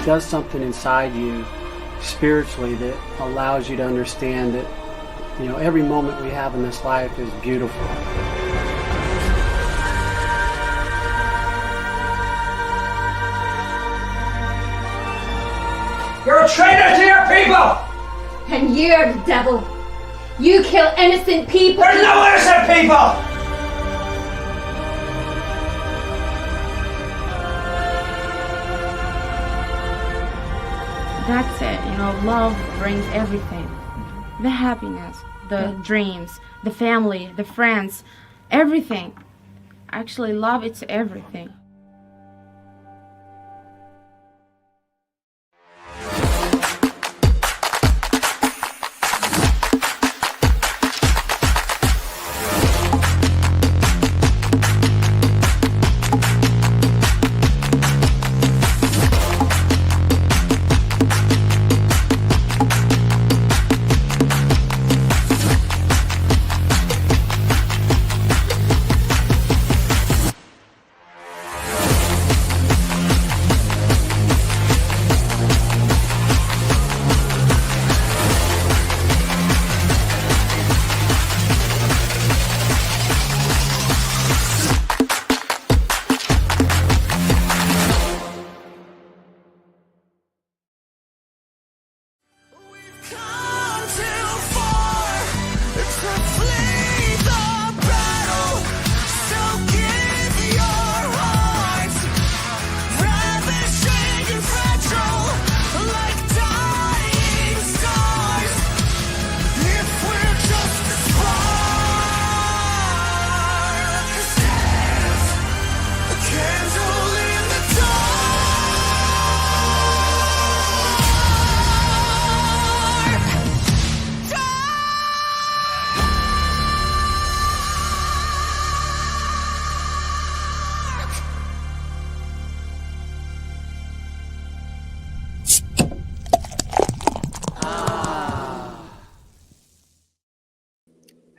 does something inside you spiritually that allows you to understand that, every moment we have in this life is beautiful. You're a traitor to your people! And you're the devil. You kill innocent people. There's no innocent people! That's it, love brings everything. The happiness, the dreams, the family, the friends, everything. Actually, love, it's everything.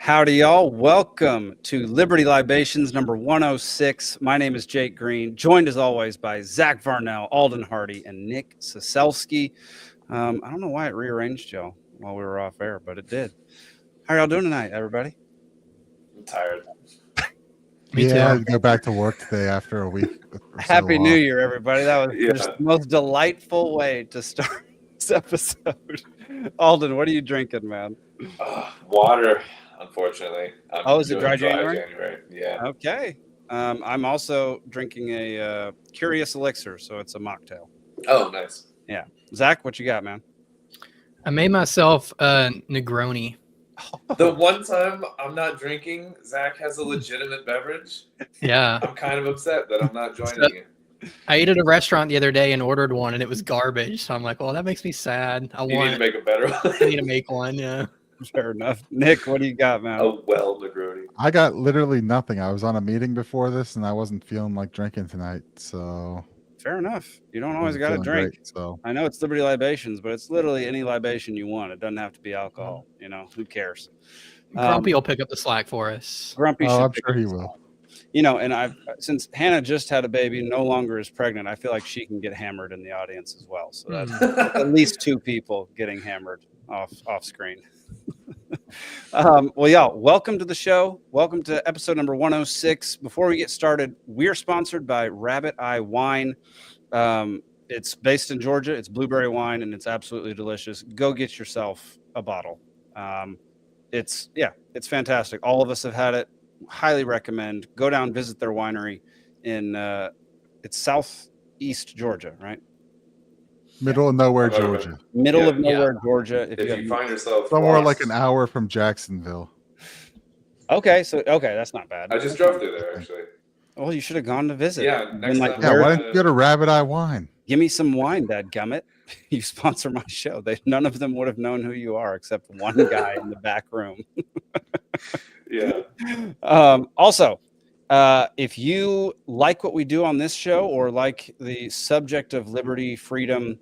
Howdy, y'all. Welcome to Liberty Libations number 106. My name is Jake Green, joined as always by Zach Varnell, Alden, Hardee, and Nick Ciesielski. I don't know why it rearranged y'all while we were off air, but it did. How are y'all doing tonight, everybody? I'm tired. Me too. I had to go back to work today after a week. Happy New Year, everybody. That was just the most delightful way to start this episode. Alden, what are you drinking, man? Water. Unfortunately. Is it dry January? Yeah. Okay. I'm also drinking a Curious Elixir, so it's a mocktail. Oh, nice. Yeah. Zach, what you got, man? I made myself a Negroni. The one time I'm not drinking, Zach has a legitimate beverage. Yeah. I'm kind of upset that I'm not joining you. I ate at a restaurant the other day and ordered one, and it was garbage. So I'm like, well, that makes me sad. You need to make a better one. I need to make one, yeah. Fair enough. Nick, what do you got, man? A well Negroni. I got literally nothing. I was on a meeting before this, and I wasn't feeling like drinking tonight. So fair enough. You don't always got to drink. Great, so I know it's Liberty Libations, but it's literally any libation you want. It doesn't have to be alcohol. Who cares? Grumpy will pick up the slack for us. Grumpy, I'm sure he will. And since Hannah just had a baby, no longer is pregnant, I feel like she can get hammered in the audience as well. So that's at least two people getting hammered off screen. Well, y'all, welcome to the show. Welcome to episode number 106. Before we get started, we're sponsored by Rabbit Eye Wine. It's based in Georgia. It's blueberry wine, and it's absolutely delicious. Go get yourself a bottle. It's fantastic. All of us have had it. Highly recommend. Go down, visit their winery in it's southeast Georgia, right? Middle of nowhere, Georgia. Middle of nowhere, Georgia. If you find yourself somewhere lost, like an hour from Jacksonville. Okay, that's not bad. I just drove through there, actually. Well, you should have gone to visit. Yeah, next time. Yeah, why didn't you go to Rabbit Eye Wine? Give me some wine, dadgummit. You sponsor my show. None of them would have known who you are except one guy in the back room. Yeah. Also, if you like what we do on this show or like the subject of liberty, freedom,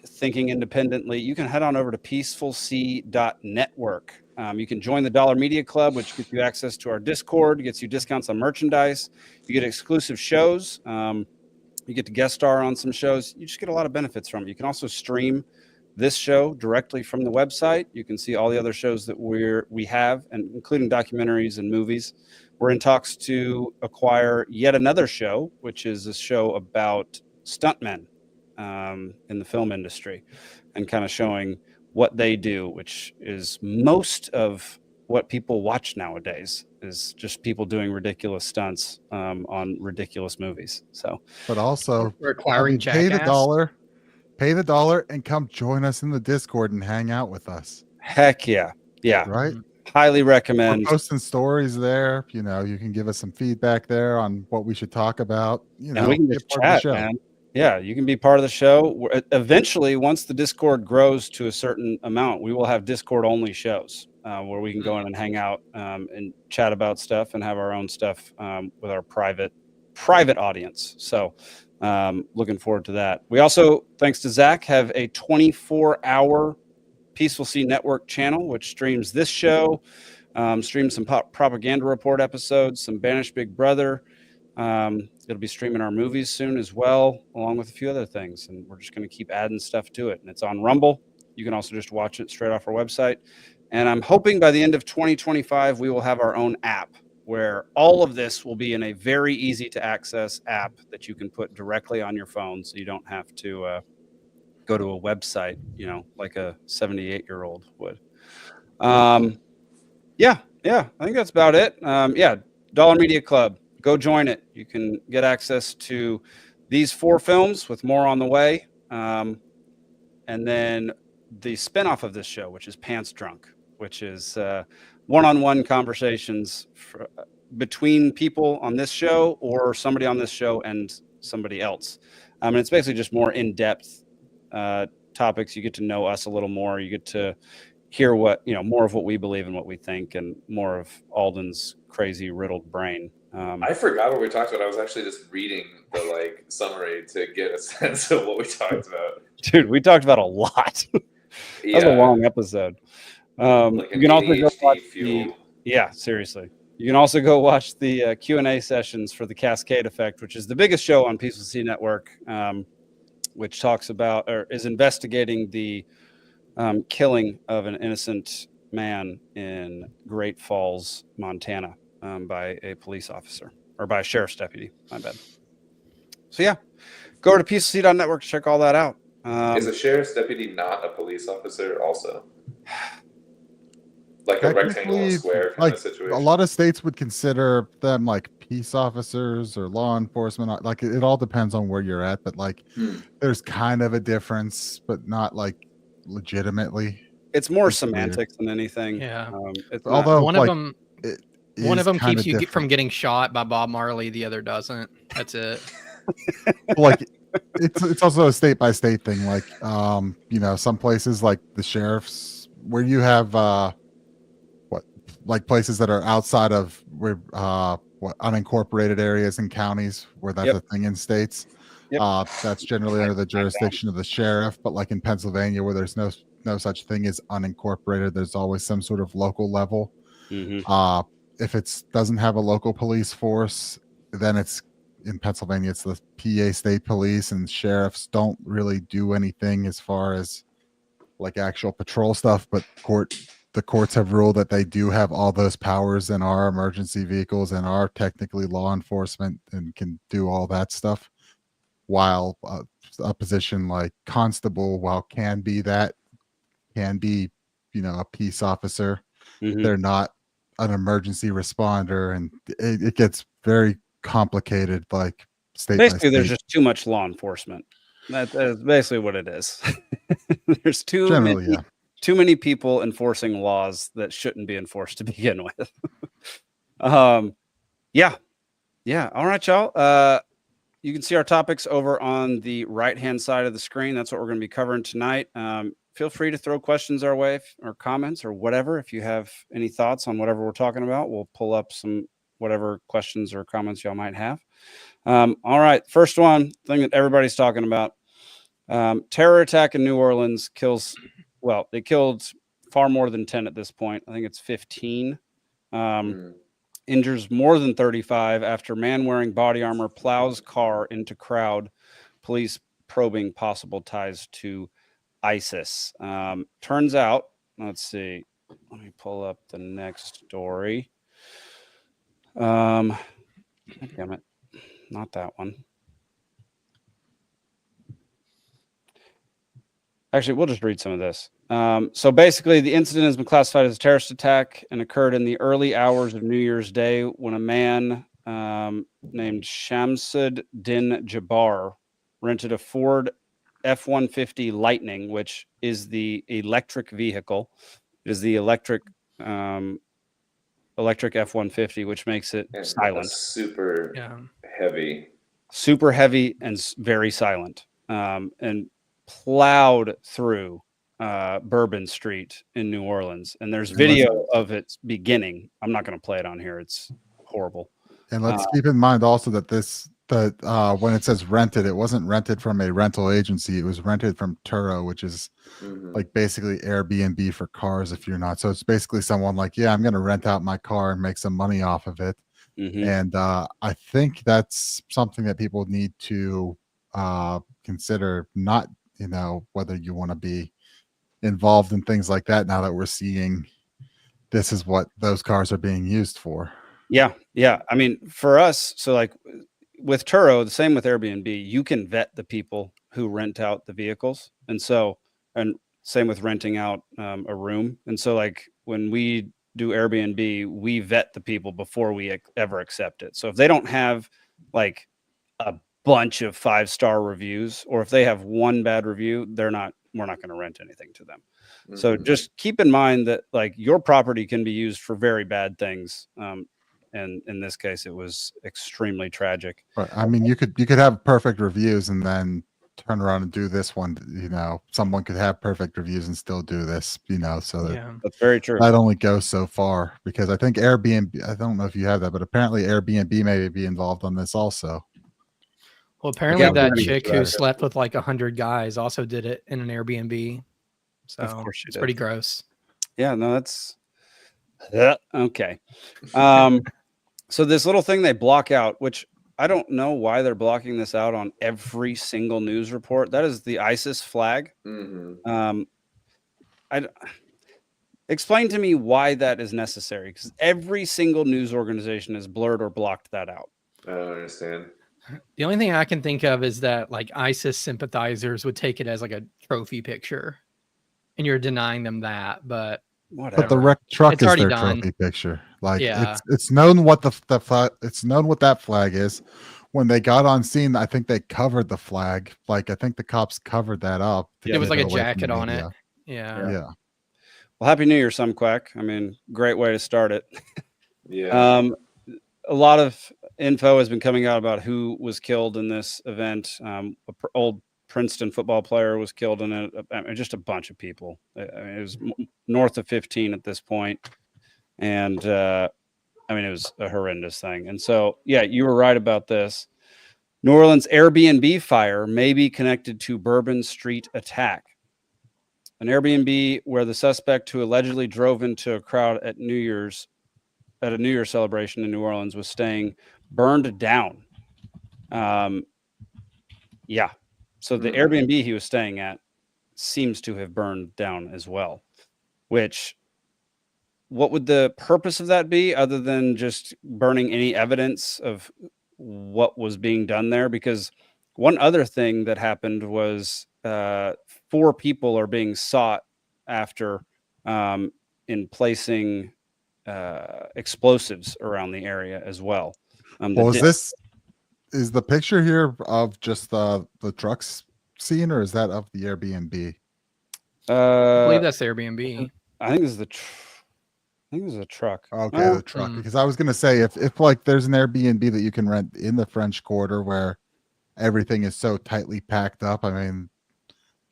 thinking independently, you can head on over to peacefulsea.network. You can join the Dollar Media Club, which gets you access to our Discord, gets you discounts on merchandise. You get exclusive shows. You get to guest star on some shows. You just get a lot of benefits from it. You can also stream this show directly from the website. You can see all the other shows that we have, and including documentaries and movies. We're in talks to acquire yet another show, which is a show about stuntmen in the film industry, and kind of showing what they do, which is most of what people watch nowadays is just people doing ridiculous stunts on ridiculous movies. So, But also, Requiring pay jackass. pay the dollar, and come join us in the Discord and hang out with us. heck yeah, Right? highly We're recommend. posting stories there. You can give us some feedback there on what we should talk about. And we can be a just part of the chat, show. man. Yeah, you can be part of the show. Eventually, once the Discord grows to a certain amount, we will have Discord only shows where we can go in and hang out and chat about stuff and have our own stuff with our private audience. So looking forward to that. We also, thanks to Zach, have a 24-hour Peaceful Sea Network channel, which streams this show, streams some Propaganda Report episodes, some Banished Big Brother. It'll be streaming our movies soon as well, along with a few other things. And we're just going to keep adding stuff to it. And it's on Rumble. You can also just watch it straight off our website. And I'm hoping by the end of 2025, we will have our own app where all of this will be in a very easy to access app that you can put directly on your phone. So you don't have to go to a website, like a 78-year-old would. Yeah, I think that's about it. Dollar Media Club. Go join it. You can get access to these 4 films with more on the way. And then the spinoff of this show, which is Pants Drunk, which is one-on-one conversations between people on this show or somebody on this show and somebody else. And it's basically just more in-depth topics. You get to know us a little more. You get to hear more of what we believe and what we think, and more of Alden's crazy riddled brain. I forgot what we talked about. I was actually just reading the summary to get a sense of what we talked about. Dude, we talked about a lot. That's a long episode. You can also go watch seriously. You can also go watch the Q&A sessions for the Cascade Effect, which is the biggest show on Peaceful Sea Network, which talks about or is investigating the killing of an innocent man in Great Falls, Montana, by a police officer, or by a sheriff's deputy. My bad. So yeah, go to peacefulsea.network to check all that out. Is a sheriff's deputy not a police officer also? Like a rectangle square kind of situation? A lot of states would consider them like peace officers or law enforcement. Like it all depends on where you're at, but there's kind of a difference, but not like legitimately. It's more semantics than anything. Yeah. Although one of them keeps you different from getting shot by Bob Marley, the other doesn't. That's it. It's also a state by state thing. Like some places like the sheriffs where you have places that are outside of where unincorporated areas and counties where that's a thing in states. That's generally under the jurisdiction of the sheriff. But like in Pennsylvania, where there's no such thing as unincorporated, there's always some sort of local level. Mm-hmm. If it doesn't have a local police force, then it's in Pennsylvania, it's the PA State Police, and sheriffs don't really do anything as far as like actual patrol stuff. But the courts have ruled that they do have all those powers and are emergency vehicles and are technically law enforcement and can do all that stuff. While a position like constable, can be a peace officer, they're not an emergency responder, and it gets very complicated. Like state basically, by there's state. just too much law enforcement. That is basically what it is. There's too many people enforcing laws that shouldn't be enforced to begin with. All right, y'all. You can see our topics over on the right-hand side of the screen. That's what we're going to be covering tonight. Feel free to throw questions our way or comments or whatever. If you have any thoughts on whatever we're talking about, we'll pull up some whatever questions or comments y'all might have. All right. First thing that everybody's talking about. Terror attack in New Orleans they killed far more than 10 at this point. I think it's 15. Injures more than 35 after man wearing body armor plows car into crowd police probing possible ties to ISIS. Turns out, let's see, let me pull up the next story. Damn it, not that one. Actually, we'll just read some of this. So basically, the incident has been classified as a terrorist attack and occurred in the early hours of New Year's Day when a man named Shamsud Din Jabbar rented a Ford F-150 Lightning, which is the electric vehicle. It is the electric F-150, which makes it And silent. Super heavy. Super heavy and very silent. And plowed through Bourbon Street in New Orleans, and there's video of its beginning. I'm not going to play it on here; it's horrible. And let's keep in mind also that when it says rented, it wasn't rented from a rental agency. It was rented from Turo, which is like basically Airbnb for cars. If you're not, so it's basically someone like, yeah, I'm going to rent out my car and make some money off of it. And I think that's something that people need to consider. Not whether you want to be involved in things like that now that we're seeing this is what those cars are being used for. Yeah. I mean, for us, so like with Turo, the same with Airbnb, you can vet the people who rent out the vehicles. And same with renting out a room. And so like when we do Airbnb, we vet the people before we ever accept it. So if they don't have like a bunch of 5-star reviews, or if they have one bad review, we're not going to rent anything to them. So just keep in mind that like your property can be used for very bad things. And in this case, it was extremely tragic. Right. I mean, you could have perfect reviews and then turn around and do this one. Someone could have perfect reviews and still do this. So that's very true. That only goes so far, because I think Airbnb, I don't know if you have that, but apparently Airbnb may be involved on this also. Well, apparently that chick who slept with like 100 guys also did it in an Airbnb. So of course it's pretty gross. Yeah, no, that's okay. So this little thing they block out, which I don't know why they're blocking this out on every single news report. That is the ISIS flag. Explain to me why that is necessary, because every single news organization has blurred or blocked that out. I don't understand. The only thing I can think of is that like ISIS sympathizers would take it as like a trophy picture, and you're denying them that. But whatever. But the wrecked truck It's is already their done. trophy picture. Like Yeah. it's known what the flag. It's known what that flag is. When they got on scene, I think they covered the flag. Like I think the cops covered that up. It was like a away from the jacket on it. media. Yeah. Well, Happy New Year, Sumquack. I mean, great way to start it. Yeah. A lot of info has been coming out about who was killed in this event. Old Princeton football player was killed in it. I mean, just a bunch of people. It was north of 15 at this point. And I mean, it was a horrendous thing. And so, yeah, you were right about this. New Orleans Airbnb fire may be connected to Bourbon Street attack. An Airbnb where the suspect who allegedly drove into a crowd at a New Year's celebration in New Orleans was staying burned down. Yeah. So the Airbnb he was staying at seems to have burned down as well, which what would the purpose of that be other than just burning any evidence of what was being done there? Because one other thing that happened was 4 people are being sought after in placing explosives around the area as well. Well, is the picture here of just the trucks scene, or is that of the Airbnb? I believe that's the Airbnb. I think this is I think it was a truck. Okay, the truck. Because I was gonna say if like there's an Airbnb that you can rent in the French Quarter where everything is so tightly packed up. I mean,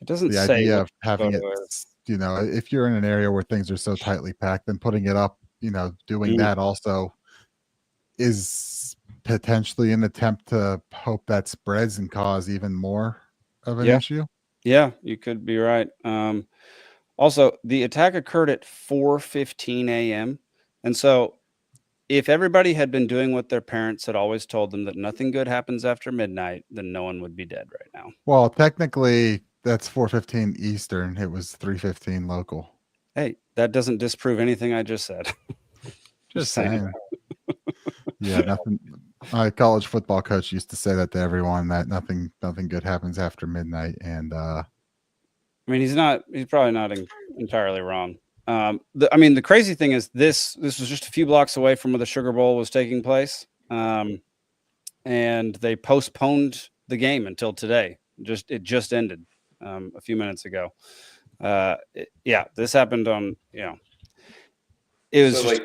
it doesn't the say idea of having it, if you're in an area where things are so tightly packed, then putting it up, doing that also is potentially an attempt to hope that spreads and cause even more of an issue. Yeah, you could be right. Also, the attack occurred at 4:15 a.m. And so if everybody had been doing what their parents had always told them, that nothing good happens after midnight, then no one would be dead right now. Well, technically, that's 4:15 Eastern. It was 3:15 local. Hey, that doesn't disprove anything I just said. Just saying. Yeah, nothing. My college football coach used to say that to everyone, that nothing good happens after midnight. And I mean, he's probably not entirely wrong. The crazy thing is this was just a few blocks away from where the Sugar Bowl was taking place. And they postponed the game until today. It just ended a few minutes ago. This happened on, it was So just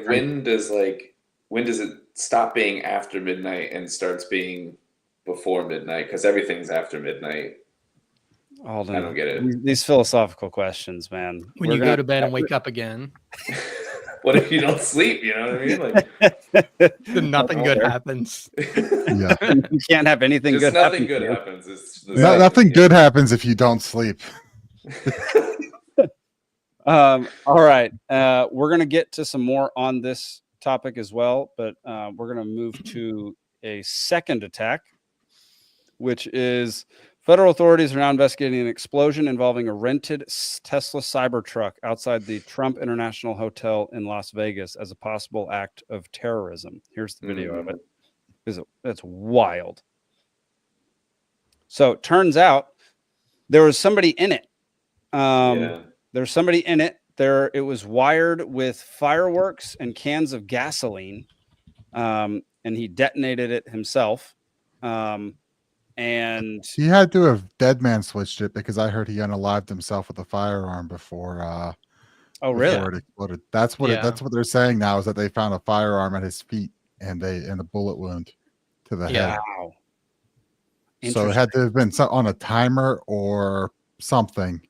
like when does it stop being after midnight and starts being before midnight? Because everything's after midnight. Alden, I don't get it. These philosophical questions, man. When you go to bed and wake up again, What if you don't sleep? You know what I mean? Like, then nothing good happens. yeah, you can't have anything just good. nothing good to you. happens. It's the nothing same, good happens if you don't sleep. All right. We're going to get to some more on this topic as well, but we're going to move to a second attack, which is federal authorities are now investigating an explosion involving a rented Tesla Cybertruck outside the Trump International Hotel in Las Vegas as a possible act of terrorism. Here's the video of it. That's wild. So it turns out there was somebody in it. There's somebody in it. It was wired with fireworks and cans of gasoline, and he detonated it himself. And He had to have dead man switched it, because I heard he unalived himself with a firearm before. Oh, really? Before it exploded. That's what they're saying now, is that they found a firearm at his feet and a bullet wound to the head. Wow. So it had to have been on a timer or something.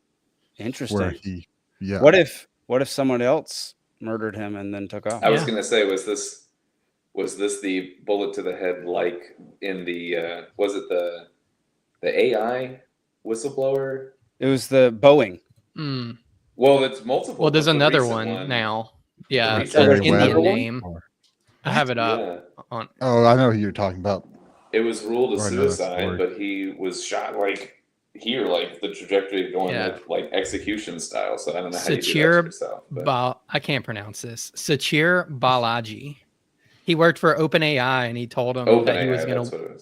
Interesting. Where he, yeah. What if someone else murdered him and then took off? I was gonna say, was this the bullet to the head, like in the was it the AI whistleblower? It was the Boeing. Mm. Well, it's multiple. Well, there's but the another recent one now. Yeah, The it's recent an one. Indian Another one? name. I have it up on. Oh, I know who you're talking about. It was ruled a Or another suicide, story. but he was shot like here, like the trajectory going like execution style. So I don't know how you do that to yourself. But. I can't pronounce this. Sachir Balaji. He worked for OpenAI, and he told him that he was going to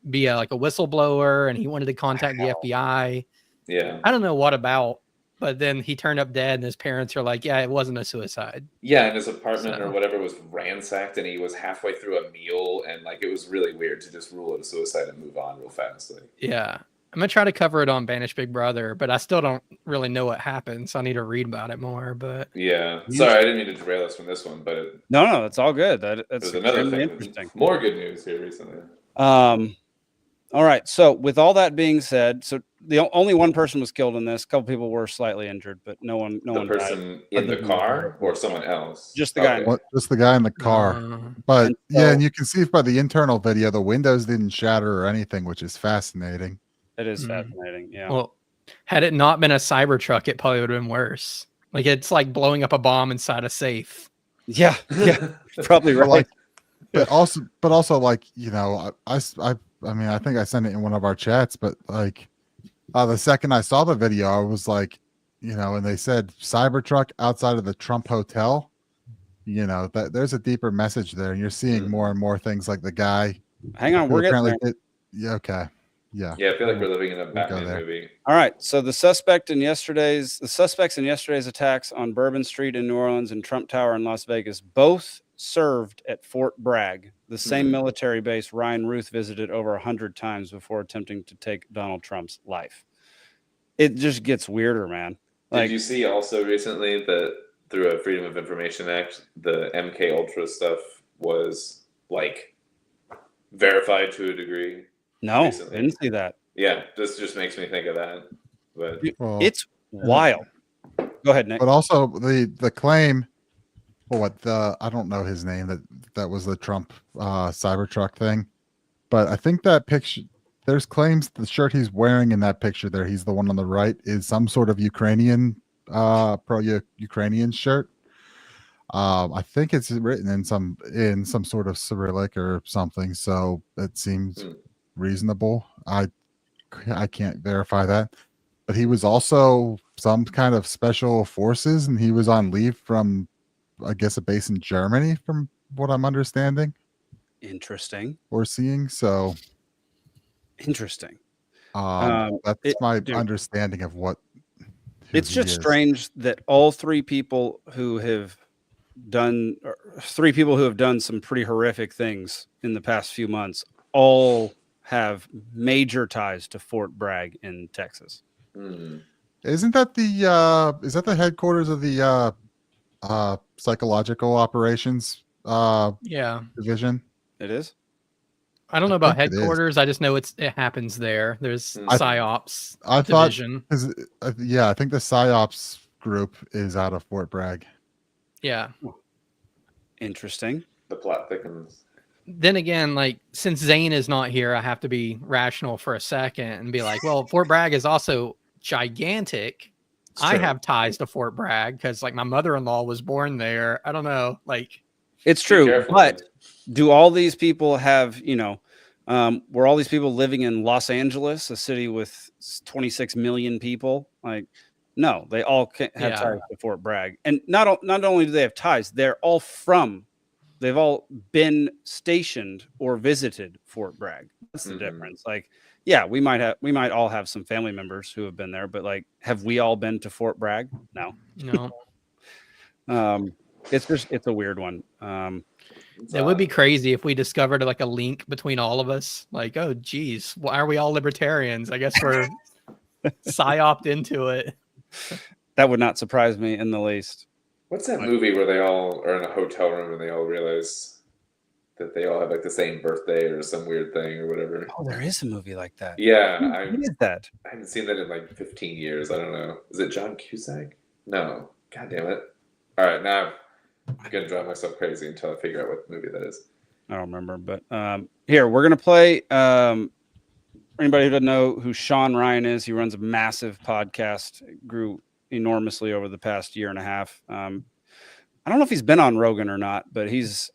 be a whistleblower, and he wanted to contact the FBI. Yeah. I don't know what about, but then he turned up dead, and his parents are like, yeah, it wasn't a suicide. Yeah, and his apartment or whatever was ransacked, and he was halfway through a meal, and like it was really weird to just rule it a suicide and move on real fast. Like. Yeah. I'm going to try to cover it on Banished Big Brother, but I still don't really know what happened, so I need to read about it more. But yeah, sorry, I didn't mean to derail us from this one, but no, it's all good. That's another thing. Interesting. More good news here recently. All right. So with all that being said, so the only one person was killed in this. A couple people were slightly injured, but no one. The person in the car or someone else? Just the guy. Just the guy in the car. But yeah, and you can see by the internal video, the windows didn't shatter or anything, which is fascinating. It is fascinating. Yeah. Well, had it not been a Cybertruck, it probably would have been worse. Like it's like blowing up a bomb inside a safe. Yeah, probably right. But also, like, you know, I mean, I think I sent it in one of our chats, but like, the second I saw the video, I was like, you know, and they said Cybertruck outside of the Trump Hotel, you know, that there's a deeper message there, and you're seeing more and more things like the guy. Hang on, we're getting there. Yeah. Okay. Yeah. Yeah, I feel like we're living in a Batman movie. All right. So the suspects in yesterday's attacks on Bourbon Street in New Orleans and Trump Tower in Las Vegas both served at Fort Bragg, the same military base Ryan Ruth visited over 100 times before attempting to take Donald Trump's life. It just gets weirder, man. Did you see also recently that through a Freedom of Information Act, the MK Ultra stuff was like verified to a degree? No, recently. I didn't see that. Yeah, this just makes me think of that. But it's wild. Go ahead, Nick. But also the claim, I don't know his name, that was the Trump Cybertruck thing. But I think that picture, there's claims the shirt he's wearing in that picture there, he's the one on the right, is some sort of Ukrainian pro-Ukrainian shirt. I think it's written in some sort of Cyrillic or something, so it seems reasonable. I can't verify that, but he was also some kind of special forces, and he was on leave from, I guess, a base in Germany, from what I'm understanding Interesting. or seeing. So, Interesting. that's my understanding of what. It's just strange that all three people who have done some pretty horrific things in the past few months all have major ties to Fort Bragg in Texas. Isn't that the headquarters of the psychological operations division? It is. I don't know about headquarters. I just know it happens there. There's PsyOps division. I think the PsyOps group is out of Fort Bragg. Yeah. Interesting. The plot thickens. Then again, like, since Zane is not here, I have to be rational for a second and be like, well, Fort Bragg is also gigantic. I have ties to Fort Bragg because, like, my mother-in-law was born there. I don't know, like, it's true, but do all these people have, were all these people living in Los Angeles, a city with 26 million people? Like, no, they all have ties to Fort Bragg. And not only do they have ties, they've all been stationed or visited Fort Bragg. That's the difference. Like, yeah, we might all have some family members who have been there, but, like, have we all been to Fort Bragg? No. It's a weird one. It would be crazy if we discovered like a link between all of us. Like, oh, geez, why are we all libertarians? I guess we're psyoped into it. That would not surprise me in the least. What's that movie where they all are in a hotel room and they all realize that they all have like the same birthday or some weird thing or whatever? Oh, there is a movie like that. Yeah, what is that? I haven't seen that in like 15 years. I don't know. Is it John Cusack? No. God damn it. All right, now I'm gonna drive myself crazy until I figure out what movie that is. I don't remember, but here we're gonna play. Anybody who doesn't know who Sean Ryan is, he runs a massive podcast. It grew enormously over the past year and a half. I don't know if he's been on Rogan or not, but he's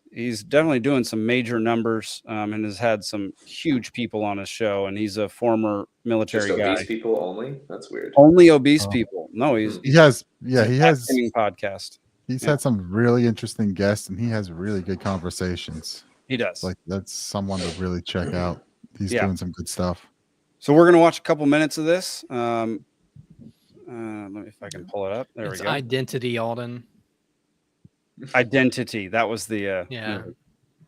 definitely doing some major numbers and has had some huge people on his show. And he's a former military Just guy. Obese people only? That's weird. Only obese people. No, he has podcast. He's had some really interesting guests, and he has really good conversations. He does. Like, that's someone to really check out. He's doing some good stuff. So we're going to watch a couple minutes of this. Let me, if I can pull it up. There we go. Identity, Alden. Identity. That was the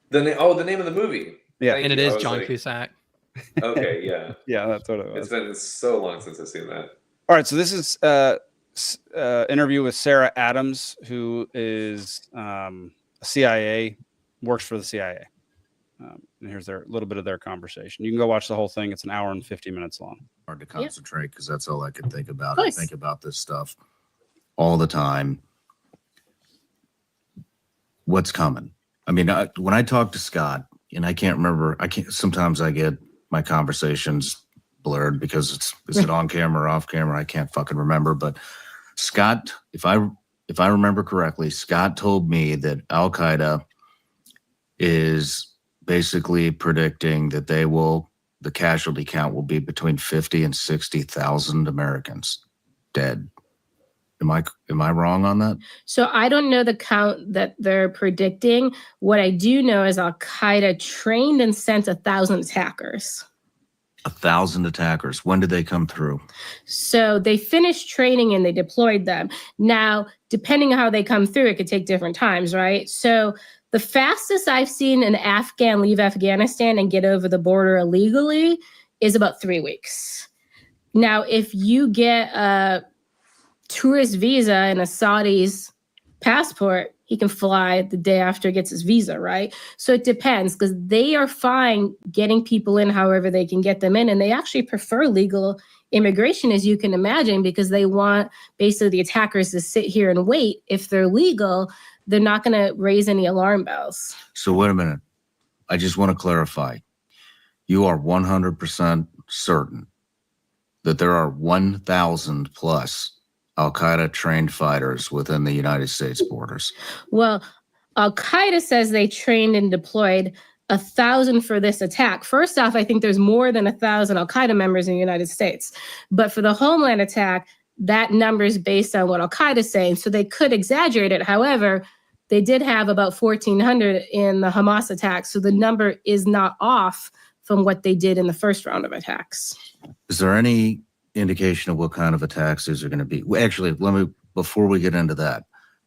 the name of the movie. Yeah, and it is John Cusack. Okay, yeah, yeah, that's what it was. It's been so long since I've seen that. All right, so this is interview with Sarah Adams, who is CIA, works for the CIA. And here's a little bit of their conversation. You can go watch the whole thing. It's an hour and 50 minutes long. Hard to concentrate because that's all I can think about. I think about this stuff all the time. What's coming? I mean, when I talk to Scott, and I can't remember, sometimes I get my conversations blurred because is it on camera or off camera? I can't fucking remember. But Scott, if I remember correctly, Scott told me that Al Qaeda is basically predicting that the casualty count will be between 50 and 60,000 Americans dead. Am I wrong on that? So I don't know the count that they're predicting. What I do know is Al Qaeda trained and sent 1,000 attackers. 1,000 attackers. When did they come through? So they finished training and they deployed them. Now, depending on how they come through, it could take different times, right? So the fastest I've seen an Afghan leave Afghanistan and get over the border illegally is about 3 weeks. Now, if you get a tourist visa and a Saudi's passport, he can fly the day after he gets his visa, right? So it depends, because they are fine getting people in however they can get them in. And they actually prefer legal immigration, as you can imagine, because they want basically the attackers to sit here and wait. If they're legal, they're not going to raise any alarm bells. So wait a minute. I just want to clarify. You are 100% certain that there are 1,000 plus Al Qaeda trained fighters within the United States borders? Well, Al Qaeda says they trained and deployed 1,000 for this attack. First off, I think there's more than 1,000 Al Qaeda members in the United States. But for the Homeland attack, that number is based on what Al Qaeda is saying. So they could exaggerate it. However, they did have about 1,400 in the Hamas attack. So the number is not off from what they did in the first round of attacks. Is there any indication of what kind of attacks these are going to be? Well, actually, before we get into that,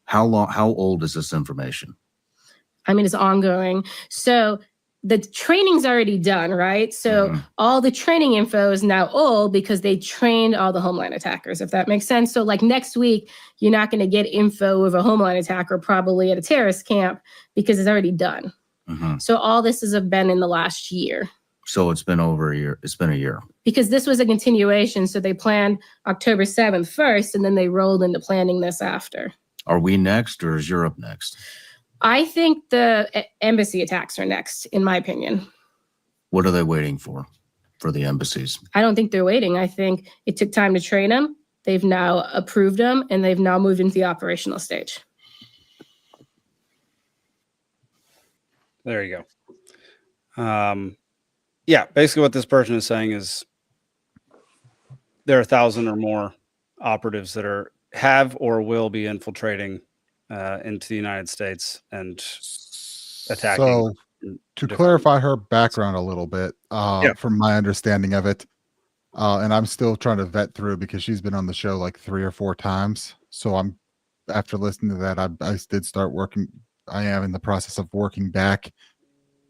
how old is this information? I mean, it's ongoing. So the training's already done, right? So all the training info is now old because they trained all the Homeland attackers, if that makes sense. So like next week, you're not going to get info of a Homeland attacker probably at a terrorist camp because it's already done. So all this has been in the last year. So it's been over a year. It's been a year. Because this was a continuation. So they planned October 7th first, and then they rolled into planning this after. Are we next, or is Europe next? I think the embassy attacks are next, in my opinion. What are they waiting for the embassies? I don't think they're waiting. I think it took time to train them. They've now approved them, and they've now moved into the operational stage. There you go. Yeah, basically what this person is saying is there are 1,000 or more operatives that have or will be infiltrating into the United States and attacking. So to clarify her background a little bit, from my understanding of it, and I'm still trying to vet through because she's been on the show like 3 or 4 times. So after listening to that, I did start working. I am in the process of working back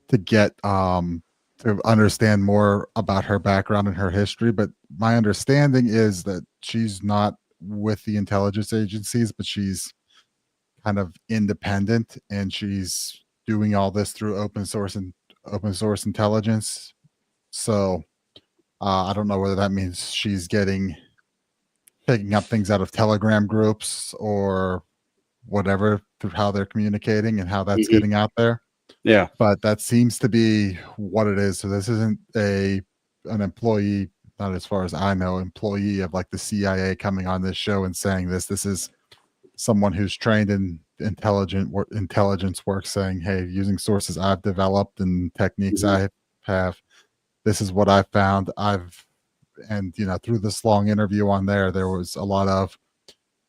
to get to understand more about her background and her history. But my understanding is that she's not with the intelligence agencies, but she's kind of independent, and she's doing all this through open source intelligence. So I don't know whether that means she's picking up things out of Telegram groups or whatever through how they're communicating and how that's getting out there. Yeah. But that seems to be what it is. So this isn't an employee, not as far as I know, employee of like the CIA coming on this show and saying this. This is someone who's trained in intelligence work saying, hey, using sources I've developed and techniques I have, this is what I found. Through this long interview on there was a lot of,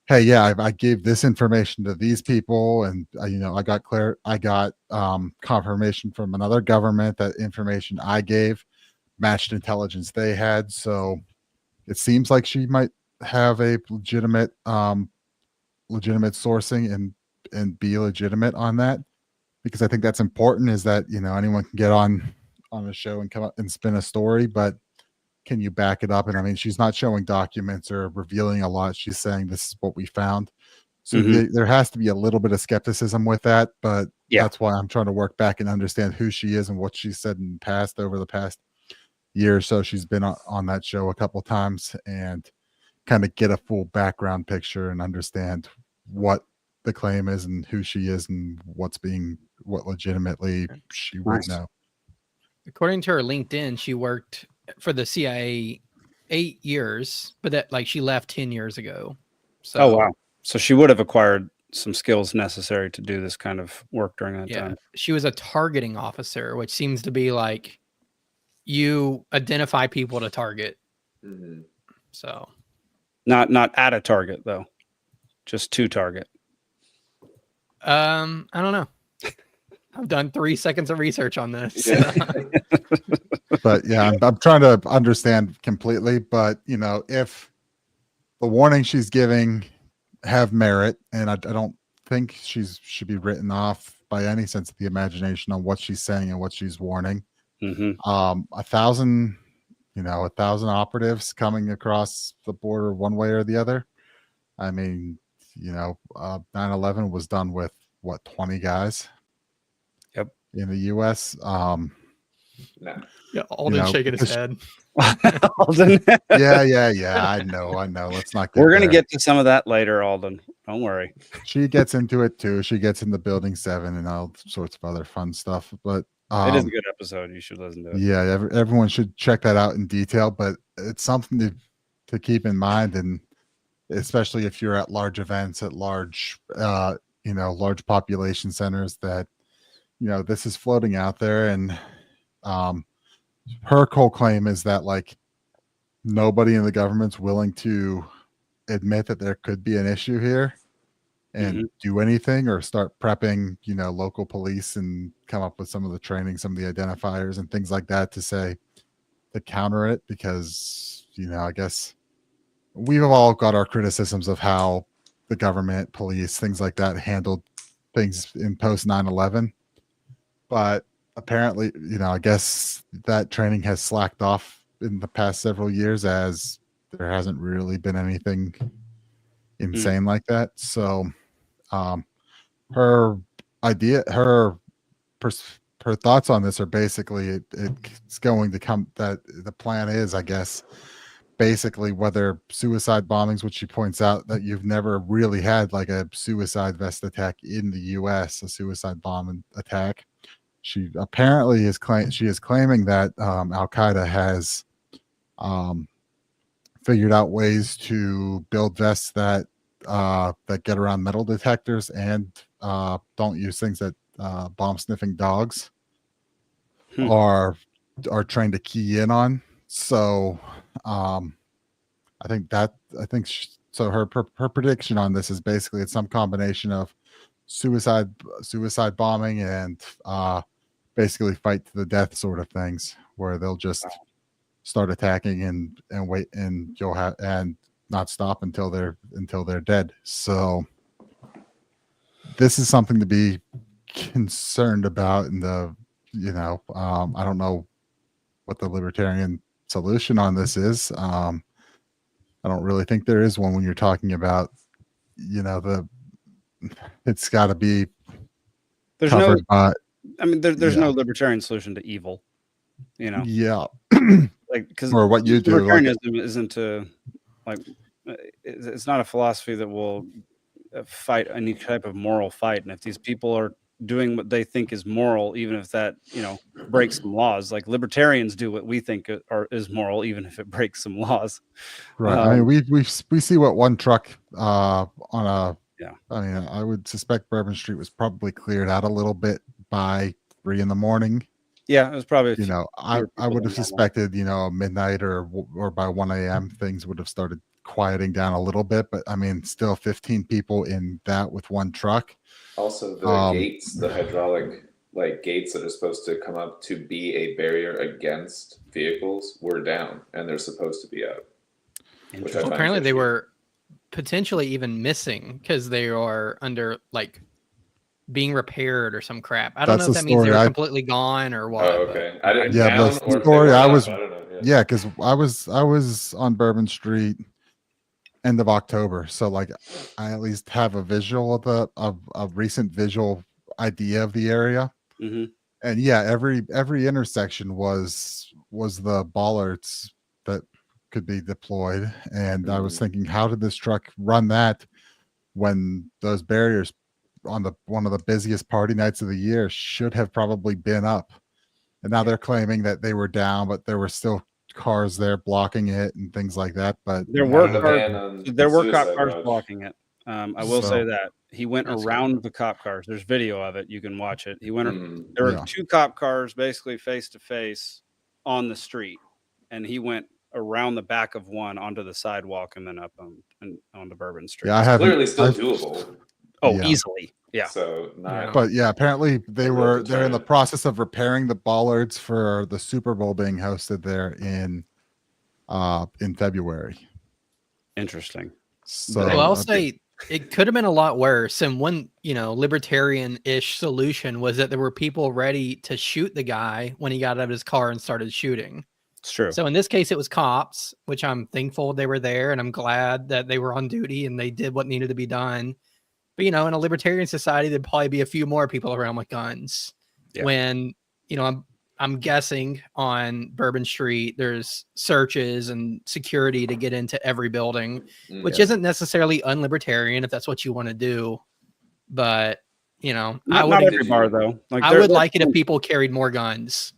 hey, yeah, I gave this information to these people, and I got confirmation from another government that information I gave matched intelligence they had. So it seems like she might have a legitimate sourcing and be legitimate on that, because I think that's important. Is that anyone can get on a show and come up and spin a story, but can you back it up? And I mean, she's not showing documents or revealing a lot. She's saying this is what we found. So there has to be a little bit of skepticism with that, but that's why I'm trying to work back and understand who she is and what she said in the past. Over the past year or so, she's been on that show a couple times, and kind of get a full background picture and understand what the claim is and who she is and what legitimately she would know. According to her LinkedIn, she worked for the CIA 8 years, but that she left 10 years ago. So, oh wow! So she would have acquired some skills necessary to do this kind of work during that time. She was a targeting officer, which seems to be like you identify people to target. So, not at a target though, just to target. I don't know. I've done 3 seconds of research on this. But yeah, I'm trying to understand completely. But if the warning she's giving have merit, and I don't think should be written off by any sense of the imagination on what she's saying and what she's warning. 1,000 operatives coming across the border one way or the other. I mean, 9/11 was done with 20 guys. In the U.S. Yeah, Alden shaking his head. Alden. yeah. I know. Let's not. We're gonna get to some of that later, Alden. Don't worry. She gets into it too. She gets into Building 7 and all sorts of other fun stuff. But it is a good episode. You should listen to it. Yeah, everyone should check that out in detail. But it's something to keep in mind. And especially if you're at large events, at large, large population centers, that, this is floating out there. And her whole claim is that, like, nobody in the government's willing to admit that there could be an issue here and do anything or start prepping, local police and come up with some of the training, some of the identifiers and things like that to counter it. Because, I guess we've all got our criticisms of how the government, police, things like that handled things in post 9/11. But apparently, I guess that training has slacked off in the past several years, as there hasn't really been anything insane like that. So her thoughts on this are basically it's going to come, that the plan is, I guess, basically whether suicide bombings, which she points out that you've never really had like a suicide vest attack in the US, a suicide bomb attack. She apparently is claiming that Al-Qaeda has figured out ways to build vests that get around metal detectors and don't use things that bomb sniffing dogs are trained to key in on. So so her prediction on this is basically it's some combination of suicide bombing and basically fight to the death sort of things, where they'll just start attacking and wait, and you'll have and not stop until they're dead. So this is something to be concerned about. In the I don't know what the libertarian solution on this is. I don't really think there is one when you're talking about it's got to be covered by. I mean, there's no libertarian solution to evil, Yeah. like, because or what you do. Libertarianism isn't it's not a philosophy that will fight any type of moral fight. And if these people are doing what they think is moral, even if that breaks some laws, like libertarians do what we think is moral, even if it breaks some laws. Right. I mean, we see what one truck on a. Yeah. I mean, I would suspect Bourbon Street was probably cleared out a little bit by 3 a.m. Yeah, it was probably. I would have suspected, midnight or by 1 a.m. things would have started quieting down a little bit. But I mean, still 15 people in that with one truck. Also, the gates, the hydraulic gates that are supposed to come up to be a barrier against vehicles were down, and they're supposed to be up. Apparently, they were potentially even missing because they are under being repaired or some crap. I don't know if that means they were completely gone or what. Oh, okay. I didn't. Yeah, the story I was. Yeah, because I was on Bourbon Street end of October, so I at least have a visual of a recent visual idea of the area. And yeah, every intersection was the bollards that could be deployed. And I was thinking, how did this truck run that when those barriers on one of the busiest party nights of the year should have probably been up? And now they're claiming that they were down, but there were still cars there blocking it and things like that. But there were cop cars blocking it. I will say that he went around the cop cars. There's video of it. You can watch it. He went. There were 2 cop cars basically face to face on the street, and he went around the back of one onto the sidewalk and then up on the Bourbon Street. Yeah, it's clearly still doable. Oh, yeah. Easily. Yeah. So, but yeah, apparently they're in the process of repairing the bollards for the Super Bowl being hosted there in February. Interesting. So I'll say it could have been a lot worse. And one, libertarian-ish solution was that there were people ready to shoot the guy when he got out of his car and started shooting. It's true. So in this case, it was cops, which I'm thankful they were there, and I'm glad that they were on duty and they did what needed to be done. But, in a libertarian society, there'd probably be a few more people around with guns. Yeah. When, I'm guessing on Bourbon Street, there's searches and security to get into every building, which isn't necessarily unlibertarian if that's what you want to do. But, not every bar though. I would like it if people carried more guns,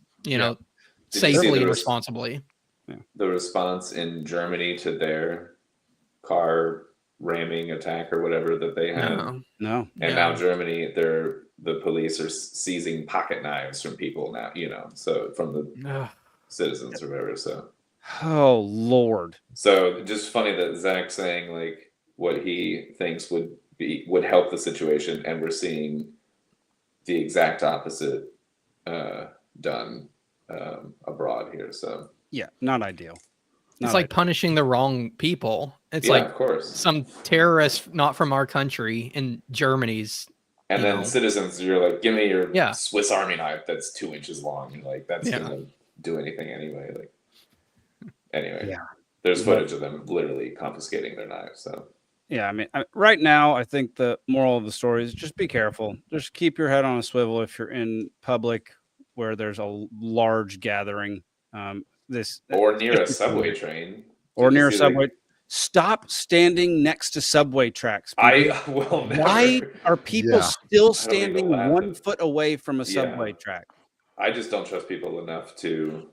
safely and responsibly. The response in Germany to their car ramming attack or whatever that they had. No. And now Germany, the police are seizing pocket knives from people now, so from the citizens or whatever. So, oh Lord. So just funny that Zach's saying like what he thinks would help the situation, and we're seeing the exact opposite done abroad here. So yeah, not ideal. It's like punishing the wrong people. It's yeah, like of course, some terrorist not from our country in Germany's. And then citizens, you're like, give me your Swiss Army knife that's 2 inches long. And like, that's gonna do anything anyway. Like, anyway, there's footage of them literally confiscating their knives. So yeah, I mean, right now, I think the moral of the story is just be careful. Just keep your head on a swivel if you're in public where there's a large gathering. Or near a subway train. Or near a subway. Stop standing next to subway tracks. I will never. Why are people still standing 1 foot away from a subway track? I just don't trust people enough to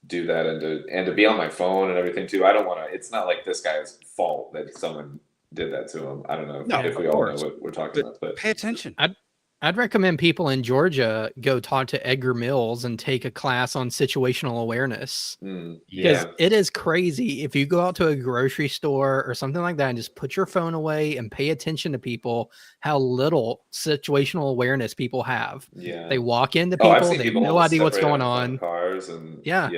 do that and to be on my phone and everything too. I don't want to. It's not like this guy's fault that someone did that to him. I don't know if we all know what we're talking about, but pay attention. I'd recommend people in Georgia go talk to Edgar Mills and take a class on situational awareness. Because it is crazy if you go out to a grocery store or something like that and just put your phone away and pay attention to people, how little situational awareness people have. Yeah. They walk into people, they have no idea what's going on. Cars and Yep.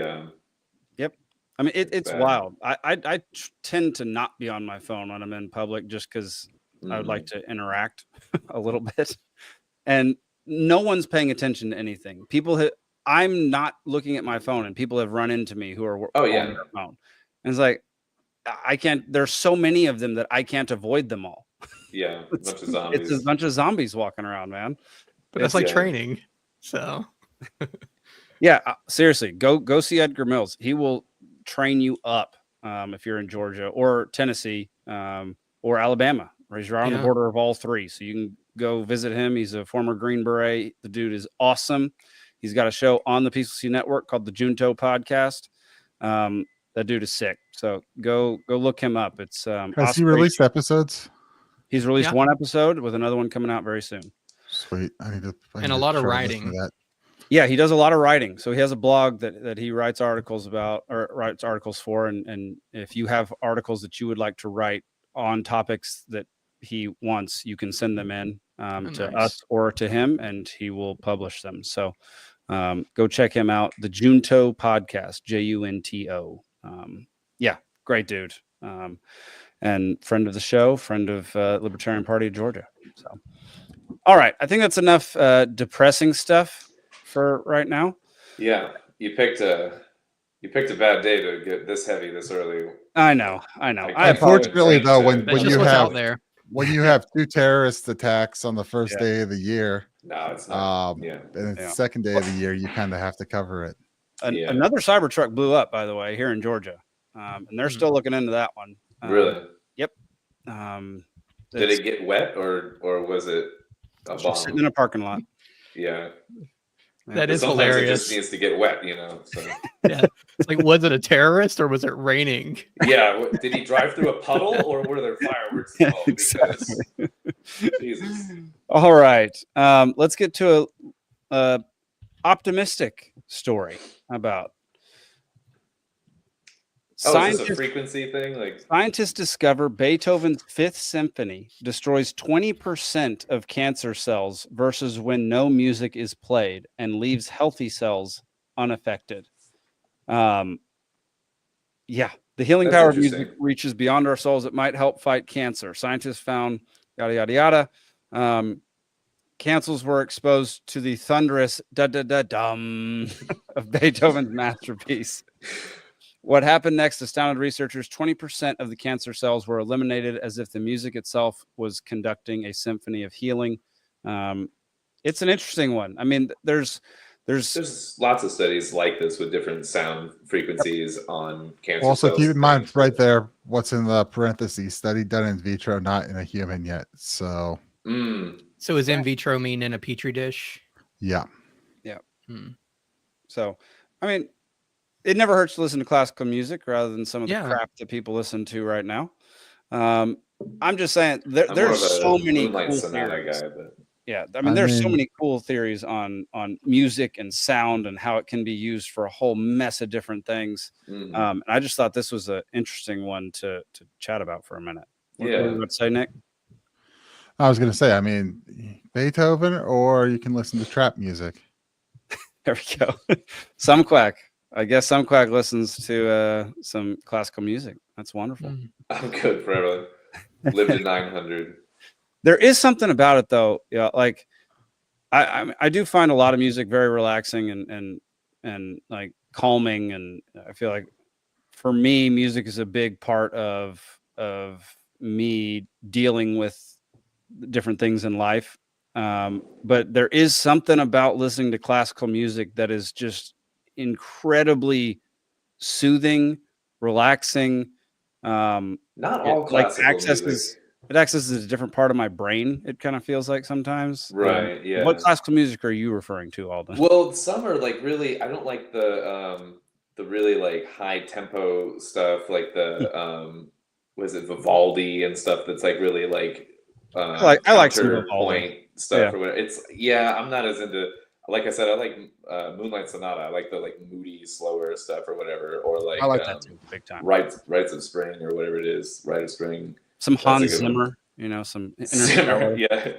I mean, it's wild. I tend to not be on my phone when I'm in public just because I would like to interact a little bit. And no one's paying attention to anything. I'm not looking at my phone, and people have run into me who are on their phone. And it's like, I can't. There's so many of them that I can't avoid them all. Yeah, a bunch of zombies. It's a bunch of zombies walking around, man. But that's like training. So, yeah, seriously, go see Edgar Mills. He will train you up if you're in Georgia or Tennessee or Alabama. He's right on the border of all three, so you can go visit him. He's a former Green Beret. The dude is awesome. He's got a show on the Peaceful Sea Network called the Junto Podcast. That dude is sick. So go look him up. It's has he released episodes? He's released one episode with another one coming out very soon. Sweet. I need a lot of writing. Yeah, he does a lot of writing. So he has a blog that he writes articles about or writes articles for. And if you have articles that you would like to write on topics that he wants, you can send them in to us or to him, and he will publish them. So go check him out. The Junto Podcast, Junto. Yeah, great dude. And friend of the show, friend of Libertarian Party of Georgia. So, all right, I think that's enough depressing stuff for right now. Yeah, you picked a bad day to get this heavy this early. I know. Unfortunately, though, when you have 2 terrorist attacks on the first day of the year, no, it's not. And it's the second day of the year, you kind of have to cover it. Another Cybertruck blew up, by the way, here in Georgia, and they're still looking into that one. Really? Yep. Did it get wet or was it a bomb? Sitting in a parking lot? Yeah. That is sometimes hilarious. It just needs to get wet, So. Yeah. It's like, was it a terrorist or was it raining? Yeah. Did he drive through a puddle or were there fireworks involved? Exactly. Jesus. All right. Let's get to a optimistic story about is this a frequency thing? Like scientists discover Beethoven's Fifth Symphony destroys 20% of cancer cells versus when no music is played and leaves healthy cells unaffected. The healing power of music reaches beyond our souls. It might help fight cancer. Scientists found yada yada yada. Cancers were exposed to the thunderous da-da-da-dum of Beethoven's masterpiece. What happened next astounded researchers. 20% of the cancer cells were eliminated as if the music itself was conducting a symphony of healing. It's an interesting one. I mean, there's lots of studies like this with different sound frequencies on cancer also cells. Keep in mind right there, what's in the parentheses, study done in vitro, not in a human yet. So is in vitro mean in a petri dish? Yeah. So, I mean, it never hurts to listen to classical music rather than some of the crap that people listen to right now. I'm just saying I'm more there's of a so many Moonlight cool Sonata theories. guy, but Yeah, I mean, there's so many cool theories on music and sound and how it can be used for a whole mess of different things. And I just thought this was an interesting one to chat about for a minute. What were you about to say, Nick? I was going to say, I mean, Beethoven, or you can listen to trap music. There we go. Some quack. I guess some quack listens to some classical music. That's wonderful. I'm good forever. Lived to 900. There is something about it, though. Yeah, like I do find a lot of music very relaxing and like calming, and I feel like for me, music is a big part of me dealing with different things in life. But there is something about listening to classical music that is just incredibly soothing, relaxing. Not all classical music. It accesses a different part of my brain. It kind of feels like sometimes. Right. Yeah. What classical music are you referring to, Alden? Well, some are like really. I don't like the really like high tempo stuff, like the was it Vivaldi and stuff that's like really like I like some Vivaldi point stuff or whatever. I'm not as into. Like I said, I like Moonlight Sonata. I like the like moody, slower stuff or whatever, or like I like that too, big time. Rites of Spring or whatever it is. Rite of Spring. Some Hans Zimmer, some Zimmer, yeah.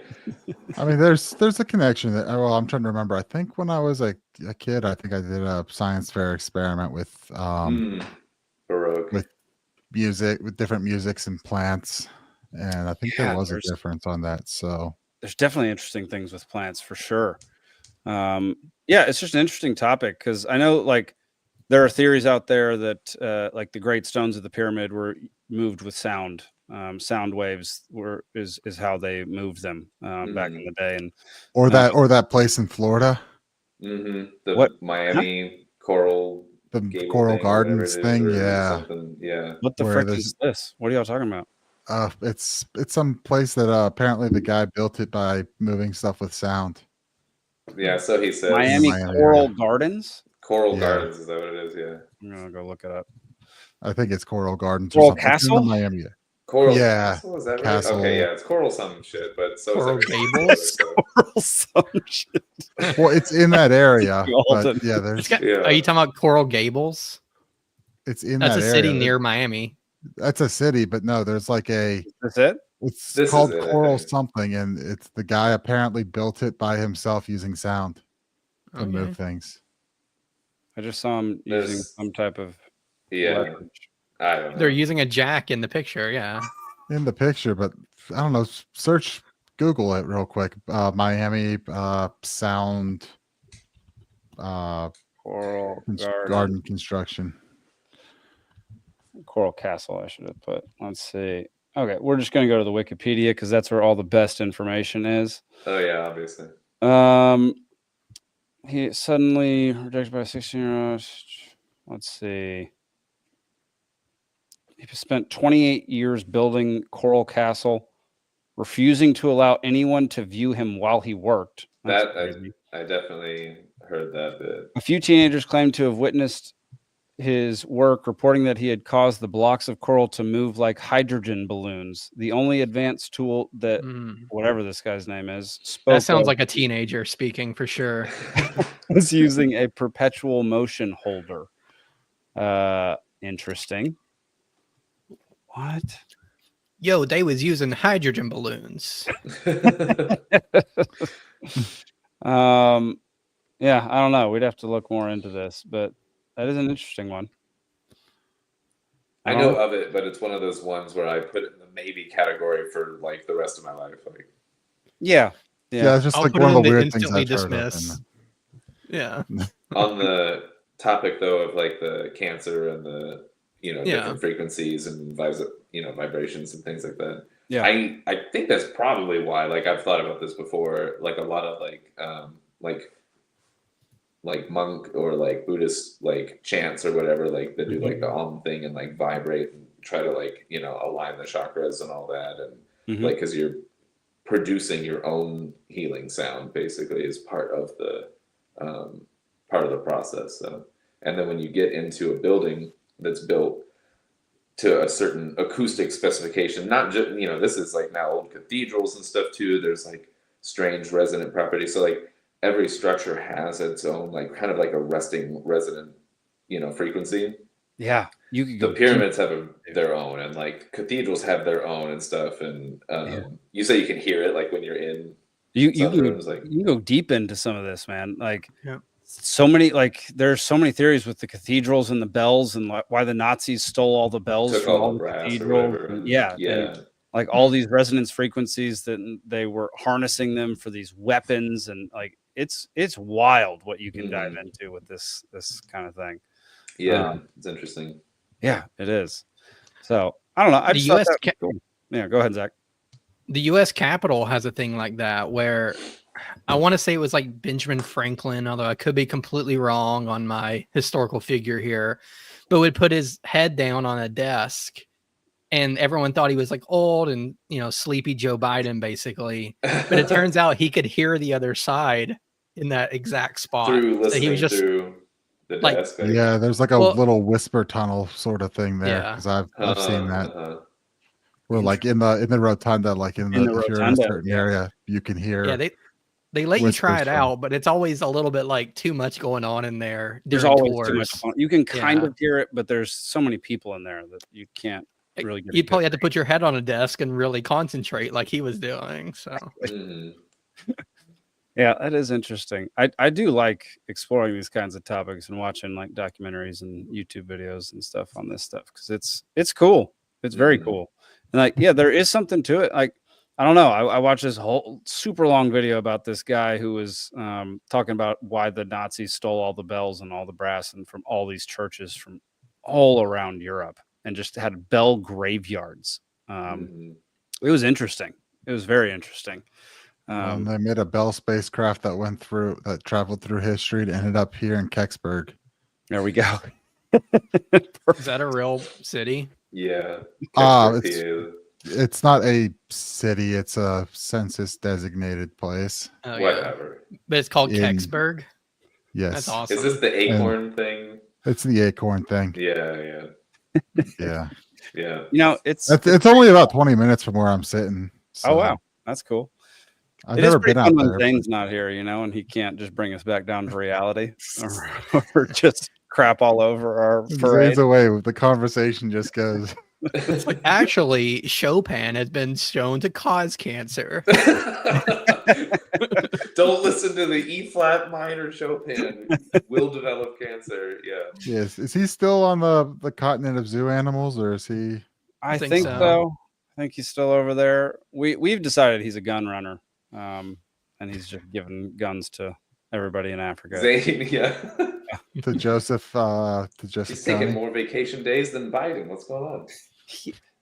I mean, there's a connection. Well, I'm trying to remember. I think when I was a kid, I think I did a science fair experiment with Baroque, with music, with different musics and plants, and I think there was a difference on that. So there's definitely interesting things with plants for sure. It's just an interesting topic because I know like there are theories out there that like the great stones of the pyramid were moved with sound. Sound waves is how they moved them back in the day, and or that place in Florida, the Miami Coral, the Coral Gardens thing, yeah. What the frick is this? What are y'all talking about? It's some place that apparently the guy built it by moving stuff with sound. Yeah, so he says. Miami Coral Gardens. Coral Gardens, is that what it is? Yeah. I'm gonna go look it up. I think it's Coral Gardens Coral or something. Castle? It's in Miami. Coral Castle, is that right? Castle. Okay, yeah, it's Coral some shit, but so Coral is Gables. Coral some shit. Well, it's in that area. But yeah, there's. Are you talking about Coral Gables? It's in That's that a city area. near Miami. That's a city, but no, there's like a. That's it. It's called Coral something, and it's the guy apparently built it by himself using sound to move things. I just saw him using some type of leverage. I don't know. They're using a jack in the picture, in the picture, but I don't know. Google it real quick. Miami sound Coral garden construction. Coral Castle, I should have put. Let's see. Okay, we're just going to go to the Wikipedia because that's where all the best information is. Oh yeah, obviously. He suddenly rejected by a 16-year-old. Let's see. He spent 28 years building Coral Castle, refusing to allow anyone to view him while he worked. I definitely heard that bit. A few teenagers claimed to have witnessed his work, reporting that he had caused the blocks of coral to move like hydrogen balloons. The only advanced tool that whatever this guy's name is that sounds like a teenager speaking for sure. Was using a perpetual motion holder. Interesting. What? Yo, they was using hydrogen balloons. Yeah, I don't know. We'd have to look more into this, but that is an interesting one. I know of it, but it's one of those ones where I put it in the maybe category for like the rest of my life. Like, yeah, it's just like one of the weird things I've heard of. Yeah. On the topic though of like the cancer and the different frequencies and vibrations and things like that. Yeah, I think that's probably why. Like I've thought about this before. Like a lot of like monk or like Buddhist like chants or whatever. Like they do like the Om thing and like vibrate and try to like align the chakras and all that and like because you're producing your own healing sound basically is part of the process. So and then when you get into a building that's built to a certain acoustic specification. Not just, this is like now old cathedrals and stuff too. There's like strange resonant properties. So like every structure has its own like kind of like a resting resonant, frequency. Yeah, you could The go pyramids have their own, and like cathedrals have their own and stuff. And you say you can hear it like when you're in you some can, rooms, like you can go deep into some of this, man. Like Yeah. so many, like there's so many theories with the cathedrals and the bells, and why the Nazis stole all the bells took from all all the the brass or cathedrals. whatever. And, And, and, like all these resonance frequencies that they were harnessing them for these weapons, and like it's wild what you can dive into with this kind of thing. Yeah, it's interesting. Yeah, it is. So I don't know. I The just thought US that was cool. Yeah, go ahead, Zach. The U.S. Capitol has a thing like that where I want to say it was like Benjamin Franklin, although I could be completely wrong on my historical figure here, but would put his head down on a desk, and everyone thought he was like old and, sleepy Joe Biden, basically. But it turns out he could hear the other side in that exact spot. Through So listening he was just through the like- desk. Yeah, there's like a little whisper tunnel sort of thing there, Yeah. because I've seen that. Where like in the rotunda, like if you're in a rotunda, certain area, you can hear. Yeah, they let you try whispers it from- out, but it's always a little bit like too much going on in there. There's during always tours. too much fun. You can kind Yeah. of hear it, but there's so many people in there that you can't really get. You'd probably have to put your head on a desk and really concentrate like he was doing. So Yeah, that is interesting. I do like exploring these kinds of topics and watching like documentaries and YouTube videos and stuff on this stuff, because it's cool. It's very cool. And like, yeah, there is something to it. Like, I don't know. I watched this whole super long video about this guy who was talking about why the Nazis stole all the bells and all the brass and from all these churches from all around Europe, and just had bell graveyards. It was interesting. It was very interesting. And they made a Bell spacecraft that traveled through history and ended up here in Kecksburg. There we go. is that a real city? Yeah. It's not a city, it's a census designated place. Oh, Whatever. But it's called In- Kecksburg. Yes. That's awesome. Is this the acorn thing? It's the acorn thing. Yeah. Yeah. Yeah. It's only about 20 minutes from where I'm sitting. Oh wow, that's cool. I've It is never pretty been fun out when there. Zane's not here, and he can't just bring us back down to reality or just crap all over our parade. Zane's away. The conversation just goes. Actually, Chopin has been shown to cause cancer. Don't listen to the E flat minor Chopin. Will develop cancer. Yeah. Yes. Is he still on the continent of zoo animals, or is he? I think so. I think he's still over there. We've decided he's a gun runner, and he's just giving guns to everybody in Africa. Zane, yeah. To Joseph. He's taking more vacation days than Biden. What's going on?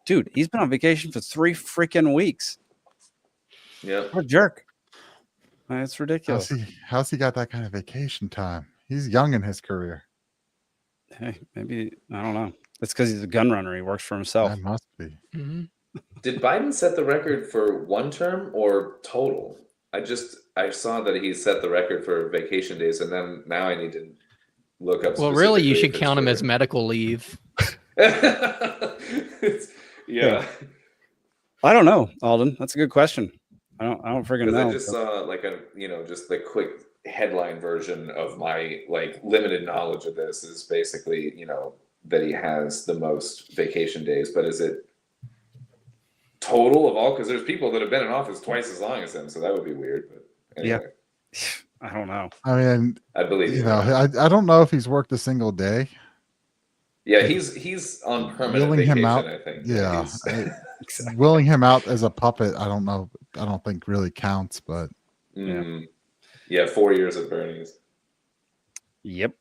Dude, he's been on vacation for 3 freaking weeks. Yeah. What a jerk. It's ridiculous. How's he got that kind of vacation time? He's young in his career. Hey, maybe, I don't know. It's because he's a gun runner. He works for himself. That must be. Mm-hmm. Did Biden set the record for one term or total? I saw that he set the record for vacation days, and then now I need to look up. Well, really, you specifically should if it's count him for- as medical leave. Yeah. I don't know, Alden. That's a good question. I don't freaking Because know. I just saw like just the quick headline version of my like limited knowledge of this is basically, that he has the most vacation days, but is it total of all? Because there's people that have been in office twice as long as him, so that would be weird. But anyway, I don't know. I mean, I believe I don't know if he's worked a single day. Yeah, he's on permanent Willing vacation, him out. I think. Yeah. Exactly. Willing him out as a puppet, I don't know. I don't think really counts, but Yeah, 4 years at Bernie's. Yep.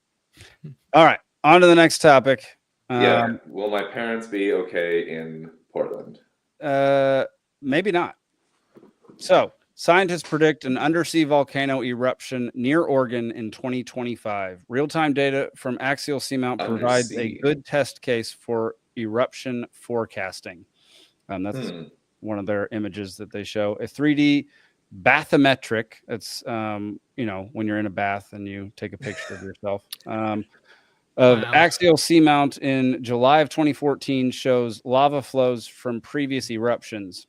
All right. On to the next topic. Will my parents be okay in Portland? Maybe not. So, scientists predict an undersea volcano eruption near Oregon in 2025. Real-time data from axial seamount provides a good test case for eruption forecasting. That's one of their images that they show. A 3D bathymetric. It's when you're in a bath and you take a picture of yourself. of Wow. axial seamount in July of 2014 shows lava flows from previous eruptions.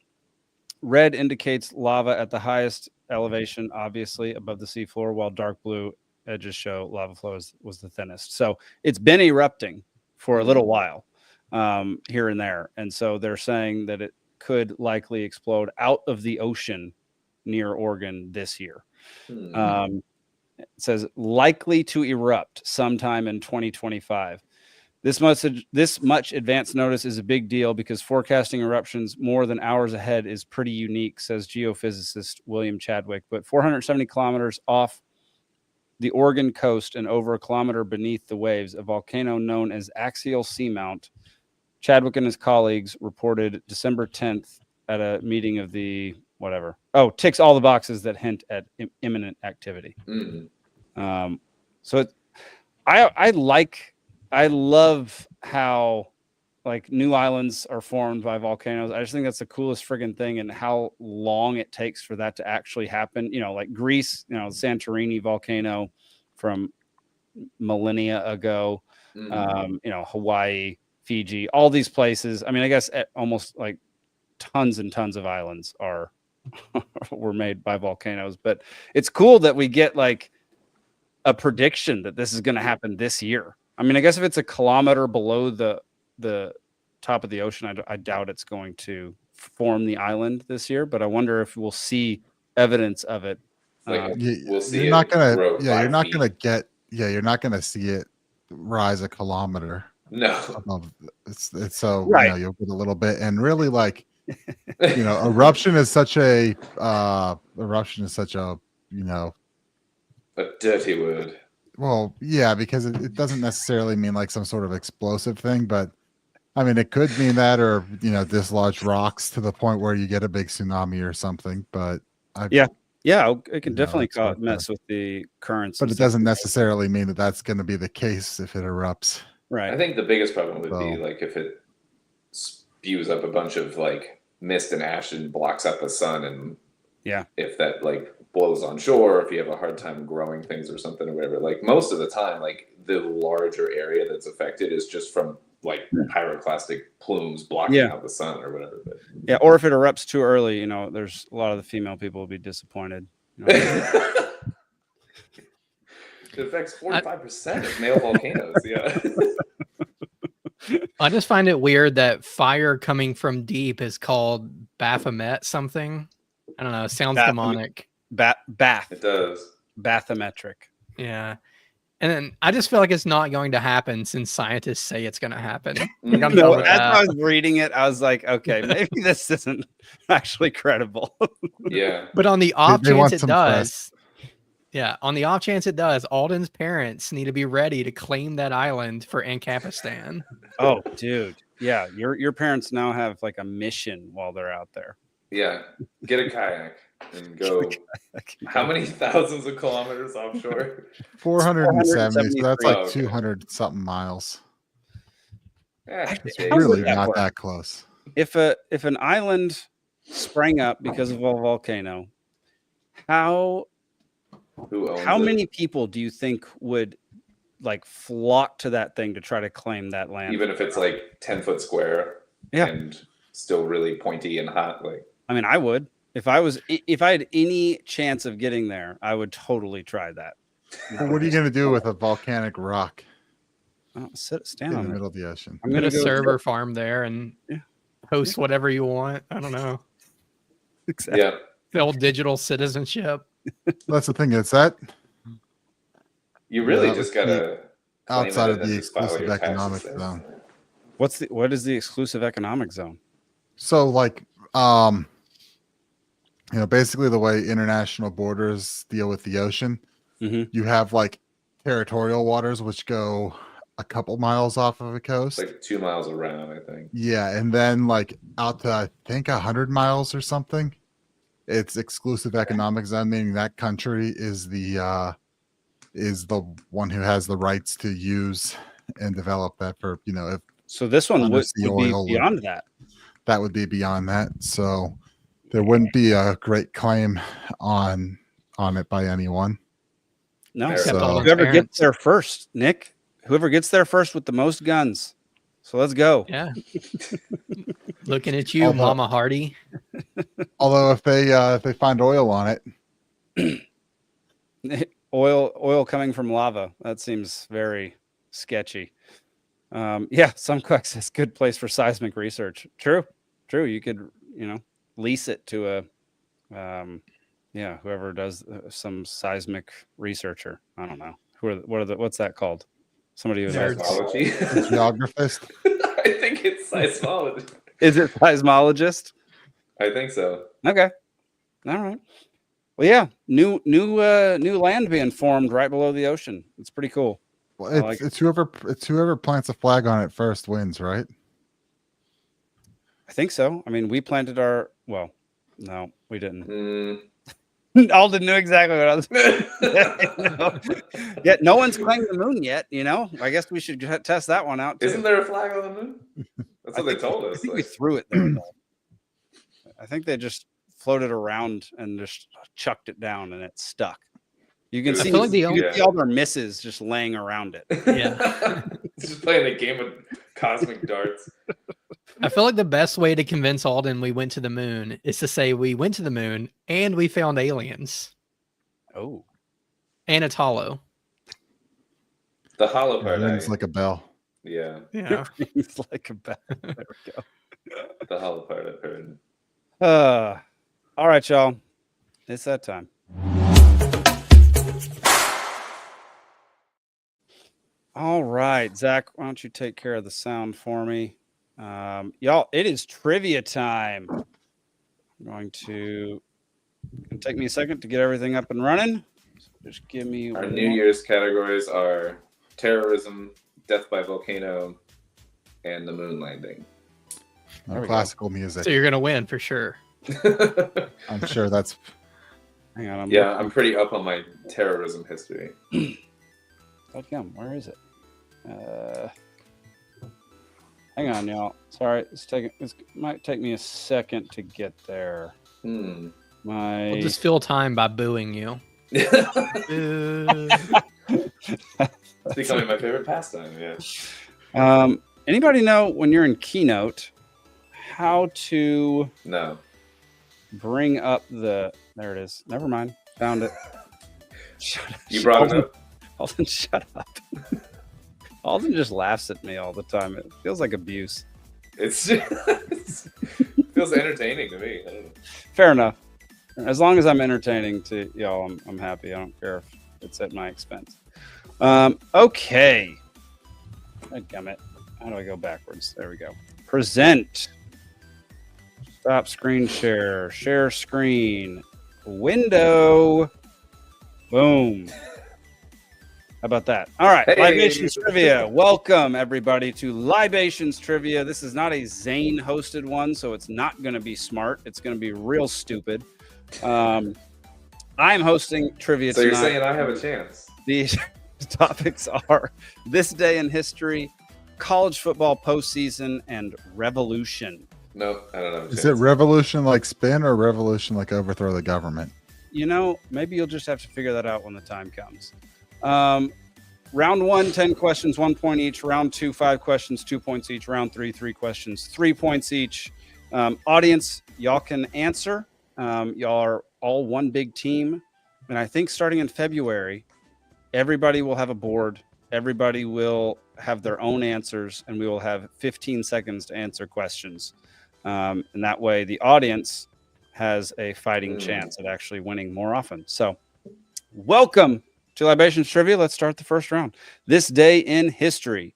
Red indicates lava at the highest elevation, obviously above the seafloor, while dark blue edges show lava flows was the thinnest. So it's been erupting for a little while here and there. And so they're saying that it could likely explode out of the ocean near Oregon this year. It says likely to erupt sometime in 2025. This much advance notice is a big deal because forecasting eruptions more than hours ahead is pretty unique, says geophysicist William Chadwick. But 470 kilometers off the Oregon coast and over a kilometer beneath the waves, a volcano known as axial seamount, Chadwick and his colleagues reported December 10th at a meeting of the whatever. Oh, ticks all the boxes that hint at imminent activity. So I love how like new islands are formed by volcanoes. I just think that's the coolest friggin' thing, and how long it takes for that to actually happen. You know, like Greece, you know, Santorini volcano from millennia ago, you know, Hawaii, Fiji, all these places. I mean, I guess almost like tons and tons of islands are were made by volcanoes, but it's cool that we get like a prediction that this is going to happen this year. I mean, I guess if it's a kilometer below the top of the ocean, I doubt it's going to form the island this year, but I wonder if we'll see evidence of it. We'll see. You're not gonna see it rise a kilometer. No, it's so right. You know, you'll get a little bit, and really like you know, eruption is such a you know, a dirty word. Well, yeah, because it doesn't necessarily mean like some sort of explosive thing, but I mean, it could mean that, or you know, dislodge rocks to the point where you get a big tsunami or something. But yeah, it can definitely mess with the currents. But it doesn't necessarily mean that that's going to be the case if it erupts. Right. I think the biggest problem would be like if it spews up a bunch of like mist and ash and blocks out the sun, and if that like blows on shore, if you have a hard time growing things or something or whatever. Like most of the time, like the larger area that's affected is just from like pyroclastic plumes blocking out the sun or whatever. But yeah, or if it erupts too early, you know, there's a lot of the female people will be disappointed. You know? It affects 45% of male volcanoes. Yeah. I just find it weird that fire coming from deep is called Baphomet something. I don't know. It sounds demonic. Bath. It does. Bathymetric. Yeah. And then I just feel like it's not going to happen since scientists say it's going to happen. Like, as I was reading it, I was like, okay, maybe this isn't actually credible. Yeah. But on the off chance it does, press. yeah, on the off chance it does, Alden's parents need to be ready to claim that island for Ancapistan. Oh, dude. Yeah, your parents now have like a mission while they're out there. Yeah. Get a kayak and go. How many thousands of kilometers offshore? 470. So that's like okay. 200 something miles. Yeah, It's really not that close. If an island sprang up because of a volcano, how many people do you think would like flock to that thing to try to claim that land? Even if it's like 10 foot square and still really pointy and hot. Like, I mean, I would. If I had any chance of getting there, I would totally try that. Well, what are you going to do with a volcanic rock stand in on the it. middle of the ocean? I'm going to server farm there and host whatever you want. I don't know. Exactly. yeah. Build digital citizenship. That's the thing. It's that You really just got to outside of the exclusive economic zone. What is the exclusive economic zone? So like, you know, basically the way international borders deal with the ocean, you have like territorial waters, which go a couple miles off of a coast. Like 2 miles around, I think. Yeah. And then like out to, I think 100 miles or something, it's exclusive economic zone, meaning that country is the one who has the rights to use and develop that for, you know, if so this one would be beyond that. That would be beyond that. So there wouldn't be a great claim on it by anyone. No, So- whoever gets there first, Nick, Whoever gets there first with the most guns. So let's go. Yeah. Looking at you, Although- Mama Hardee. Although if they find oil on it, Oil coming from lava. That seems very sketchy. Yeah, some Quex is good place for seismic research. True. You could, lease it to whoever does some seismic researcher. I don't know. What's that called? Somebody who knows. Seismology. geographist. I think it's seismology. Is it seismologist? I think so. Okay. All right. Well, yeah, new land being formed right below the ocean. It's pretty cool. Well, it's whoever plants a flag on it first wins, right? I think so. I mean, we planted our. Well, no, we didn't. Alden knew exactly what I was. Yeah, no one's claimed the moon yet. I guess we should test that one out too. Isn't there a flag on the moon? That's what they told us. I think we threw it there. I think they just floated around and just chucked it down, and it stuck. You can see, see all their misses just laying around it. Yeah. Just playing a game of cosmic darts. I feel like the best way to convince Alden we went to the moon is to say we went to the moon and we found aliens. Oh. And it's hollow. The hollow part. It's like a bell. Yeah. Yeah. It's like a bell. There we go. The hollow part I've heard. All right, y'all. It's that time. All right, Zach, why don't you take care of the sound for me? Y'all, it is trivia time. I'm going to take me a second to get everything up and running. So just give me our New Year's categories are terrorism, death by volcano, and the moon landing. Classical music. So you're gonna win for sure. I'm sure that's. Hang on. I'm pretty up on my terrorism history. Where is it? Hang on, y'all. Sorry, it might take me a second to get there. We'll just fill time by booing you. It's becoming my favorite pastime. Yeah. Anybody know when you're in Keynote how to bring up the? There it is. Never mind. Found it. Shut up. You brought it up. Alden, shut up. Alden just laughs at me all the time. It feels like abuse. It feels entertaining to me. I don't know. Fair enough. As long as I'm entertaining to y'all, I'm happy. I don't care if it's at my expense. Okay. Dadgummit. How do I go backwards? There we go. Present. Stop screen share. Share screen. Window. Boom. How about that? All right. Hey. Libations Trivia. Welcome, everybody, to Libations Trivia. This is not a Zane hosted one, so it's not going to be smart. It's going to be real stupid. I'm hosting trivia so tonight. So you're saying I have a chance? These topics are this day in history, college football postseason, and revolution. No, I don't know. Is it revolution like spin or revolution like overthrow the government? Maybe you'll just have to figure that out when the time comes. Round 1, 10 questions, 1 point each. Round 2, 5 questions, 2 points each. Round 3, 3 questions, 3 points each. Audience, y'all can answer. Y'all are all one big team. And I think starting in February, everybody will have a board. Everybody will have their own answers, and we will have 15 seconds to answer questions. And that way the audience has a fighting chance at actually winning more often. So welcome to Libations Trivia. Let's start the first round. This day in history.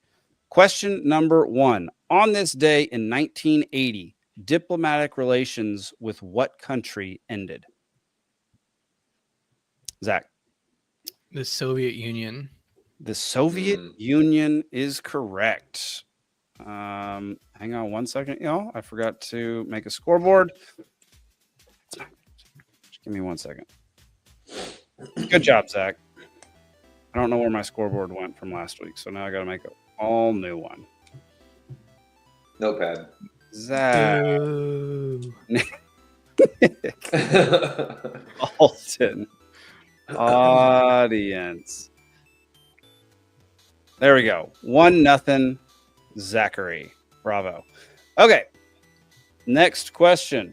Question number 1. On this day in 1980, diplomatic relations with what country ended? Zach. The Soviet Union. The Soviet Union is correct. Hang on 1 second, y'all. I forgot to make a scoreboard. Just give me 1 second. Good job, Zach. I don't know where my scoreboard went from last week, so now I got to make an all new one. Notepad. Zach. Alden. Audience. There we go. 1-0, Zachary. Bravo. Okay. Next question.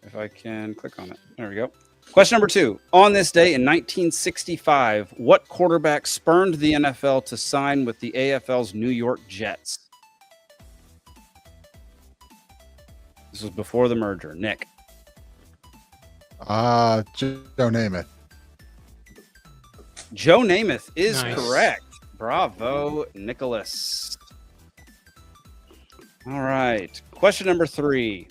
If I can click on it. There we go. Question number 2. On this day in 1965, what quarterback spurned the NFL to sign with the AFL's New York Jets? This was before the merger. Nick. Joe Namath. Joe Namath is Nice. correct. Bravo, Nicholas. All right. Question number 3.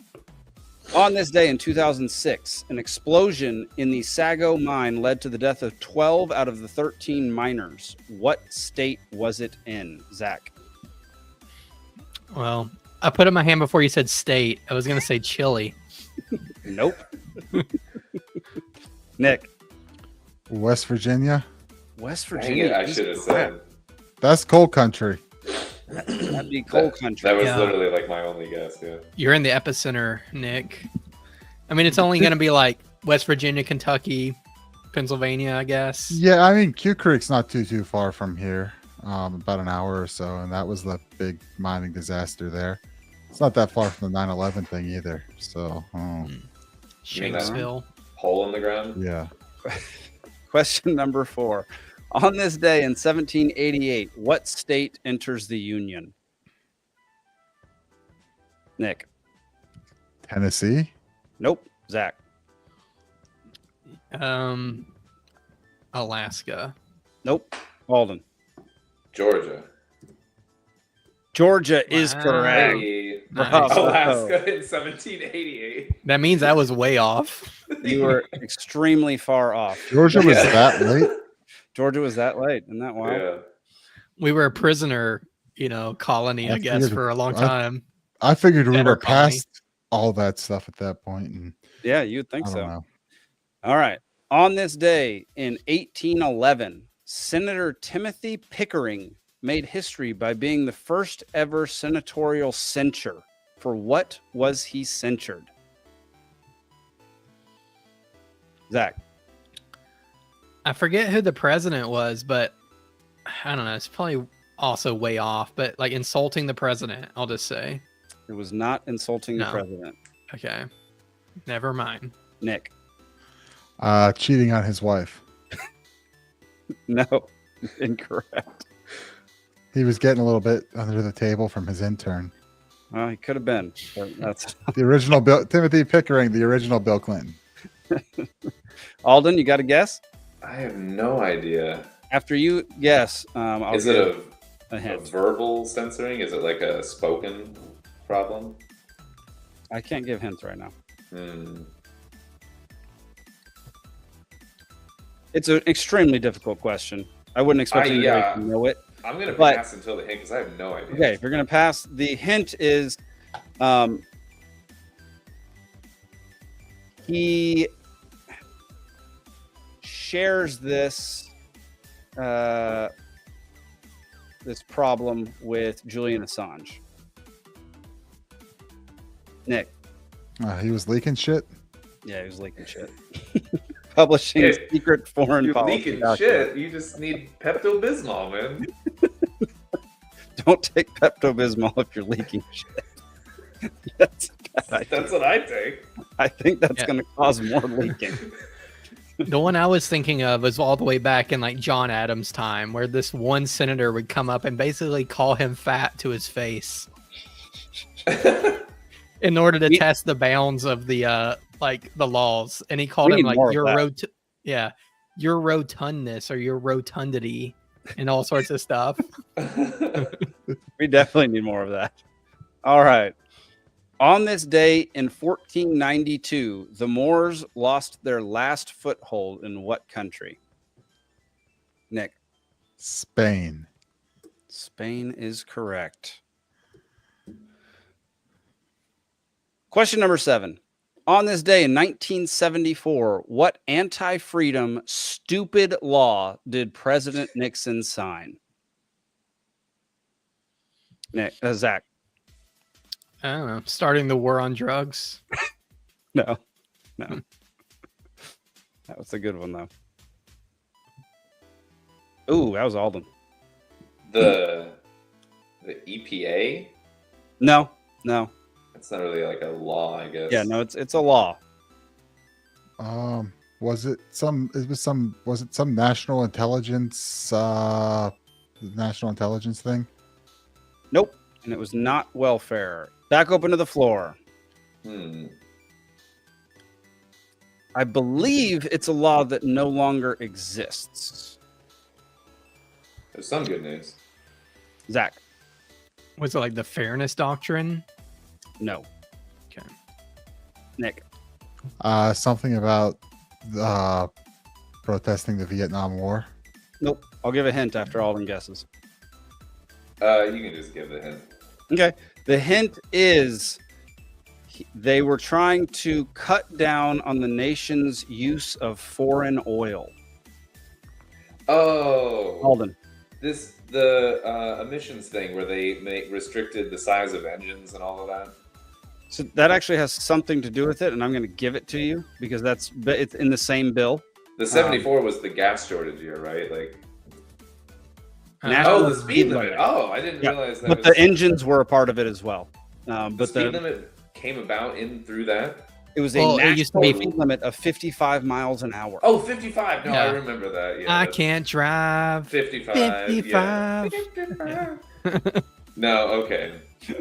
On this day in 2006, an explosion in the Sago mine led to the death of 12 out of the 13 miners. What state was it in, Zach? Well, I put up my hand before you said state. I was going to say Chile. Nope. Nick. West Virginia. West Dang Virginia. it, I is should have correct. said. That's cold country. That'd be coal country. That was Yeah. literally like my only guess. Yeah. You're in the epicenter, Nick. I mean, it's only going to be like West Virginia, Kentucky, Pennsylvania, I guess. Yeah, I mean, Q Creek's not too far from here, about an hour or so, and that was the big mining disaster there. It's not that far from the 9/11 thing either. So, Shanksville. Hole in the ground. yeah. Question number 4. On this day in 1788, what state enters the Union? Nick. Tennessee. Nope. Zach. Alaska. Nope. Alden. Georgia. Georgia is Wow. correct. Hey, Bravo. Alaska in 1788. That means I was way off. You were extremely far off. Georgia was Yeah. that late. Georgia was that late. Isn't that wild? Yeah. We were a prisoner, colony, I guess, figured- for a long time. I figured we Better were colony. past all that stuff at that point, and Yeah, you'd think I so. don't know. All right. On this day in 1811, Senator Timothy Pickering made history by being the first ever senatorial censure. For what was he censured? Zach. I forget who the president was, but I don't know. It's probably also way off, but like insulting the president, I'll just say. It was not insulting the No. president. Okay. Never mind. Nick. Cheating on his wife. No. Incorrect. He was getting a little bit under the table from his intern. Well, he could have been. But that's The original Timothy Pickering, the original Bill Clinton. Alden, you got a guess? I have no idea. After you guess, I'll Is it give a a hint. verbal censoring? Is it like a spoken problem? I can't give hints right now. Hmm. It's an extremely difficult question. I wouldn't expect anybody yeah. to know it. I'm gonna But- pass until the hint because I have no idea. Okay, if you're gonna pass, the hint is, he shares this this problem with Julian Assange. Nick. He was leaking shit. Yeah, he was leaking shit. Publishing Yeah, secret foreign You're policy leaking documents. shit. You just need Pepto Bismol, man. Don't take Pepto-Bismol if you're leaking shit. That's a bad idea. That's what I take. I think that's Yeah. going to cause more leaking. The one I was thinking of was all the way back in like John Adams' time, where this one senator would come up and basically call him fat to his face in order to test the bounds of the the laws. And he called We him need like more of your your rotundness or your rotundity and all sorts of stuff. We definitely need more of that. All right. On this day in 1492, the Moors lost their last foothold in what country? Nick. Spain. Spain is correct. Question number 7. On this day in 1974, what anti-freedom stupid law did President Nixon sign? Nick, Zach. I don't know. Starting the war on drugs. No. That was a good one, though. Ooh, that was Alden. The EPA? No. It's not really like a law, I guess. Yeah, no, it's a law. Was it some national intelligence thing? Nope. And it was not welfare. Back open to the floor. I believe it's a law that no longer exists. There's some good news. Zach. Was it like the fairness doctrine? No. Okay. Nick. Something about protesting the Vietnam War. Nope. I'll give a hint after Alden guesses. You can just give the hint. Okay. The hint is they were trying to cut down on the nation's use of foreign oil. Oh. Alden. The emissions thing where they restricted the size of engines and all of that. So that actually has something to do with it, and I'm going to give it to you because it's in the same bill. The 74 was the gas shortage year, right? Like. National the speed limit. Oh, I didn't realize that. But the engines were a part of it as well. But the speed limit came about through that. It was a national speed limit of 55 miles an hour. Oh, 55. No, I remember that. Yeah, I can't drive. 55. 55. Yeah. No, okay.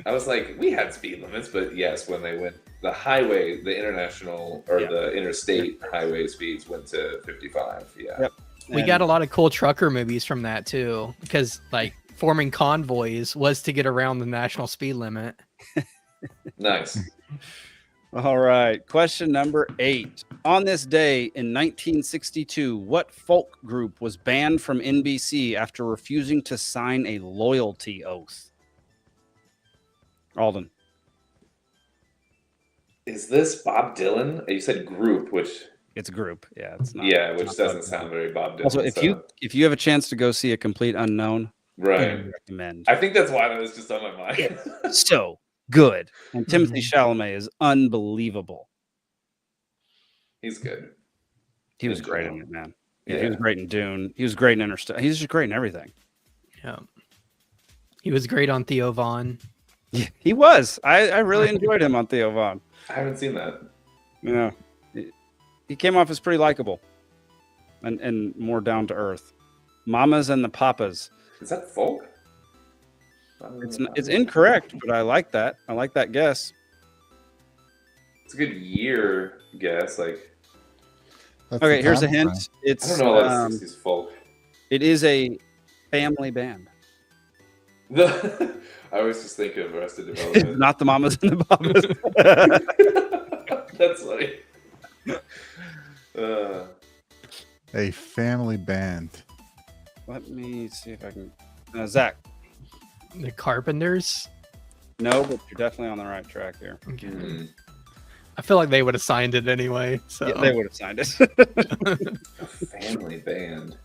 I was like, we had speed limits, but yes, when they went, the highway, the international or the interstate highway speeds went to 55. Yeah. Yep. We got a lot of cool trucker movies from that too, because like forming convoys was to get around the national speed limit. Nice. All right. Question number 8. On this day in 1962, what folk group was banned from NBC after refusing to sign a loyalty oath? Alden. Is this Bob Dylan? You said group, which it's a group. Yeah, it's not. Yeah, which doesn't sound very Bob Dylan. Also, if you have a chance to go see A Complete Unknown, right, I recommend. I think that's why that was just on my mind. It's so good, and Timothy Chalamet is unbelievable. He's good. He was great in it, man. Yeah, he was great in Dune. He was great in Interstellar. He's just great in everything. Yeah, he was great on Theo Von. Yeah, he was. I really enjoyed him on Theo Von. I haven't seen that. Yeah, he came off as pretty likable, and more down to earth. Mamas and the Papas. Is that folk? It's incorrect, but I like that. I like that guess. It's a good year guess. Like, okay, here's a hint. Right? It's I don't know a lot of 60s folk. It is a family band. I was just thinking of Arrested Development. Not the Mamas and the Papas. That's funny. A family band. Let me see if I can. Zach. The Carpenters? No, but you're definitely on the right track here. Okay. I feel like they would have signed it anyway. So yeah, they would have signed it. A family band.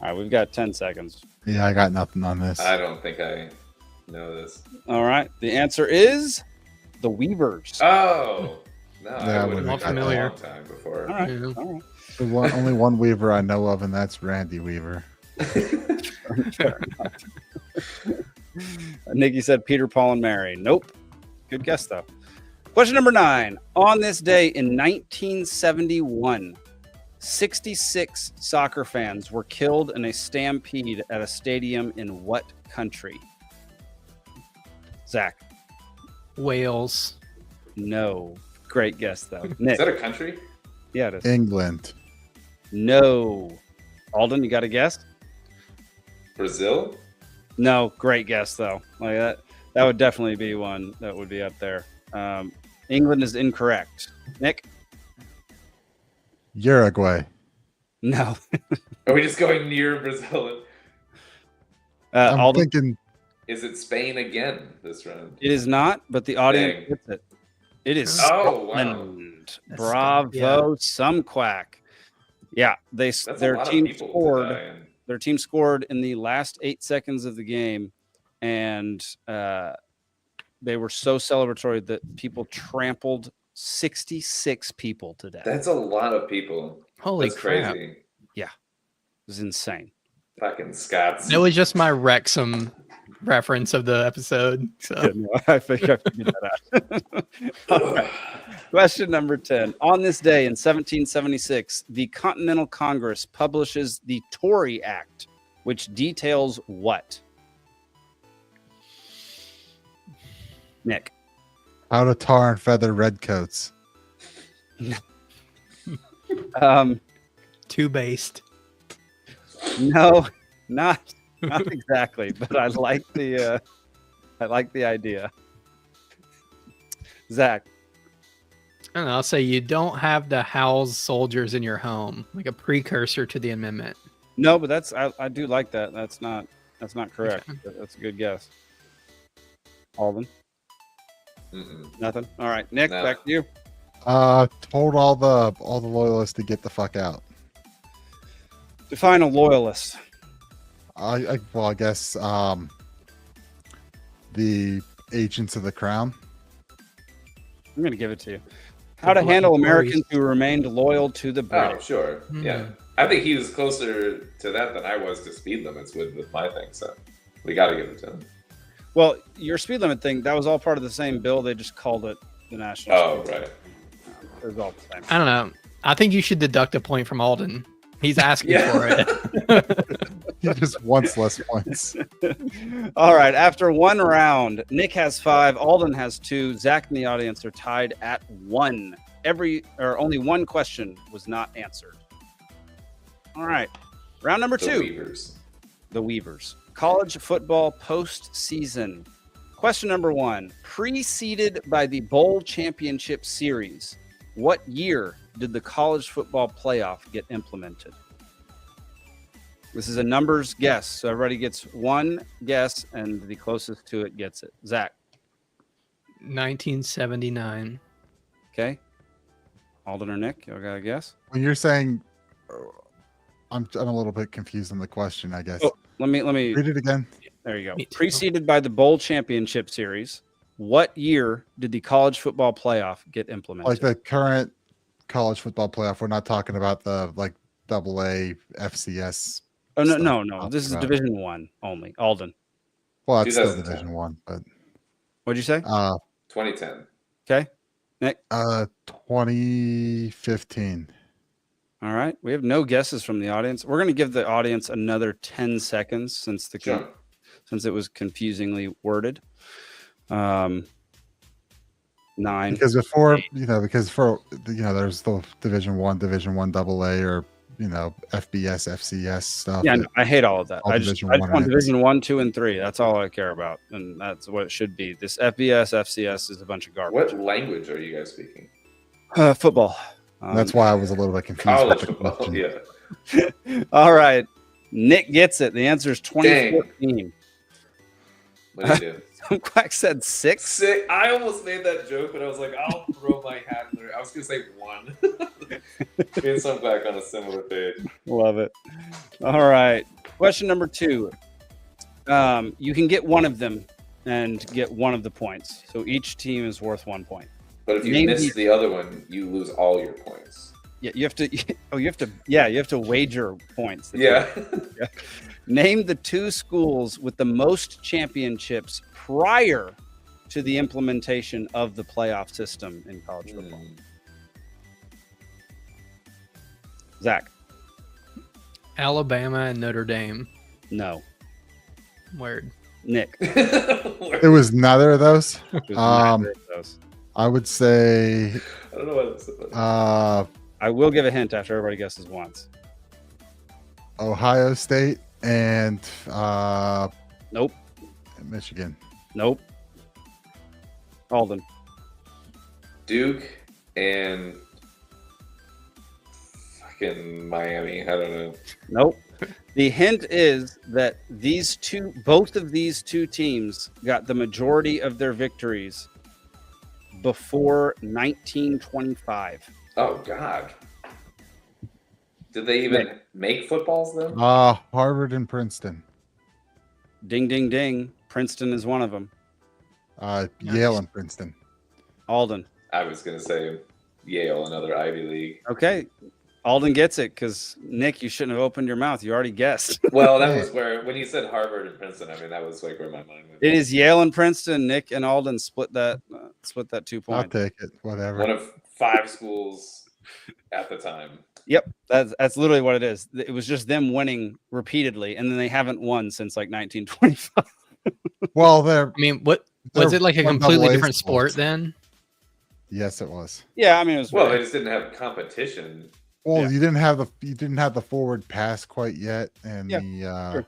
All right, we've got 10 seconds. Yeah, I got nothing on this. I don't think I know this. All right, the answer is the Weavers. Oh, no, yeah, I would have been familiar. a long time before. All right, Yeah. all right. Only one Weaver I know of, and that's Randy Weaver. Fair enough. Nikki said Peter, Paul, and Mary. Nope. Good guess, though. Question number 9. On this day in 1971, 66 soccer fans were killed in a stampede at a stadium in what country? Zach. Wales. No. Great guess, though. Nick. Is that a country? Yeah, it is. England. No. Alden, you got a guess? Brazil? No. Great guess, though. Like that would definitely be one that would be up there. England is incorrect. Nick? Uruguay. No. Are we just going near Brazil? I'm Alden? thinking. Is it Spain again this round? It is not, but the audience Dang. gets it. It is Oh, wow. Scotland. Bravo, some quack. Yeah, That's a their lot of team people to scored. die in. Their team scored in the last 8 seconds of the game, and they were so celebratory that people trampled 66 people to death. That's a lot of people. Holy That's crap. crazy. It was insane. Fucking Scots. It was just my Wrexham reference of the episode. So Yeah, no, I think I figured that out. All right. Question number 10. On this day in 1776, the Continental Congress publishes the Tory Act, which details what? Nick. How to tar and feather redcoats. two based. No, not exactly, but I like the idea. Zach. I don't know. I'll say you don't have to house soldiers in your home, like a precursor to the amendment. No, but I do like that. That's not correct. Okay. That's a good guess. Alden. Mm-mm. Nothing. All right, Nick, No. back to you. Told all the loyalists to get the fuck out. Define a loyalist. I guess the agents of the crown. I'm going to give it to you. How to handle Americans who remained loyal to the Oh, British. sure. Yeah. I think he was closer to that than I was to speed limits with my thing, so we got to give it to him. Well, your speed limit thing, that was all part of the same bill. They just called it the national. Oh, speed right. limit. It was all the same. I don't know. I think you should deduct a point from Alden. He's asking Yeah. for it. He just wants less points. All right. After one round, Nick has 5, Alden has 2, Zach and the audience are tied at 1. Only one question was not answered. All right. Round number 2. The Weavers. College football postseason. Question number 1. Preceded by the Bowl Championship Series, what year did the college football playoff get implemented? This is a numbers guess, so everybody gets one guess, and the closest to it gets it. Zach. 1979. Okay. Alden or Nick, y'all got a guess? When you're saying, I'm a little bit confused on the question. I guess. Oh, let me Read it again. There you go. Me too. Preceded by the Bowl Championship Series, what year did the college football playoff get implemented? Like the current college football playoff. We're not talking about the AA FCS. Oh no, stuff. no. This is Division 1 only. Alden. Well, it's still 2010. Division 1, but What'd you say? 2010. Okay. Nick. 2015. All right. We have no guesses from the audience. We're going to give the audience another 10 seconds since since it was confusingly worded. 9. Because before, there's the Division 1, Division 1 AA, or FBS, FCS stuff. Yeah, no, I hate all of that. All I Division just 1 want and Division 1, 2, and 3. That's all I care about, and that's what it should be. This FBS, FCS is a bunch of garbage. What language are you guys speaking? Football. That's why I was a little bit confused. College with the football. question. Yeah. All right. Nick gets it. The answer is 2014. What do you do? Some quack said 6. Sick. I almost made that joke, but I was like, I'll throw my hat in there. I was gonna say 1. Me and some back on a similar page. Love it. All right. Question number 2. You can get one of them and get one of the points. So each team is worth 1 point. But if you Name miss the other one, you lose all your points. Yeah, you have to. Oh, you have to wager points. Yeah. Name the 2 schools with the most championships prior to the implementation of the playoff system in college football. Zach. Alabama and Notre Dame. No. Word. Nick. It was neither of those. It was neither of those. I would say. I don't know what it's I will give a hint after everybody guesses once. Ohio State and Nope. Michigan. Nope. Alden. Duke and fucking Miami. I don't know. Nope. The hint is that both of these 2 teams got the majority of their victories before 1925. Oh God. Did they even make footballs then? Harvard and Princeton. Ding, ding, ding. Princeton is one of them. Yale and Princeton. Alden. I was gonna say Yale, another Ivy League. Okay. Alden gets it because Nick, you shouldn't have opened your mouth. You already guessed. Well, that was where when you said Harvard and Princeton. I mean, that was like where my mind went. It is Yale and Princeton. Nick and Alden split that 2 I'll points. take it. Whatever. One of 5 schools at the time. Yep, that's literally what it is. It was just them winning repeatedly, and then they haven't won since like 1925. Well, they're. I mean, what was it like a completely different sport then? Yes, it was. Yeah, I mean, it was. Well, they just didn't have competition. Well, Yeah. you didn't have the forward pass quite yet, and Yeah, the sure.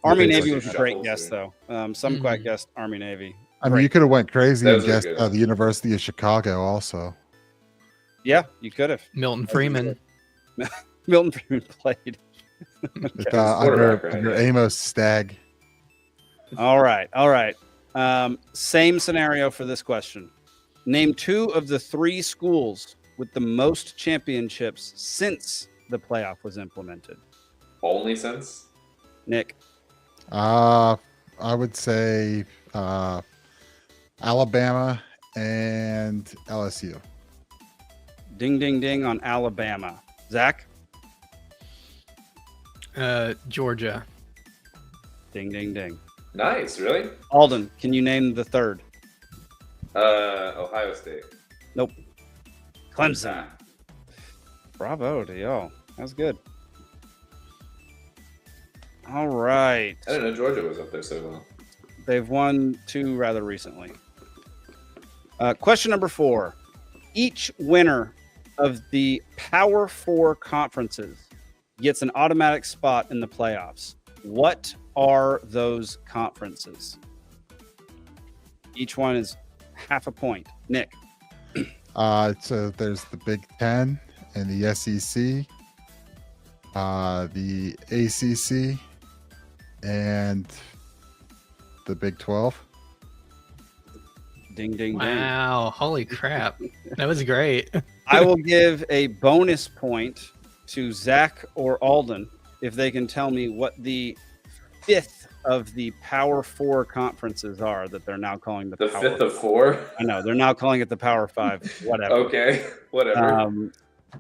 Army It's Navy like was a great shuffles, guess, yeah. though. Some quite guessed Army Navy. I mean, you could have went crazy and Those are guessed good. the University of Chicago also. Yeah, you could have. Milton Freeman. Milton Freeman played. With, quarterback, right? under Amos Stagg. All right. Same scenario for this question. Name 2 of the 3 schools with the most championships since the playoff was implemented. Only since? Nick. I would say Alabama and LSU. Ding, ding, ding on Alabama. Zach. Georgia. Ding, ding, ding. Nice, really? Alden, can you name the 3rd? Ohio State. Nope. Clemson. Bravo to y'all. That was good. All right. I didn't know Georgia was up there so well. They've won 2 rather recently. Question number 4. Each winner of the Power 4 conferences gets an automatic spot in the playoffs. What are those conferences? Each one is half a point. Nick. So there's the Big Ten and the SEC, the ACC, and the Big 12. Ding, ding, ding. Wow. Holy crap. That was great. I will give a bonus point to Zach or Alden if they can tell me what the 5th of the Power 4 conferences are that they're now calling the The Power 5th of 4? I know they're now calling it the Power 5. Whatever. Okay, whatever.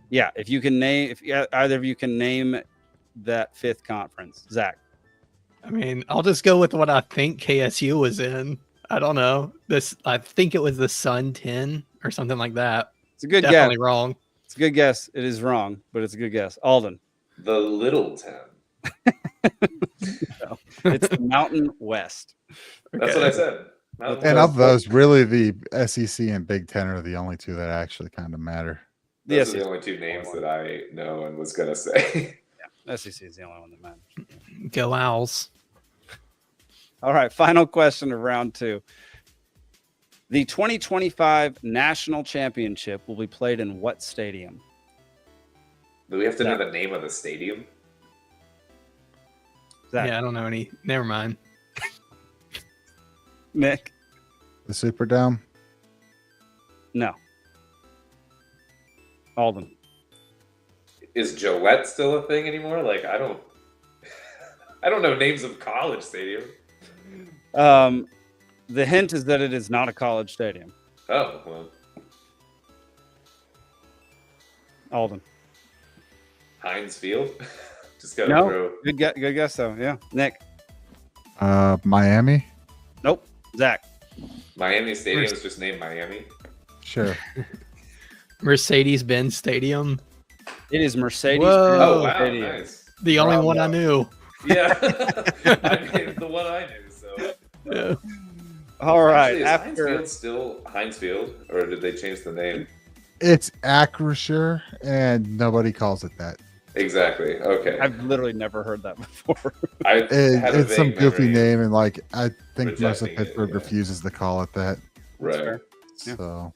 Yeah, if you can name, if either of you can name that 5th conference, Zach. I mean, I'll just go with what I think KSU was in. I don't know. I think it was the Sun 10 or something like that. It's a good Definitely guess. wrong. It's a good guess. It is wrong, but it's a good guess. Alden. The Little 10. No, it's the Mountain West. That's what I said. Mountain And West. of those, really, the SEC and Big Ten are the only 2 that actually kind of matter. Those are Yes, the only 2 names that I know and was going to say. SEC is the only one that matters. Go Owls. All right, final question of round 2. The 2025 National Championship will be played in what stadium? Do we have to know the name of the stadium? Zach. Yeah, I don't know any. Never mind. Nick? The Superdome. No. Alden? Is Gillette still a thing anymore? Like, I don't know names of college stadiums. The hint is that it is not a college stadium. Oh, well. Alden? Heinz Field? Just gotta No. throw. Good guess, though. Yeah. Nick? Miami. Nope. Zach? Miami Stadium is just named Miami. Sure. Mercedes-Benz Stadium. It is Mercedes. Whoa. Oh, wow. Stadium. Nice. The only one I knew. Yeah. I mean, the one I knew, so. Yeah. All right. Actually, is Heinz Field still Heinz Field, or did they change the name? It's Acrisure, and nobody calls it that. Exactly. Okay. I've literally never heard that before. I had a It's some vague goofy memory. name, and like I think most of Rejecting it, Pittsburgh yeah. refuses to call it that. Right. Yeah. So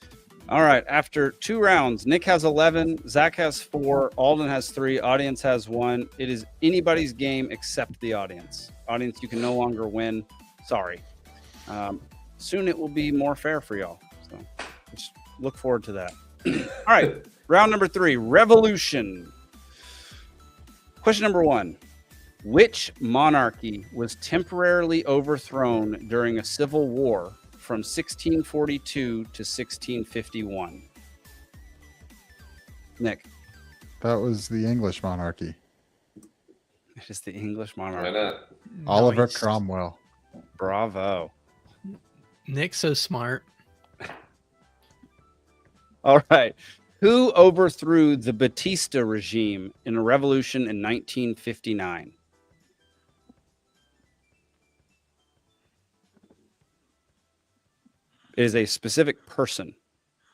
All right. After 2 rounds, Nick has 11, Zach has 4, Alden has 3, audience has 1. It is anybody's game except the audience. Audience, you can no longer win. Sorry. Soon it will be more fair for y'all. So just look forward to that. All right. Round number 3, Revolution. Question number 1. Which monarchy was temporarily overthrown during a civil war from 1642 to 1651? Nick. That was the English monarchy. It is the English Why monarch. not? Oliver Nice. Cromwell. Bravo. Nick's so smart. All right. Who overthrew the Batista regime in a revolution in 1959? It is a specific person.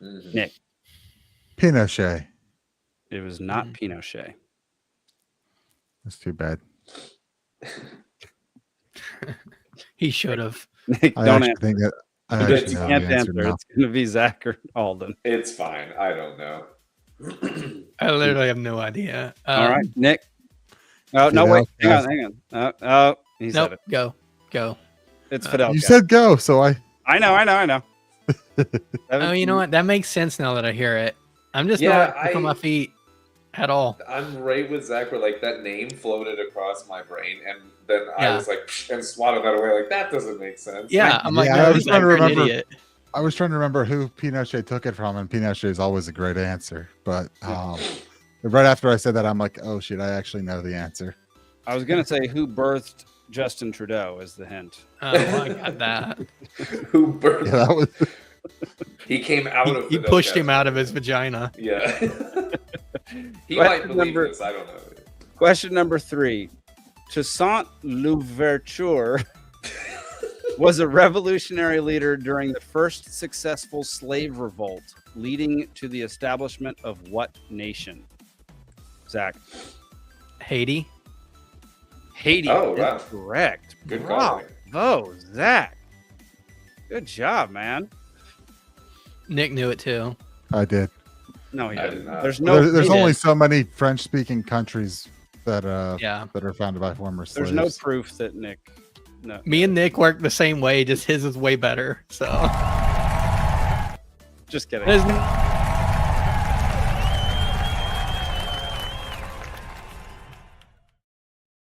Mhm. Nick. Pinochet. It was not Pinochet. That's too bad. He should have. Nick, I don't actually answer. think that I It's actually You know can't the answer answer. now. It's going to be Zach or Alden. It's fine. I don't know. I literally have no idea. All right, Nick. Oh, no, Fidel wait. Hang on, Castro. hang on. Oh, he said Nope. it. Go. It's Fidel. You Castro. said go, so I. I know. Oh, you know what? That makes sense now that I hear it. I'm just Yeah, not quick on my feet at all. I'm right with Zach where like that name floated across my brain and then I Yeah. was like "Psh," and swatted that away like that doesn't make sense. Yeah, I'm like, Yeah, no, I was he's trying to not an remember. idiot. I was trying to remember who Pinochet took it from, and Pinochet is always a great answer. But right after I said that, I'm like, oh shit, I actually know the answer. I was going to say who birthed Justin Trudeau as the hint. Oh, well, I got that. Who birthed Yeah, that was. He came out of He Fidel pushed him Castro. out of his vagina. Yeah. He Question might believe number- this, I don't know. Question number 3. Toussaint Louverture was a revolutionary leader during the first successful slave revolt, leading to the establishment of what nation? Zach. Haiti. Haiti. Oh, is wow. correct. Good call. Bravo, Zach. Good job, man. Nick knew it too. I did. No, he I did didn't. not. There's no. There's he only did. so many French-speaking countries that Yeah. that are founded by former slaves. There's no proof that Nick. No. Me and Nick work the same way, just his is way better. So Just kidding. there's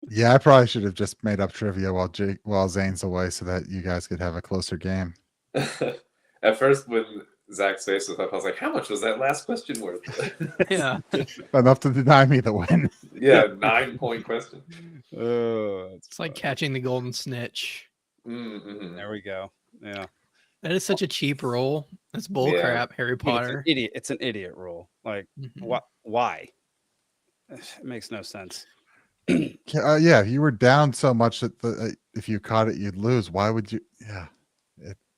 Yeah, I probably should have just made up trivia while Zane's away, so that you guys could have a closer game. At first when Zach's face was up, I was like, how much was that last question worth? yeah. Enough to deny me the win. Yeah, 9-point question. It's like catching the golden snitch. Mm-hmm. There we go. Yeah. That is such a cheap role. That's bull Yeah. crap, Harry Dude, it's an Potter. idiot. It's an idiot rule. Like, Mhm. why? It makes no sense. Yeah, you were down so much that if you caught it, you'd lose. Why would you? Yeah.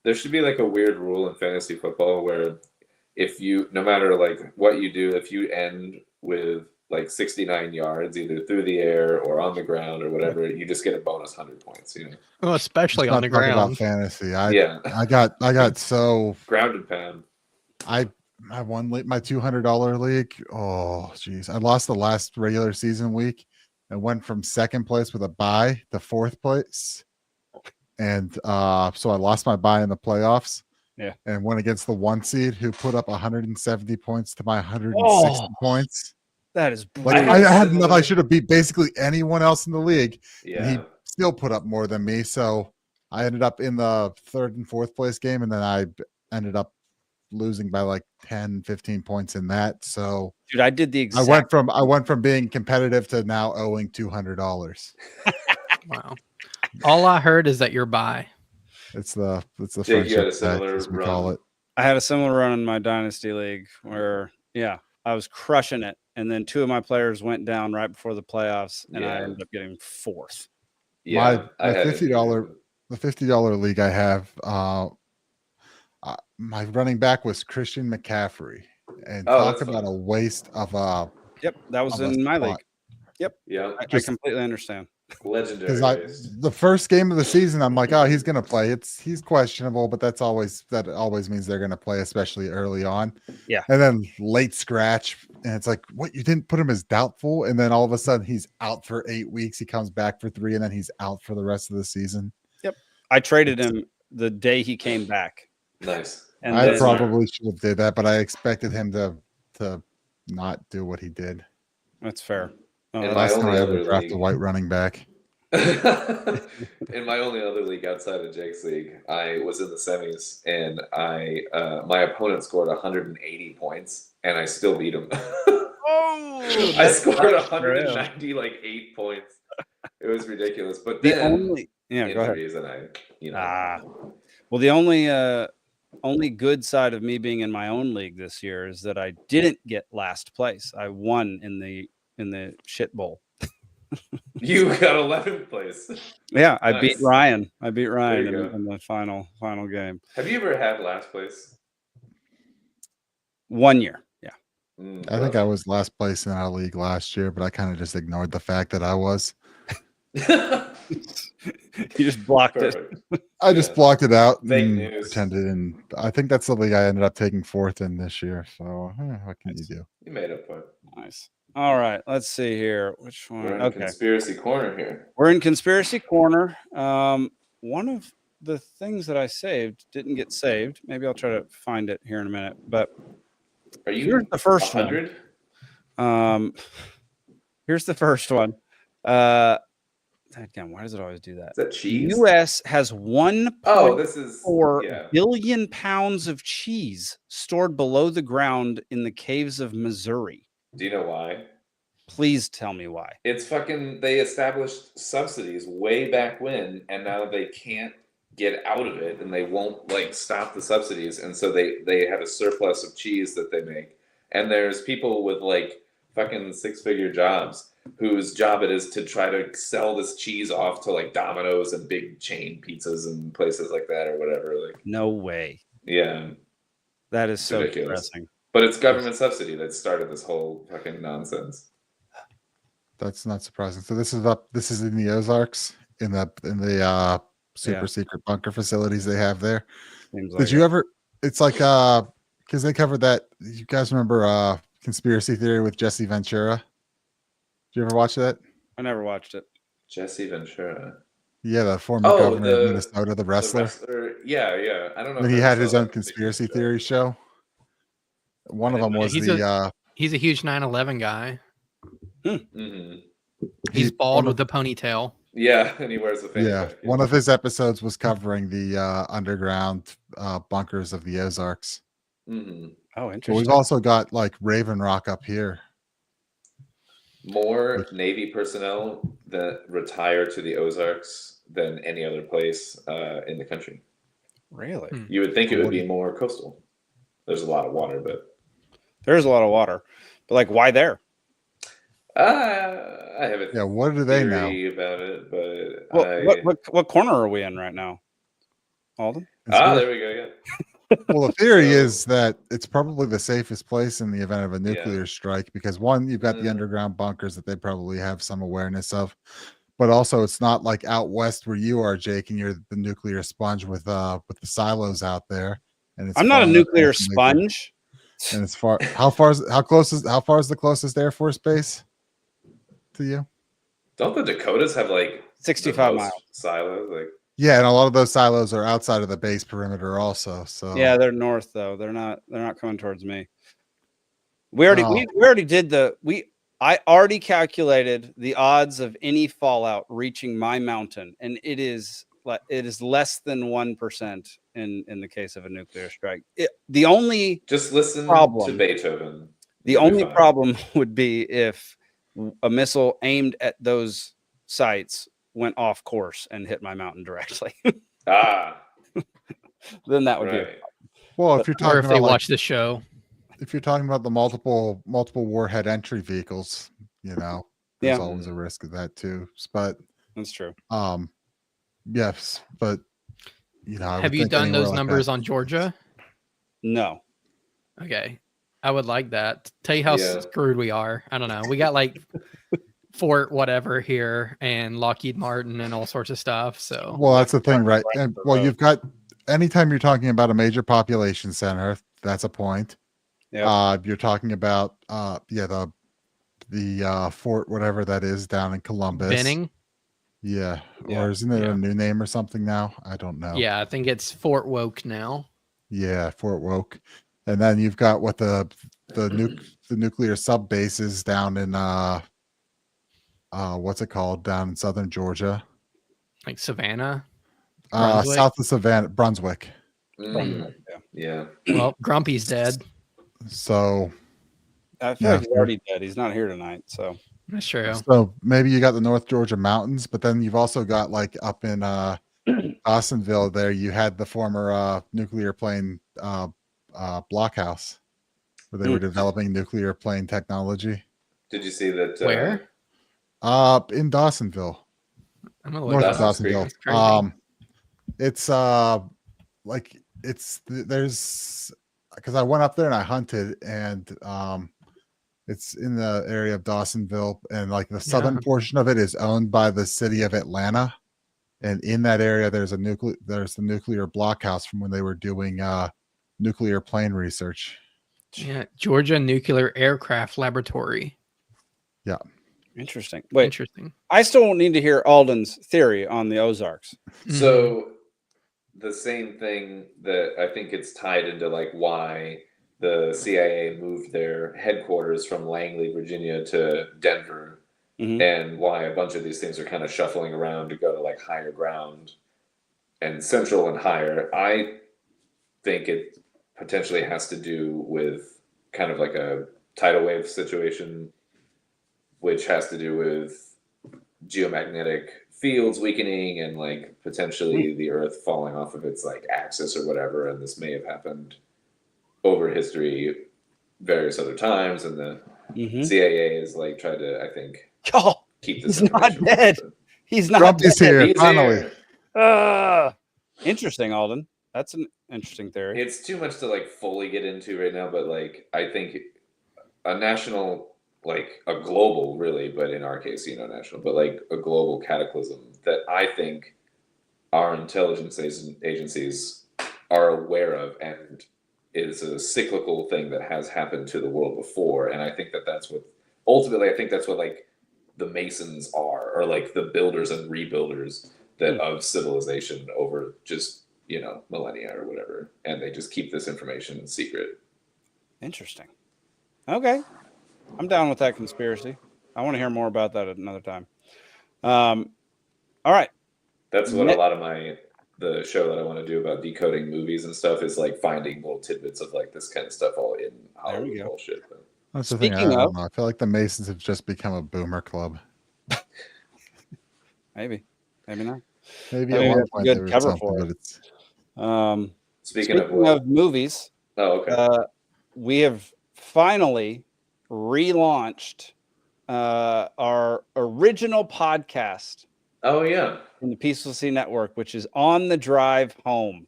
There should be like a weird rule in fantasy football where if you, no matter like what you do, if you end with like 69 yards, either through the air or on the ground or whatever, you just get a bonus 100 points, you know? Well, especially Let's on the not talk about ground. fantasy. Yeah. I got so Ground and pound. I won my $200 league. Oh, geez. I lost the last regular season week and went from second place with a bye to fourth place. And so I lost my bye in the playoffs. Yeah. And went against the 1 seed who put up 170 points to my 160 points. That is Like I I had had similar- enough. I should have beat basically anyone else in the league. And Yeah. he still put up more than me. So I ended up in the third and fourth place game. And then I ended up losing by like 10, 15 points in that. So dude. I did the I exact. went from being competitive to now owing $200. Wow. All I heard is that you're bi. It's the Jake, you had a friendship similar bet, as we call run. it. I had a similar run in my dynasty league where, yeah, I was crushing it, and then 2 of my players went down right before the playoffs, and I Yeah. ended up getting 4th. Yeah. My I had $50 the $50 league I have, my running back was Christian McCaffrey, and Oh, talk that's about fun. a waste of Yep, that was Of a in my spot. league. Yeah. I Just- completely understand. Legendary. because waste. the first game of the season I'm like, oh, he's gonna play. He's questionable, but that always means they're gonna play, especially early on. Yeah. And then late scratch, and it's like, what, you didn't put him as doubtful, and then all of a sudden he's out for 8 weeks. He comes back for 3, and then he's out for the rest of the season. I traded him the day he came back, Nice. and I then, probably should have did that, but I expected him to not do what he did. that's fair. And my Last time only I ever other drafted a league- white running back. In my only other league outside of Jake's league, I was in the semis, and my opponent scored 180 points, and I still beat him. Oh, I scored that's true. 190 like 8 points. It was ridiculous. But The then only go ahead. injuries and Well, the only good side of me being in my own league this year is that I didn't get last place. I won in the shit bowl. You got 11th place. Yeah, I Nice. beat Ryan. There you go. in the final game. Have you ever had last place? 1 year. Yeah. I think I was last place in our league last year, but I kind of just ignored the fact that I was. You just blocked Perfect. it. I just blocked it out Fake and news. pretended, and I think that's the league I ended up taking 4th in this year. So what can you do? You made up for it. Nice. All right, let's see here. Which one? We're in conspiracy corner here. We're in conspiracy corner. One of the things that I saved didn't get saved. Maybe I'll try to find it here in a minute. But here's the first 100? one. Here's the first one. Again, why does it always do that? Is that cheese? U.S. has 1.4 billion pounds of cheese stored below the ground in the caves of Missouri. Do you know why? Please tell me why. It's they established subsidies way back when, and now they can't get out of it, and they won't stop the subsidies, and so they have a surplus of cheese that they make. And there's people with fucking 6-figure jobs whose job it is to try to sell this cheese off to Domino's and big chain pizzas and places like that or whatever. No way. Yeah. That is so ridiculous. depressing. But it's government subsidy that started this whole fucking nonsense. That's not surprising. So this is in the Ozarks in the super secret bunker facilities they have there. Did you ever? It's because they covered that. You guys remember Conspiracy Theory with Jesse Ventura? Did you ever watch that? I never watched it. Jesse Ventura. Yeah, the former governor of Minnesota, the wrestler. Yeah. I don't know. And he had his own conspiracy theory show. One of them was he's a huge 9/11 guy. Mm-hmm. He's bald with the ponytail. Yeah, and he wears the face. Yeah, one of his episodes was covering the underground bunkers of the Ozarks. Mm-hmm. Oh, interesting. But we've also got Raven Rock up here. More Navy personnel that retire to the Ozarks than any other place in the country. Really? You would think it would be more coastal. There's a lot of water, but there's a lot of water. But why there? I have a what do they know about it? But what corner are we in right now, Alden? There we go. Yeah. Well, the theory is that it's probably the safest place in the event of a nuclear strike because one, you've got the underground bunkers that they probably have some awareness of, but also it's not like out west where you are, Jake, and you're the nuclear sponge with the silos out there. And it's I'm not a nuclear sponge. And it's far. How far is the closest Air Force base to you? Don't the Dakotas have 65 miles silos? Yeah, and a lot of those silos are outside of the base perimeter also. So yeah, they're north though. They're not coming towards me. We already did I already calculated the odds of any fallout reaching my mountain, and it is less than 1% in the case of a nuclear strike. The only just listen to Beethoven. The only problem would be if a missile aimed at those sites went off course and hit my mountain directly. Then that would be. Well, if you're talking or if they watch the show, if you're talking about the multiple warhead entry vehicles, there's always a risk of that too. But that's true. Yes, but have you done those numbers on Georgia? No. Okay, I would like that. Tell you how screwed we are. I don't know. We got Fort whatever here and Lockheed Martin and all sorts of stuff. So that's the thing, right? And you've got anytime you're talking about a major population center, that's a point. Yeah. You're talking about the fort whatever that is down in Columbus. Benning. Yeah. Or isn't it a new name or something now? I don't know. Yeah, I think it's Fort Woke now. Yeah, Fort Woke. And then you've got what the nuclear sub bases down in what's it called down in southern Georgia? Like Savannah? South of Savannah, Brunswick. Yeah. Well, Grumpy's dead. So I feel like he's already dead. He's not here tonight, so That's true. So maybe you got the North Georgia mountains, but then you've also got like up in Dawsonville there, you had the former nuclear plane blockhouse where they were developing nuclear plane technology. Did you see that? Where? In Dawsonville. I'm gonna North look of that up. Dawsonville. That's crazy. It's like there's because I went up there and I hunted, and it's in the area of Dawsonville, and like the southern portion of it is owned by the city of Atlanta, and in that area there's the nuclear blockhouse from when they were doing nuclear plane research. Yeah, Georgia Nuclear Aircraft Laboratory. Yeah. Interesting. Wait, Interesting. I still need to hear Alden's theory on the Ozarks. So the same thing that I think it's tied into like why the CIA moved their headquarters from Langley, Virginia to Denver, and why a bunch of these things are kind of shuffling around to go to like higher ground and central and higher. I think it potentially has to do with kind of like a tidal wave situation, which has to do with geomagnetic fields weakening and like potentially the Earth falling off of its like axis or whatever. And this may have happened over history various other times. And the CIA is like tried to, I think, keep this. He's not dead. He's not Trump is here, He's finally. here. Interesting, Alden. That's an interesting theory. It's too much to like fully get into right now, but like I think a national, like a global really, but in our case, national, but like a global cataclysm that I think our intelligence agencies are aware of, and is a cyclical thing that has happened to the world before. And I think that's what ultimately, I think that's what like the Masons are, or like the builders and rebuilders that of civilization over just, millennia or whatever. And they just keep this information secret. Interesting. Okay. I'm down with that conspiracy. I want to hear more about that at another time. All right. That's what a lot of the show that I want to do about decoding movies and stuff is like finding little tidbits of like this kind of stuff all in Hollywood bullshit. That's the thing. I don't know. I feel like the Masons have just become a boomer club. Maybe not. Maybe at one point good cover for it. Speaking of movies, we have finally relaunched our original podcast. Oh yeah, in the Peaceful Sea Network, which is On the Drive Home.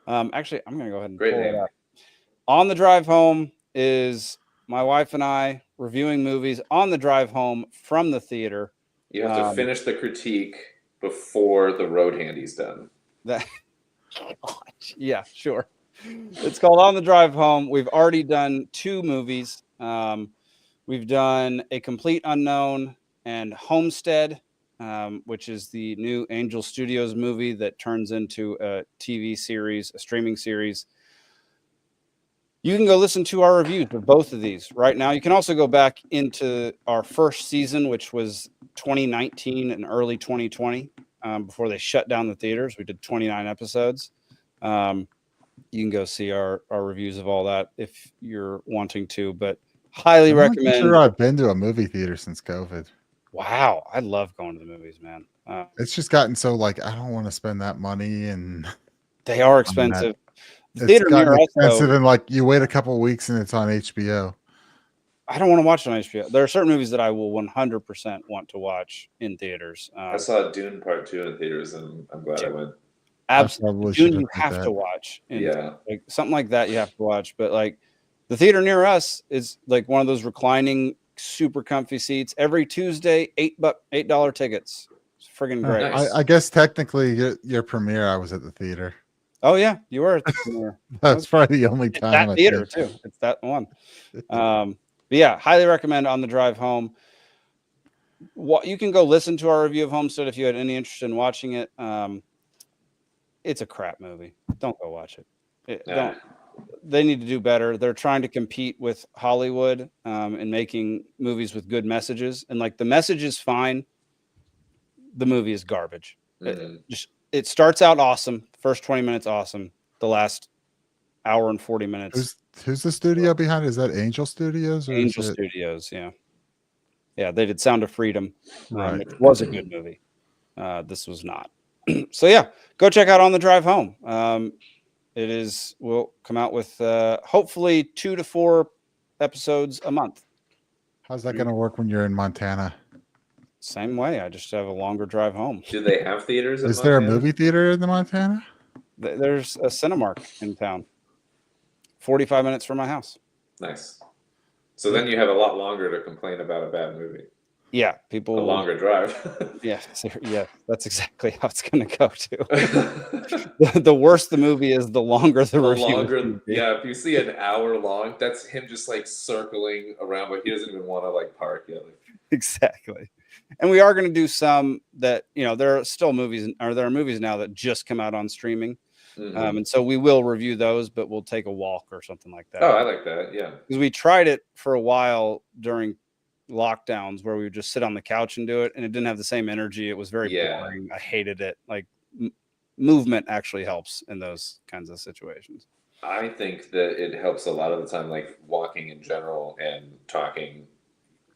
Actually, I'm going to go ahead and pull it up. On the Drive Home is my wife and I reviewing movies on the drive home from the theater. You have to finish the critique before the road handy's done. Yeah, sure. It's called On the Drive Home. We've already done 2 movies. We've done A Complete Unknown and Homestead, which is the new Angel Studios movie that turns into a TV series, a streaming series. You can go listen to our reviews of both of these right now. You can also go back into our first season, which was 2019 and early 2020, before they shut down the theaters. We did 29 episodes. You can go see our reviews of all that if you're wanting to, but highly recommend. I'm sure I've been to a movie theater since COVID. Wow. I love going to the movies, man. It's just gotten so like, I don't want to spend that money, and they are expensive. It's gotten expensive, and like you wait a couple of weeks and it's on HBO. I don't want to watch it on HBO. There are certain movies that I will 100% want to watch in theaters. I saw Dune Part 2 in theaters, and I'm glad I went. Absolutely, Dune you have to watch. Like something like that you have to watch. But like the theater near us is like one of those reclining, super comfy seats. Every Tuesday, $8 tickets. It's friggin' great. Nice. I guess technically your premiere, I was at the theater. Oh yeah, you were at the premiere. That's probably the only time. That theater too. It's that one. But yeah, highly recommend On the Drive Home. You can go listen to our review of Homestead if you had any interest in watching it. It's a crap movie. Don't go watch it. They need to do better. They're trying to compete with Hollywood in making movies with good messages. And like the message is fine. The movie is garbage. It starts out awesome. First 20 minutes, awesome. The last hour and 40 minutes. Who's the studio behind it? Is that Angel Studios? Or Angel is it... Studios, yeah. Yeah, they did Sound of Freedom, Right. which was a good movie. This was not. So yeah, go check out On the Drive Home. We'll come out with hopefully 2 to 4 episodes a month. How's that going to work when you're in Montana? Same way. I just have a longer drive home. Do they have theaters? Is there a movie theater in the Montana? There's a Cinemark in town. 45 minutes from my house. Nice. So then you have a lot longer to complain about a bad movie. Yeah, people. A longer drive. Yeah, that's exactly how it's going to go too. The worse the movie is, the longer the review. Longer, yeah. If you see an hour long, that's him just like circling around, but he doesn't even want to like park yet. Exactly. And we are going to do some that, there are still movies, or there are movies now that just come out on streaming. Mm-hmm. And so we will review those, but we'll take a walk or something like that. Oh, I like that. Yeah. Because we tried it for a while during lockdowns where we would just sit on the couch and do it, and it didn't have the same energy. It was very boring. I hated it. Like movement actually helps in those kinds of situations. I think that it helps a lot of the time, like walking in general and talking.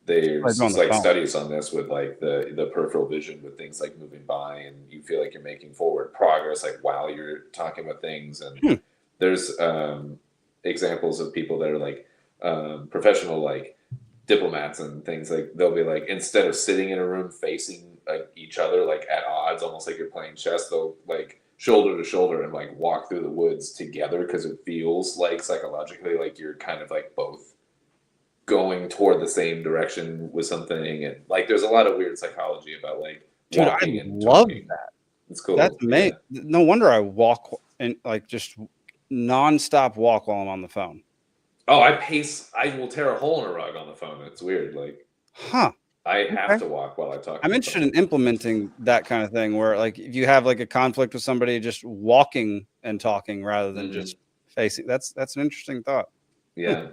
There's like studies on this with like the peripheral vision with things like moving by, and you feel like you're making forward progress like while you're talking about things. And there's examples of people that are like professional like diplomats and things. Like they'll be like, instead of sitting in a room facing like each other like at odds, almost like you're playing chess, they'll like shoulder to shoulder and like walk through the woods together, because it feels like psychologically like you're kind of like both going toward the same direction with something. And like there's a lot of weird psychology about like walking. I love that. It's cool. That's amazing. Yeah. No wonder I walk and like just nonstop walk while I'm on the phone. Oh, I will tear a hole in a rug on the phone. It's weird. Like, I have to walk while I talk. I'm interested in implementing that kind of thing where like if you have like a conflict with somebody, just walking and talking rather than just facing. That's an interesting thought. Yeah.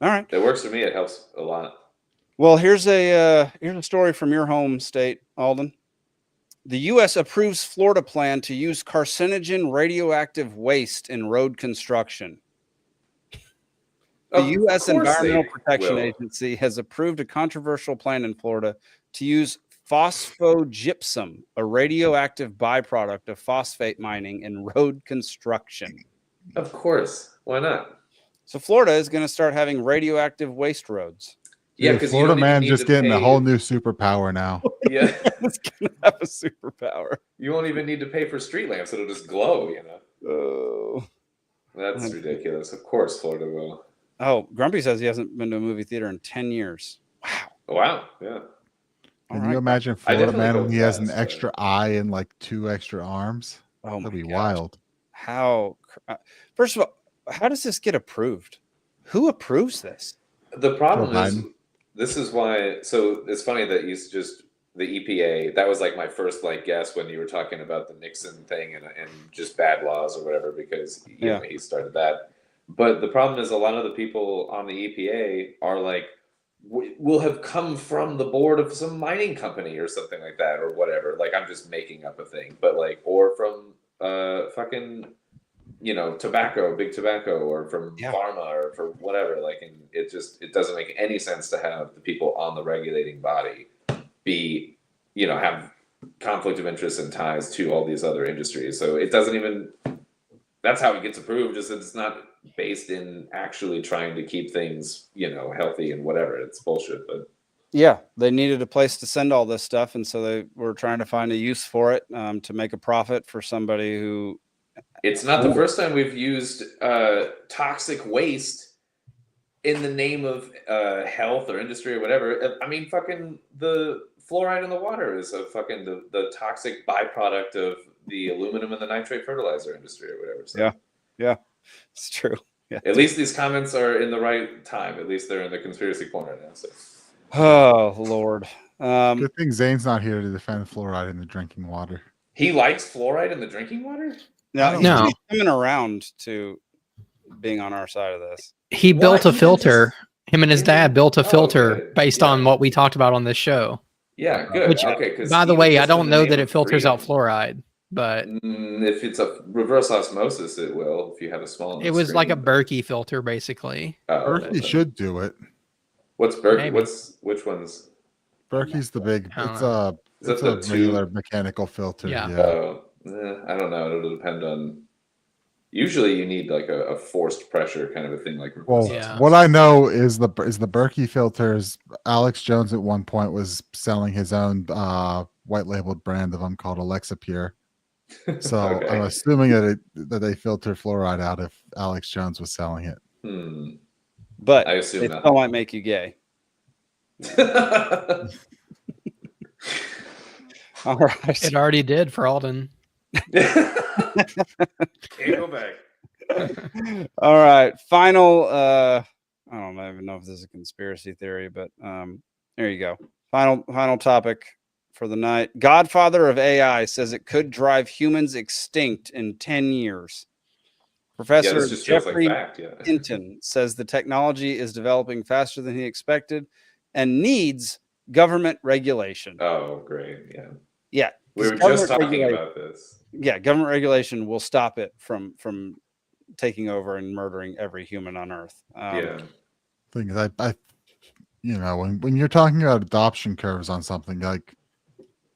All right. It works for me. It helps a lot. Well, here's a story from your home state, Alden. The U.S. approves Florida plan to use carcinogen radioactive waste in road construction. The U.S. Environmental Protection Agency has approved a controversial plan in Florida to use phosphogypsum, a radioactive byproduct of phosphate mining in road construction. Of course. Why not? So Florida is going to start having radioactive waste roads. Yeah, because Florida man just getting a whole new superpower now. Yeah, it's going to have a superpower. You won't even need to pay for street lamps; it'll just glow. Oh, that's ridiculous. Of course, Florida will. Oh, Grumpy says he hasn't been to a movie theater in 10 years. Wow. Wow. Yeah. Can you imagine Florida man when he has an extra eye and like 2 extra arms? Oh, that'd be wild. How? First of all, how does this get approved? Who approves this? The problem is, this is why. So it's funny that you just the EPA. That was like my first like guess when you were talking about the Nixon thing and just bad laws or whatever, because you know, he started that. But the problem is a lot of the people on the EPA are like, will have come from the board of some mining company or something like that or whatever. Like I'm just making up a thing, but like, or from fucking, you know, tobacco, big tobacco, or from pharma or from whatever. Like, and it doesn't make any sense to have the people on the regulating body be, you know, have conflict of interest and ties to all these other industries. So it doesn't even, that's how it gets approved, is that it's not based in actually trying to keep things, you know, healthy and whatever. It's bullshit. But yeah, they needed a place to send all this stuff, and so they were trying to find a use for it, to make a profit for somebody who. It's not the first time we've used toxic waste in the name of health or industry or whatever. I mean, fucking the fluoride in the water is a fucking the toxic byproduct of the aluminum and the nitrate fertilizer industry or whatever. So. Yeah, it's true. Yeah. At least these comments are in the right time. At least they're in the conspiracy corner now. So. Oh Lord! Good thing Zane's not here to defend fluoride in the drinking water. He likes fluoride in the drinking water? No. He's coming around to being on our side of this. He built a filter. Him and his dad built a filter based on what we talked about on this show. Yeah, good. Which, by the way, I don't know that it filters out fluoride. but If it's a reverse osmosis, it will. If you have a small enough it was like a screen. Berkey filter, basically. Oh, Berkey should do it. What's Berkey? Maybe. Which one's? Berkey's the big. I don't It's know. Is it's that a the regular tube? mechanical filter. Yeah. I don't know. It'll depend on. Usually, you need like a forced pressure kind of a thing, like reverse Well, osmosis. what I know is the Berkey filters. Alex Jones at one point was selling his own white labeled brand of them called Alexa Pure. So Okay. I'm assuming that they filter fluoride out if Alex Jones was selling it. But I assume it not. still might make you gay. All right. It already did for Alden. Can't go back. All right. Final. I don't even know if this is a conspiracy theory, but there you go. Final topic for the night. Godfather of AI says it could drive humans extinct in 10 years. Professor this just feels like Jeffrey fact, yeah. Hinton says the technology is developing faster than he expected and needs government regulation. Oh, great. Yeah. Yeah. We were 'cause just government talking regulation- about this. Yeah, government regulation will stop it from taking over and murdering every human on Earth. Thing is, I when you're talking about adoption curves on something, like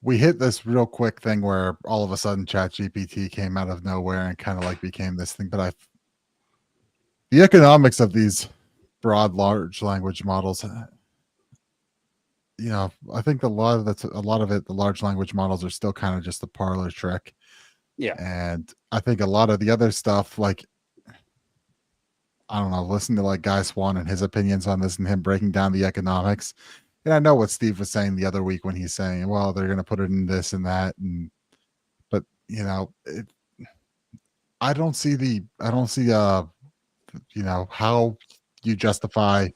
we hit this real quick thing where all of a sudden ChatGPT came out of nowhere and kind of like became this thing. But the economics of these broad large language models, I think a lot of it, the large language models are still kind of just a parlor trick. Yeah. And I think a lot of the other stuff, like, I don't know, listen to like Guy Swan and his opinions on this and him breaking down the economics. And I know what Steve was saying the other week when he's saying, well, they're going to put it in this and that. But I don't see how you justify,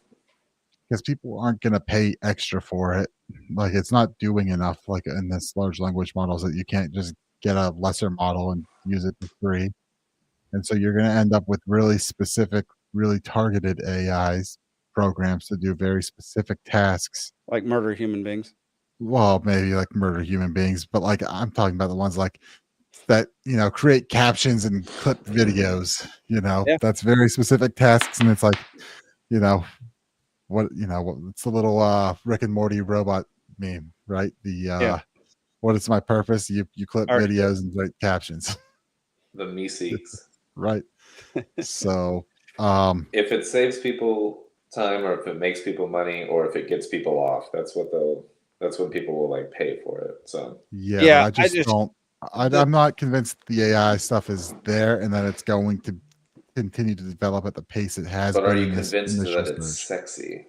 because people aren't going to pay extra for it. Like, it's not doing enough, like in this large language models, that you can't just get a lesser model and use it for free. And so you're going to end up with really specific, really targeted AIs programs to do very specific tasks. Like murder human beings. Well, maybe like murder human beings, but like I'm talking about the ones like that, create captions and clip videos, that's very specific tasks. And it's like, it's a little Rick and Morty robot meme, right? What is my purpose? You clip videos and write captions. The Meeseeks. Right. So if it saves people time, or if it makes people money, or if it gets people off, that's when people will like pay for it. So I just don't. I'm not convinced the AI stuff is there and that it's going to continue to develop at the pace it has. But are you in this convinced that initial it's stage. sexy?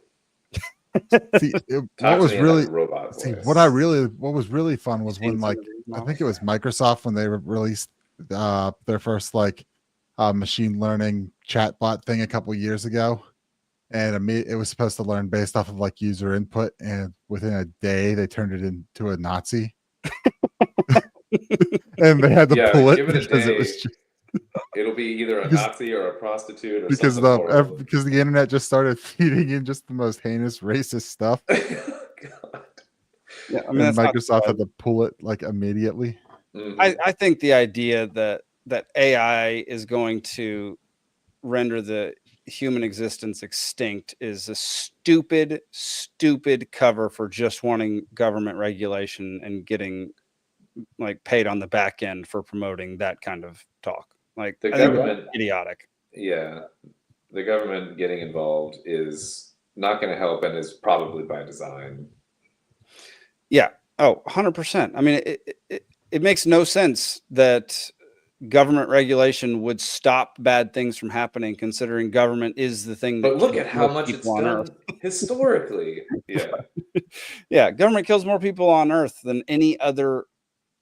See, Talk what to was me in really that robot voice. what was really fun was when, like, I think it was Microsoft when they released their first machine learning chatbot thing a couple years ago, and it was supposed to learn based off of like user input, and within a day they turned it into a Nazi. And they had to pull it give it a because day. it was just, It'll be either a Nazi or a prostitute or because something horrible. because the internet just started feeding in just the most heinous racist stuff. Yeah, I and mean, that's not Microsoft had to pull it like immediately. I think the idea that AI is going to render the human existence extinct is a stupid cover for just wanting government regulation and getting like paid on the back end for promoting that kind of talk. Like, The I think government- it's idiotic. Yeah, the government getting involved is not going to help, and is probably by design. Yeah. Oh, 100%. I mean, it makes no sense that government regulation would stop bad things from happening, considering government is the thing that But look kills at how more much it's people on done Earth. historically. Yeah. Yeah, government kills more people on Earth than any other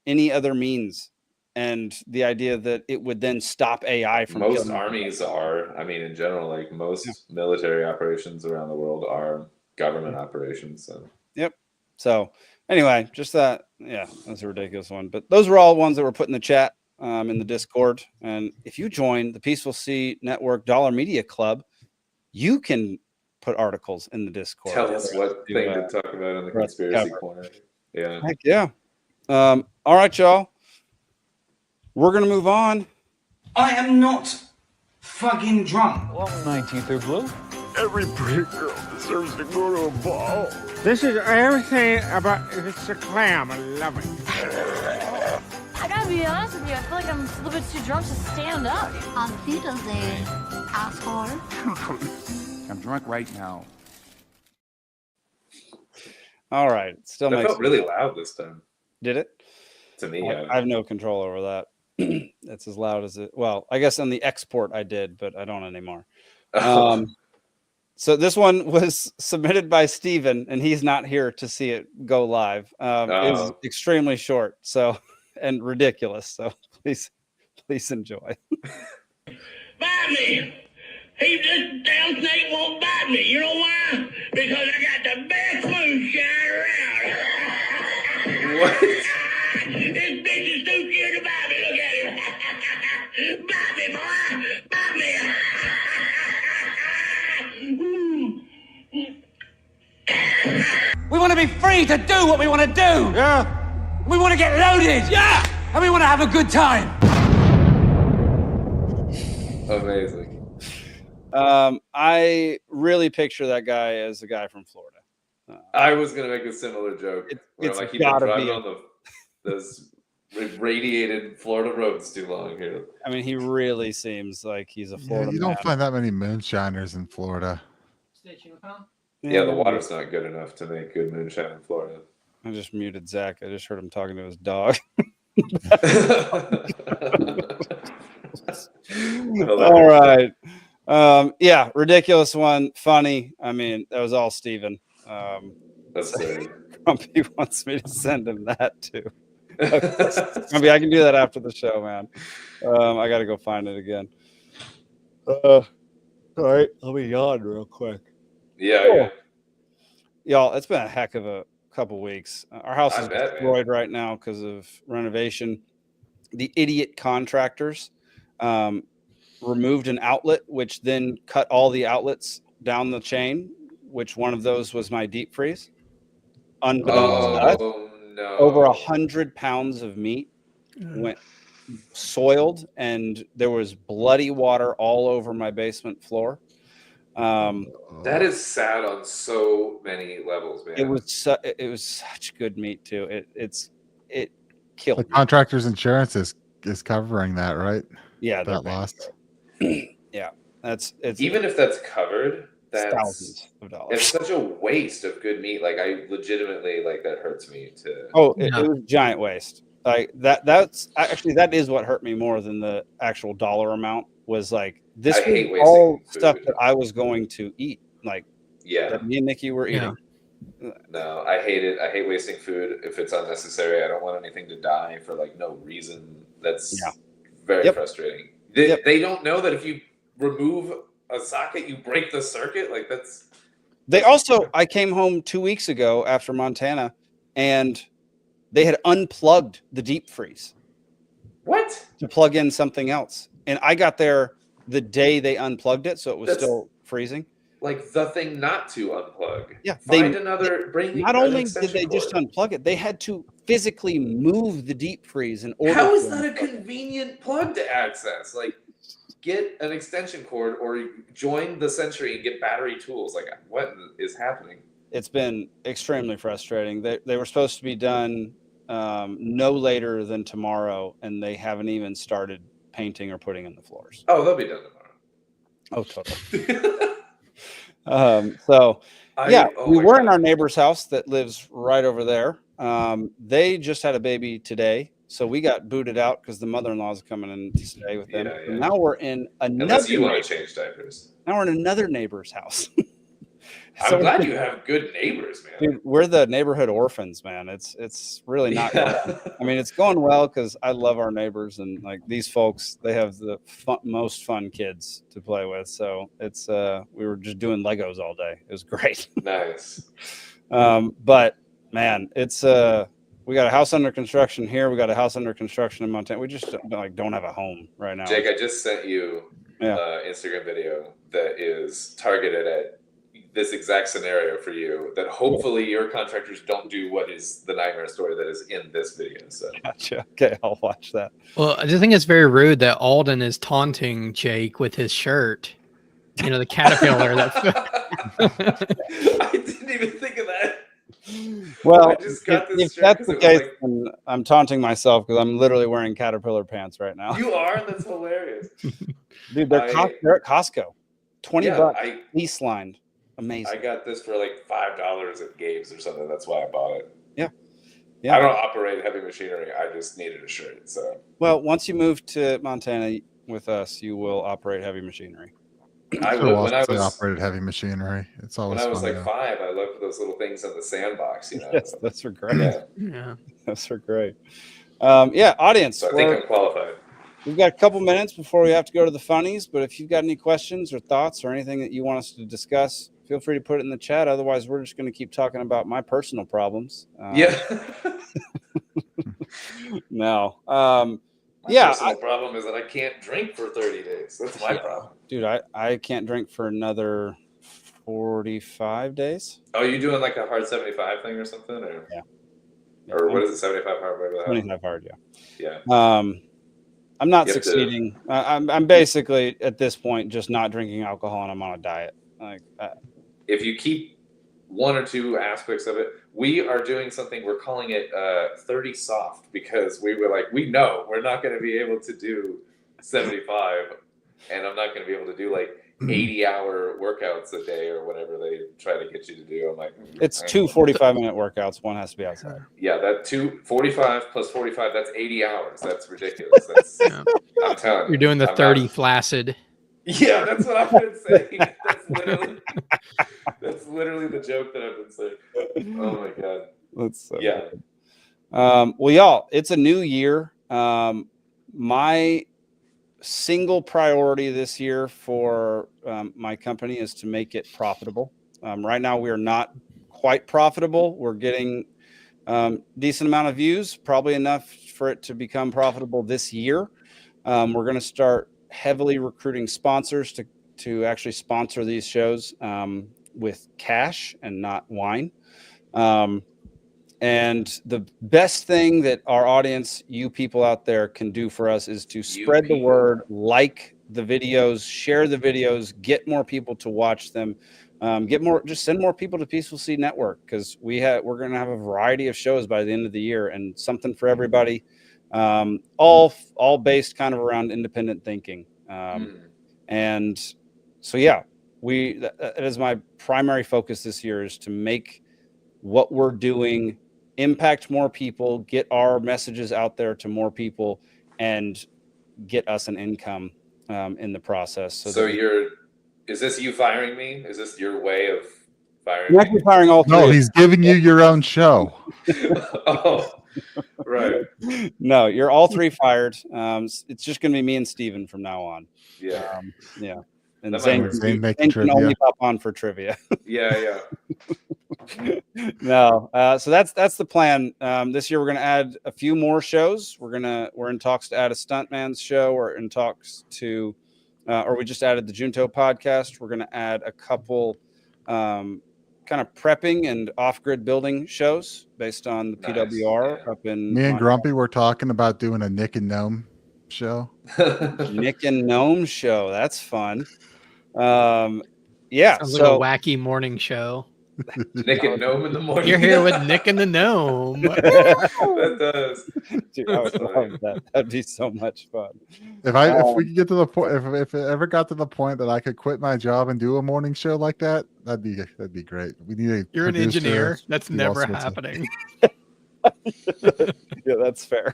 means. And the idea that it would then stop AI from Most killing armies are, I mean, in general, like most military operations around the world are government operations. So. Yep. So anyway, just that. Yeah, that's a ridiculous one. But those were all ones that were put in the chat in the Discord. And if you join the Peaceful Sea Network Dollar Media Club, you can put articles in the Discord. Tell us what thing to talk about in the conspiracy corner. Yeah. Heck yeah. All right, y'all. we're gonna move on. I am not fucking drunk. Well, 19th or blue. Every pretty girl deserves to go to a ball. This is everything about it's a clam. I love it. I gotta be honest with you, I feel like I'm a little bit too drunk to stand up. On Wiedersehen, asshole. I'm drunk right now. All right. Still That makes felt really loud this time. Did it? To me, I have no control over that. It's as loud as it. Well, I guess on the export I did, but I don't anymore. So this one was submitted by Steven, and he's not here to see it go live. It's extremely short, so and ridiculous. So please enjoy. Bite me. He just damn snake won't bite me. You know why? Because I got the best moonshine around. What? This bitch is too cute to bite me. Look at him. Bite me, boy. Bite me. We want to be free to do what we want to do. Yeah. We want to get loaded. Yeah. And we want to have a good time. Amazing. I really picture that guy as a guy from Florida. I was gonna make a similar joke. Where I'm like, he's been driving on those radiated Florida roads too long here. I mean, he really seems like he's a Florida. You don't find that many moonshiners in Florida. Yeah, the water's not good enough to make good moonshine in Florida. I just muted Zach. I just heard him talking to his dog. All right. Yeah, ridiculous one. Funny. I mean, that was all Steven. That's Grumpy wants me to send him that too. Grumpy, I can do that after the show, man. I got to go find it again. All right, let me yawn real quick. Yeah. Y'all, it's been a heck of a couple weeks. Our house is destroyed right now because of renovation. The idiot contractors removed an outlet, which then cut all the outlets down the chain, which one of those was my deep freeze. Unbeknownst to us, no. over 100 pounds of meat went soiled, and there was bloody water all over my basement floor. That is sad on so many levels, man. It was such good meat too. It killed. The contractor's insurance is covering that, right? Yeah, that loss. Yeah, it's even if that's covered, that's thousands of dollars. It's such a waste of good meat. Like I legitimately that hurts me to. Oh, it was a giant waste. Like that is what hurt me more than the actual dollar amount. Was like this was all stuff that I was going to eat. Like that me and Nikki were eating. No, I hate it. I hate wasting food if it's unnecessary. I don't want anything to die for no reason. That's very frustrating. They don't know that if you remove a socket, you break the circuit. Like that's. They also, I came home 2 weeks ago after Montana, and they had unplugged the deep freeze. What? To plug in something else. And I got there the day they unplugged it, so it was still freezing. Like the thing not to unplug. Yeah. Bring not only did they just unplug it, they had to physically move the deep freeze in order. How is that a convenient plug to access? Like, get an extension cord or join the Century and get battery tools. Like, what is happening? It's been extremely frustrating. They were supposed to be done no later than tomorrow, and they haven't even started painting or putting in the floors. Oh, they'll be done tomorrow. Oh, totally. We were in our neighbor's house that lives right over there. They just had a baby today, so we got booted out because the mother-in-law is coming in to stay with them. Yeah. And now we're in another. Unless you want to change diapers. Now we're in another neighbor's house. I'm glad you have good neighbors, man. Dude, we're the neighborhood orphans, man. It's really not. I mean, it's going well because I love our neighbors, and like these folks, they have the most fun kids to play with. So it's we were just doing Legos all day. It was great. Nice. But man, it's we got a house under construction here. We got a house under construction in Montana. We just don't have a home right now. Jake, I just sent you Instagram video that is targeted at this exact scenario for you that hopefully your contractors don't do what is the nightmare story that is in this video. So Gotcha. Okay, I'll watch that. Well, I just think it's very rude that Alden is taunting Jake with his shirt. You know, the caterpillar. I didn't even think of that. Well, I just got this if shirt that's 'cause the it was case, like, then I'm taunting myself because I'm literally wearing caterpillar pants right now. you are? That's hilarious. Dude, they're at Costco. $20, fleece lined. Amazing. I got this for like $5 at Gabe's or something. That's why I bought it. Yeah. I don't operate heavy machinery. I just needed a shirt. So Well, once you move to Montana with us, you will operate heavy machinery. I would, when I was operated heavy machinery. It's always when I was fun, like though. 5, I loved those little things in the sandbox. You know, Yes, those are great. Yeah. Those are great. Audience. So I think I'm qualified. We've got a couple minutes before we have to go to the funnies, but if you've got any questions or thoughts or anything that you want us to discuss, feel free to put it in the chat. Otherwise, we're just going to keep talking about my personal problems. No. My personal problem is that I can't drink for 30 days. That's my problem. Dude, I can't drink for another 45 days. Oh, you doing like a hard 75 thing or something? Or? Yeah. Or what is it, 75 hard? Whatever the hell? 25 hard, yeah. Yeah. I'm not You have to- succeeding. I'm basically at this point just not drinking alcohol and I'm on a diet. Like, if you keep one or two aspects of it, we are doing something. We're calling it 30 soft because we were like, we know we're not going to be able to do 75, and I'm not going to be able to do like 80-hour workouts a day or whatever they try to get you to do. I'm like, it's 2 45-minute workouts. One has to be outside. Yeah, that 45 plus 45, that's 80 hours. That's ridiculous. That's, I'm telling you. You're doing the I'm 30 not- flaccid. Yeah, that's what I've been saying. That's literally the joke that I've been saying. Oh my god. That's so yeah. good. Well, y'all, it's a new year. My single priority this year for my company is to make it profitable. Right now, we are not quite profitable. We're getting decent amount of views, probably enough for it to become profitable this year. We're going to start heavily recruiting sponsors to actually sponsor these shows with cash and not wine. And the best thing that our audience, you people out there, can do for us is to spread the word, like the videos, share the videos, get more people to watch them, just send more people to Peaceful Seed Network, because we're going to have a variety of shows by the end of the year and something for everybody. All based kind of around independent thinking. And so, yeah, that is my primary focus this year, is to make what we're doing impact more people, get our messages out there to more people, and get us an income in the process. So is this you firing me? Is this your way of firing I'm actually firing all three. No, he's giving you your own show. Oh, right. No, you're all three fired. It's just going to be me and Steven from now on. Yeah. Yeah. And That Zane, might work. Zane making Zane can trivia. only pop on for trivia. Yeah. No. So that's the plan. This year we're going to add a few more shows. We're in talks to add a Stuntman's show. We're in talks to, or we just added the Junto podcast. We're going to add a couple kind of prepping and off-grid building shows based on the PWR up in. Me and Grumpy were talking about doing a Nick and Gnome show. Nick and Gnome show. That's fun. Yeah. Sounds So like a wacky morning show. Nick and Gnome in the morning. You're here with Nick and the Gnome. That does. Dude, I would love that. That'd be so much fun. If we could get to the point, if it ever got to the point that I could quit my job and do a morning show like that, that'd be great. We need a You're an producer, engineer. That's do all never sorts of- happening. Yeah, that's fair.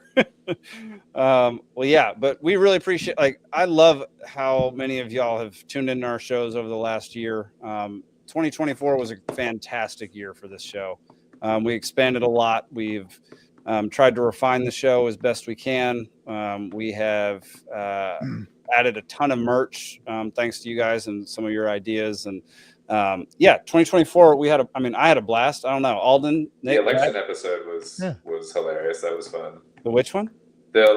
Well, yeah, but we really appreciate, I love how many of y'all have tuned into our shows over the last year. 2024 was a fantastic year for this show. We expanded a lot. We've tried to refine the show as best we can. We have added a ton of merch thanks to you guys and some of your ideas. And 2024, I had a blast. I don't know, Alden, Nick, The election episode was hilarious. That was fun. The which one? The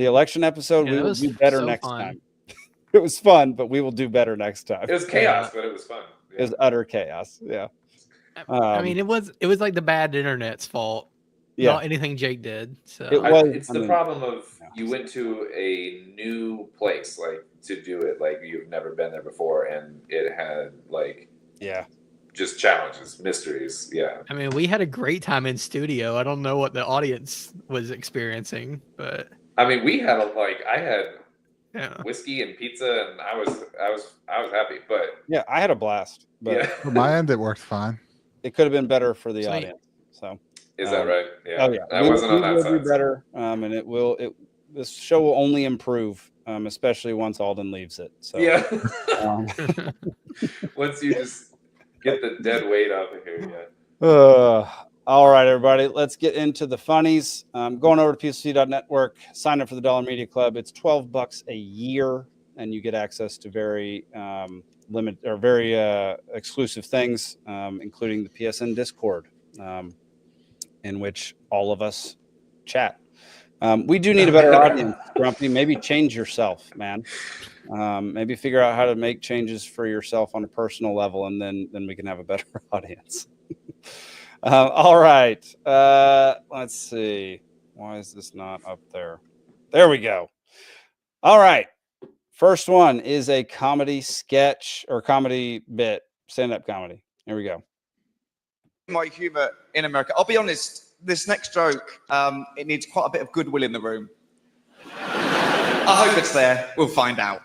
election episode. Yeah, We that will was do better so next fun. time. It was fun, but we will do better next time. It was chaos, but it was fun. It was utter chaos. Yeah. I mean, it was like the bad internet's fault. Yeah. Not anything Jake did. So It's the problem of you went to a new place, like to do it, like you've never been there before, and it had like just challenges, mysteries. Yeah. I mean, we had a great time in studio. I don't know what the audience was experiencing, but I mean, we had I had whiskey and pizza, and I was happy. But yeah, I had a blast. But From my end, it worked fine. It could have been better for the Sweet. audience. So is that right? Yeah. Oh yeah, I wasn't on that will side. do better, and it will. This show will only improve, especially once Alden leaves it. So yeah. Once you just get the dead weight off of here, yeah. All right, everybody, let's get into the funnies. Going over to PSC.network, sign up for the Dollar Media Club. It's $12 a year, and you get access to very very exclusive things, including the PSN Discord, in which all of us chat. We do need a better audience, Grumpy. Maybe change yourself, man. Maybe figure out how to make changes for yourself on a personal level, and then we can have a better audience. All right. Let's see. Why is this not up there? There we go. All right. First one is a comedy sketch or comedy bit, stand-up comedy. Here we go. My humor in America. I'll be honest, this next joke, it needs quite a bit of goodwill in the room. I hope it's there. We'll find out.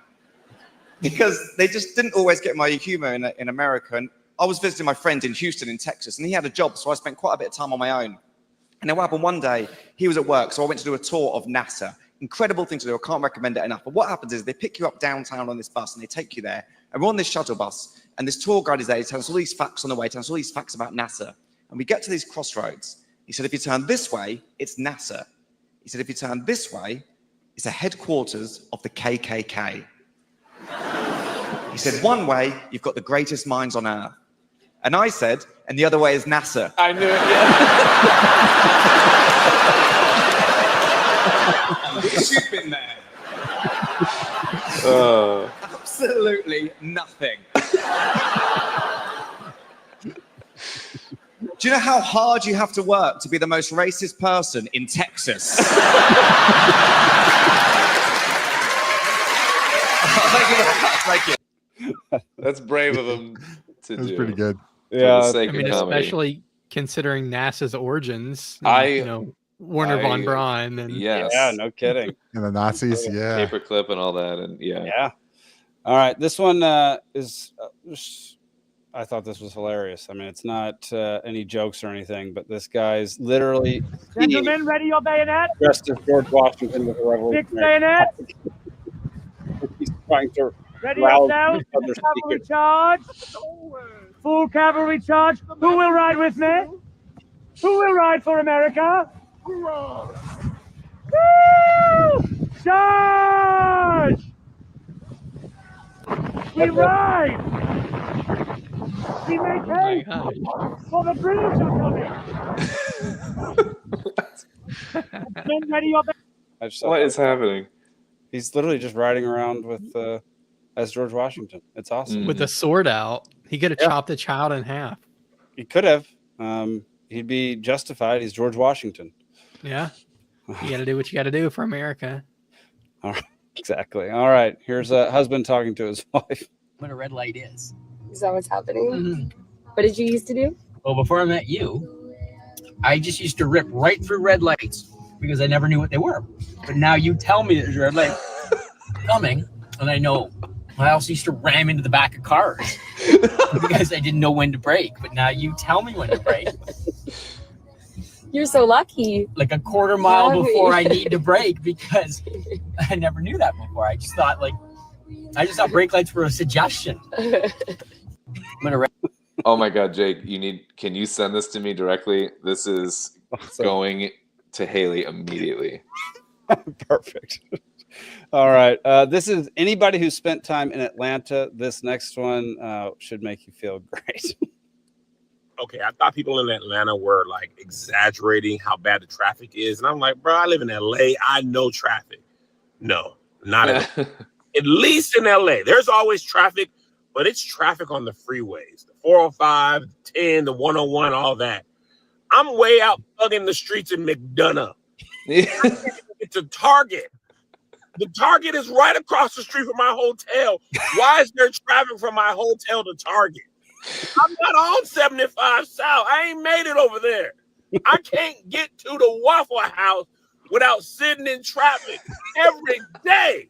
Because they just didn't always get my humor in America. And I was visiting my friend in Houston in Texas, and he had a job, so I spent quite a bit of time on my own. And then what happened one day, he was at work, so I went to do a tour of NASA. Incredible thing to do. I can't recommend it enough. But what happens is they pick you up downtown on this bus and they take you there. And we're on this shuttle bus. And this tour guide is there. He tells us all these facts on the way. Tells us all these facts about NASA. And we get to these crossroads. He said, if you turn this way, it's NASA. He said, if you turn this way, it's the headquarters of the KKK. He said, one way, you've got the greatest minds on earth. And I said, and the other way is NASA. I knew it, yeah. You've been there. Absolutely nothing. Do you know how hard you have to work to be the most racist person in Texas? Thank you. That's brave of him to do. That's pretty good. Yeah, For the sake I mean, of comedy. especially considering NASA's origins. Werner von Braun. And yes. Yeah, no kidding. And the Nazis, yeah. Paperclip and all that, and yeah. Yeah. All right, this one is. I thought this was hilarious. I mean, it's not any jokes or anything, but this guy's literally Gentlemen, ready your bayonet? dressed as George Washington with a revolutionary. Fixed bayonet. He's trying to Ready rouse yourselves. each other's Cavalry secret. charge. Full cavalry charge. Who will ride with me? Who will ride for America? Woo! Charge! We ride! We make haste! For the British are coming! Men, ready your What is happening? He's literally just riding around with as George Washington. It's awesome. with the sword out, he could have chopped a child in half. He could have. He'd be justified. He's George Washington. Yeah. You got to do what you got to do for America. All right. Exactly. All right. Here's a husband talking to his wife. What a red light is. Is that what's happening? Mhm. What did you used to do? Well, before I met you, I just used to rip right through red lights because I never knew what they were. But now you tell me there's a red light coming, and I know. I also used to ram into the back of cars because I didn't know when to brake. But now you tell me when to brake. You're so lucky. Like a quarter mile Yeah. before I need to brake because I never knew that before. I just thought brake lights were a suggestion. I'm gonna Oh my God, Jake, can you send this to me directly? This is going to Haley immediately. Perfect. All right. This is anybody who spent time in Atlanta. This next one should make you feel great. Okay, I thought people in Atlanta were like exaggerating how bad the traffic is. And I'm like, bro, I live in LA. I know traffic. No, not at all. At least in LA. There's always traffic but it's traffic on the freeways, the 405, the 10, the 101, all that. I'm way out plugging the streets in McDonough. It's a Target. The Target is right across the street from my hotel. Why is there traffic from my hotel to Target? I'm not on 75 South. I ain't made it over there. I can't get to the Waffle House without sitting in traffic every day.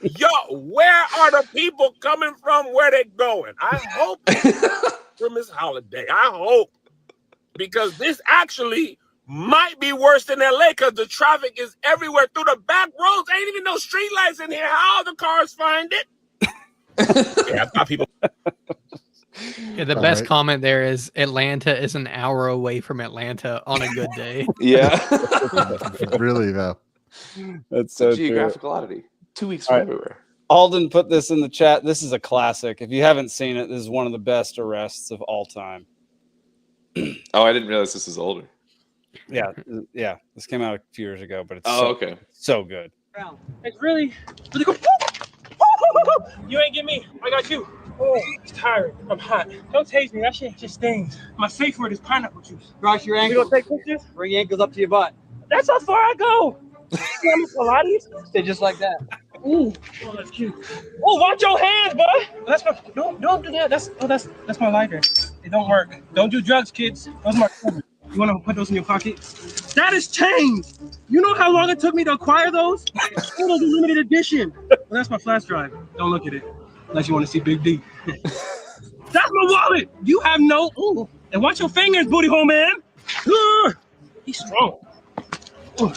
Yo, where are the people coming from? Where they going? I hope from this holiday. I hope. Because this actually might be worse than LA because the traffic is everywhere through the back roads. Ain't even no street lights in here. How all the cars find it? Yeah, I thought people. Yeah, the best comment there is Atlanta is an hour away from Atlanta on a good day. Yeah. Really, though. That's so geographical oddity. 2 weeks All from right. everywhere. Alden put this in the chat. This is a classic. If you haven't seen it, this is one of the best arrests of all time. Oh, I didn't realize this is older. Yeah. This came out a few years ago, but it's okay. So good. It's really good. You ain't get me. I got you. Oh, it's tired. I'm hot. Don't tase me. That shit just stings. My safe word is pineapple juice. Cross your We ankles. gonna take pictures? Bring your ankles up to your butt. That's how far I go. You want me Pilates? Stay just like that. Ooh, oh, that's cute. Oh, watch your hands, bud. That's my. Don't do that. That's my lighter. It don't work. Don't do drugs, kids. Those are my children. You want to put those in your pocket? That is change. You know how long it took me to acquire those? Those are limited edition. Well, that's my flash drive. Don't look at it unless you want to see Big D. That's my wallet. You have no. Ooh. And watch your fingers, booty hole man. He's strong. Ooh.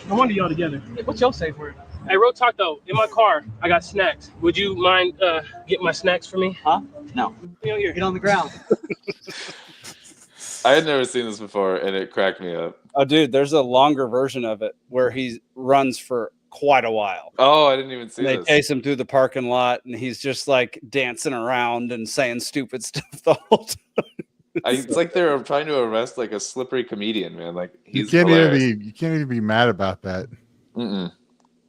No wonder y'all together. What's your safe word? Hey, real talk though, in my car, I got snacks. Would you mind getting my snacks for me? Huh? No. Get on the ground. I had never seen this before, and it cracked me up. Oh, dude, there's a longer version of it where he runs for quite a while. Oh, I didn't even see They this. chase him through the parking lot, and he's just like dancing around and saying stupid stuff the whole time. It's like they're trying to arrest like a slippery comedian, man. Like You he's can't hilarious. even be mad about that. Mm-mm.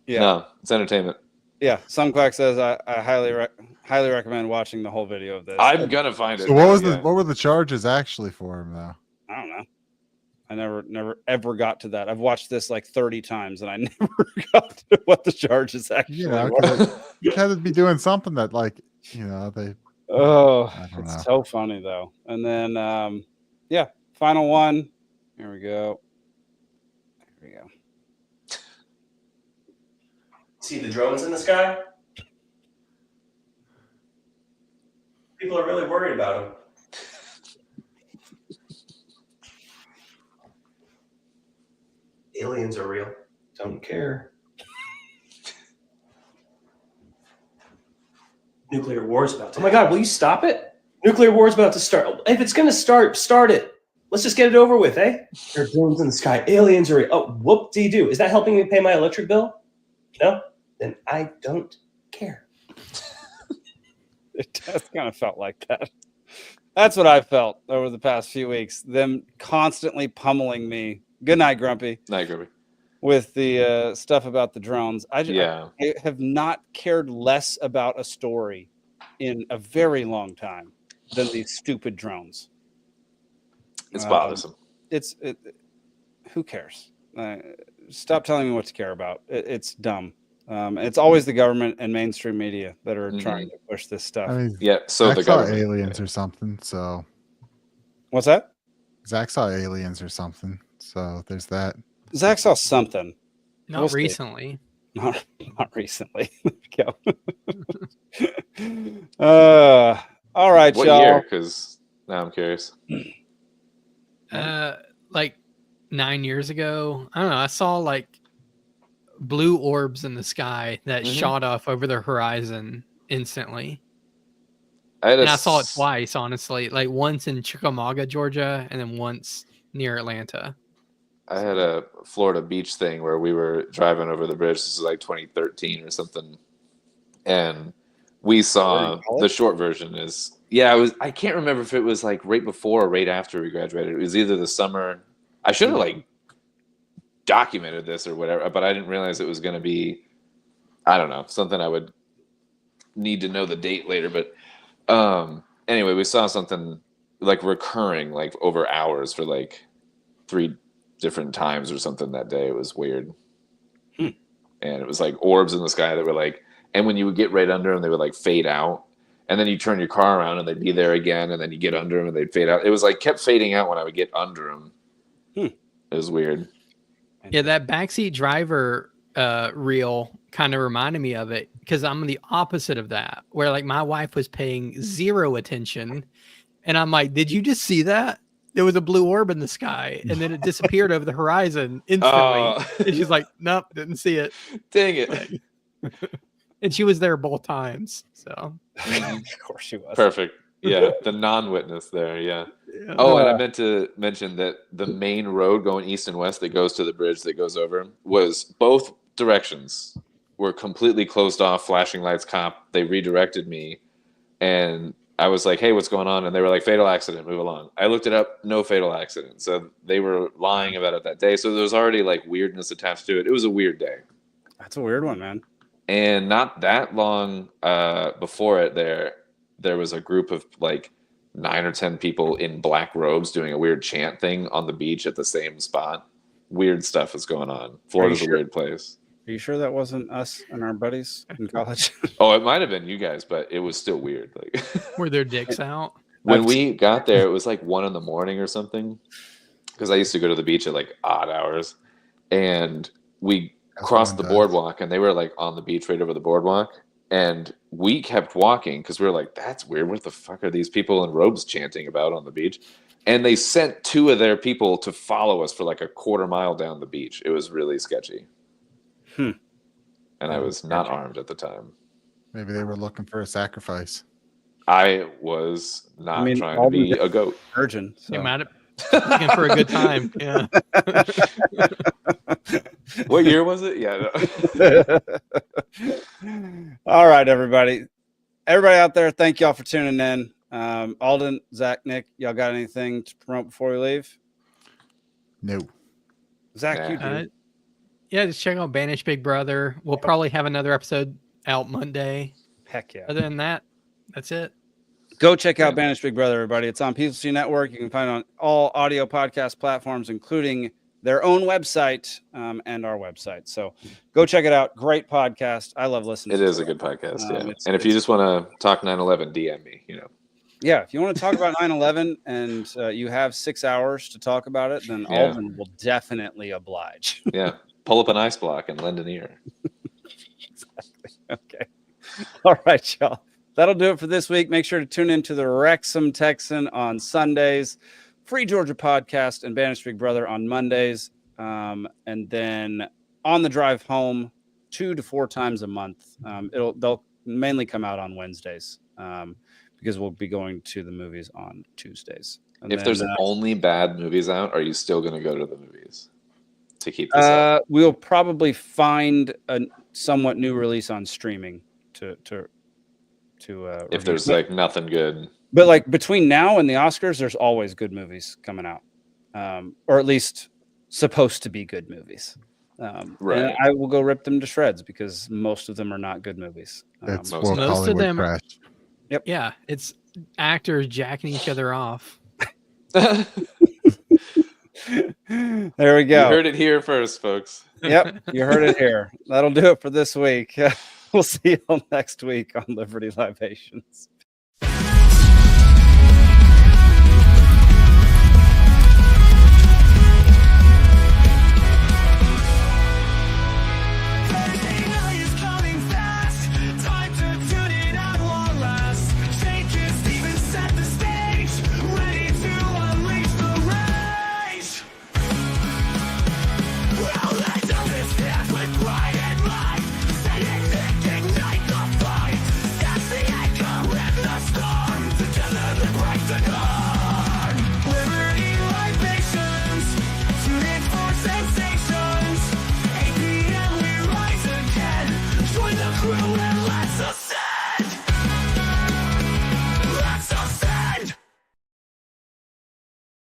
Yeah. No, it's entertainment. Yeah, some quack says I highly recommend watching the whole video of this. I'm gonna find it. So what were the charges actually for him though? I don't know. I never ever got to that. I've watched this like 30 times and I never got to what the charges actually were. You had to be doing something that they. Oh, I don't it's know. so funny though. And then yeah, final one. Here we go. See the drones in the sky? People are really worried about them. Aliens are real. Don't care. Nuclear war's about to. Oh my God, will you stop it? Nuclear war's about to start. If it's going to start it. Let's just get it over with, eh? There are drones in the sky. Aliens are real. Oh, whoop-dee-doo. Is that helping me pay my electric bill? No? Then I don't care. It just kind of felt like that. That's what I felt over the past few weeks. Them constantly pummeling me. Good night, Grumpy. Night, Grumpy. With the stuff about the drones. I have not cared less about a story in a very long time than these stupid drones. It's bothersome. Who cares? Stop telling me what to care about. It's dumb. It's always the government and mainstream media that are trying to push this stuff. I mean, yeah, so Zach the saw government. aliens or something. So What's that? Zach saw aliens or something. So there's that. Zach saw something. Not We'll see. recently. Not recently. Go. All right, What y'all. year? Because now I'm curious. Like 9 years ago. I don't know. I saw like blue orbs in the sky that shot off over the horizon instantly. I saw it twice, honestly. Like once in Chickamauga, Georgia, and then once near Atlanta. I had a Florida beach thing where we were driving over the bridge. This is like 2013 or something. And we saw the short version is, I can't remember if it was like right before or right after we graduated. It was either the summer. I should have like documented this or whatever, but I didn't realize it was going to be, I don't know, something I would need to know the date later, but anyway, we saw something like recurring like over hours for like 3 different times or something that day. It was weird. And it was like orbs in the sky that were like, and when you would get right under them, they would like fade out. And then you turn your car around and they'd be there again. And then you get under them and they'd fade out. It was like kept fading out when I would get under them. It was weird. Yeah, that backseat driver reel kind of reminded me of it because I'm the opposite of that, where like my wife was paying 0 attention. And I'm like, did you just see that? There was a blue orb in the sky and then it disappeared over the horizon instantly. And she's like, nope, didn't see it. Dang it. And she was there both times. So of course she was. Perfect. Yeah. The non-witness there. Yeah. Oh, and I meant to mention that the main road going east and west that goes to the bridge that goes over was both directions were completely closed off, flashing lights, cop. They redirected me and I was like, hey, what's going on? And they were like, fatal accident, move along. I looked it up, no fatal accident. So they were lying about it that day. So there was already like weirdness attached to it. It was a weird day. That's a weird one, man. And not that long before it, there was a group of like 9 or 10 people in black robes doing a weird chant thing on the beach at the same spot. Weird stuff was going on. Florida's a weird place. Are you sure that wasn't us and our buddies in college? Oh, it might have been you guys, but it was still weird. Like, were their dicks out? When we got there, it was like 1 a.m. or something. Because I used to go to the beach at like odd hours, and we crossed the boardwalk, and they were like on the beach right over the boardwalk, and we kept walking because we were like, "That's weird. What the fuck are these people in robes chanting about on the beach?" And they sent 2 of their people to follow us for like a quarter mile down the beach. It was really sketchy. And I was not armed at the time. Maybe they were looking for a sacrifice. I was not trying to be a goat. Virgin. So. You might have looking for a good time. Yeah. What year was it? Yeah. No. All right, everybody. Everybody out there, thank y'all for tuning in. Alden, Zach, Nick, y'all got anything to promote before we leave? No. Zach, you do. Yeah, just check out Banished Big Brother. We'll probably have another episode out Monday. Heck yeah. Other than that, that's it. Go check out Banished Big Brother, everybody. It's on Placie Network. You can find it on all audio podcast platforms, including their own website and our website. So go check it out. Great podcast. I love listening to it. It is a good podcast, yeah. And if you just want to talk 9/11, DM me, Yeah, if you want to talk about 9/11 and you have 6 hours to talk about it, then Alden will definitely oblige. Yeah. Pull up an ice block and lend an ear. Exactly. Okay. All right, y'all. That'll do it for this week. Make sure to tune into the Wrexham Texan on Sundays, Free Georgia Podcast, and Banished Big Brother on Mondays. And then on the drive home, 2 to 4 times a month. They'll mainly come out on Wednesdays because we'll be going to the movies on Tuesdays. And if there's only bad movies out, are you still going to go to the movies? To keep this up? We'll probably find a somewhat new release on streaming to if there's like nothing good. But like between now and the Oscars, there's always good movies coming out, or at least supposed to be good movies. Right. And I will go rip them to shreds because most of them are not good movies. That's most of them. Trash. Yep. Yeah, it's actors jacking each other off. There we go. You heard it here first, folks. Yep, you heard it here. That'll do it for this week. We'll see you all next week on Liberty Libations.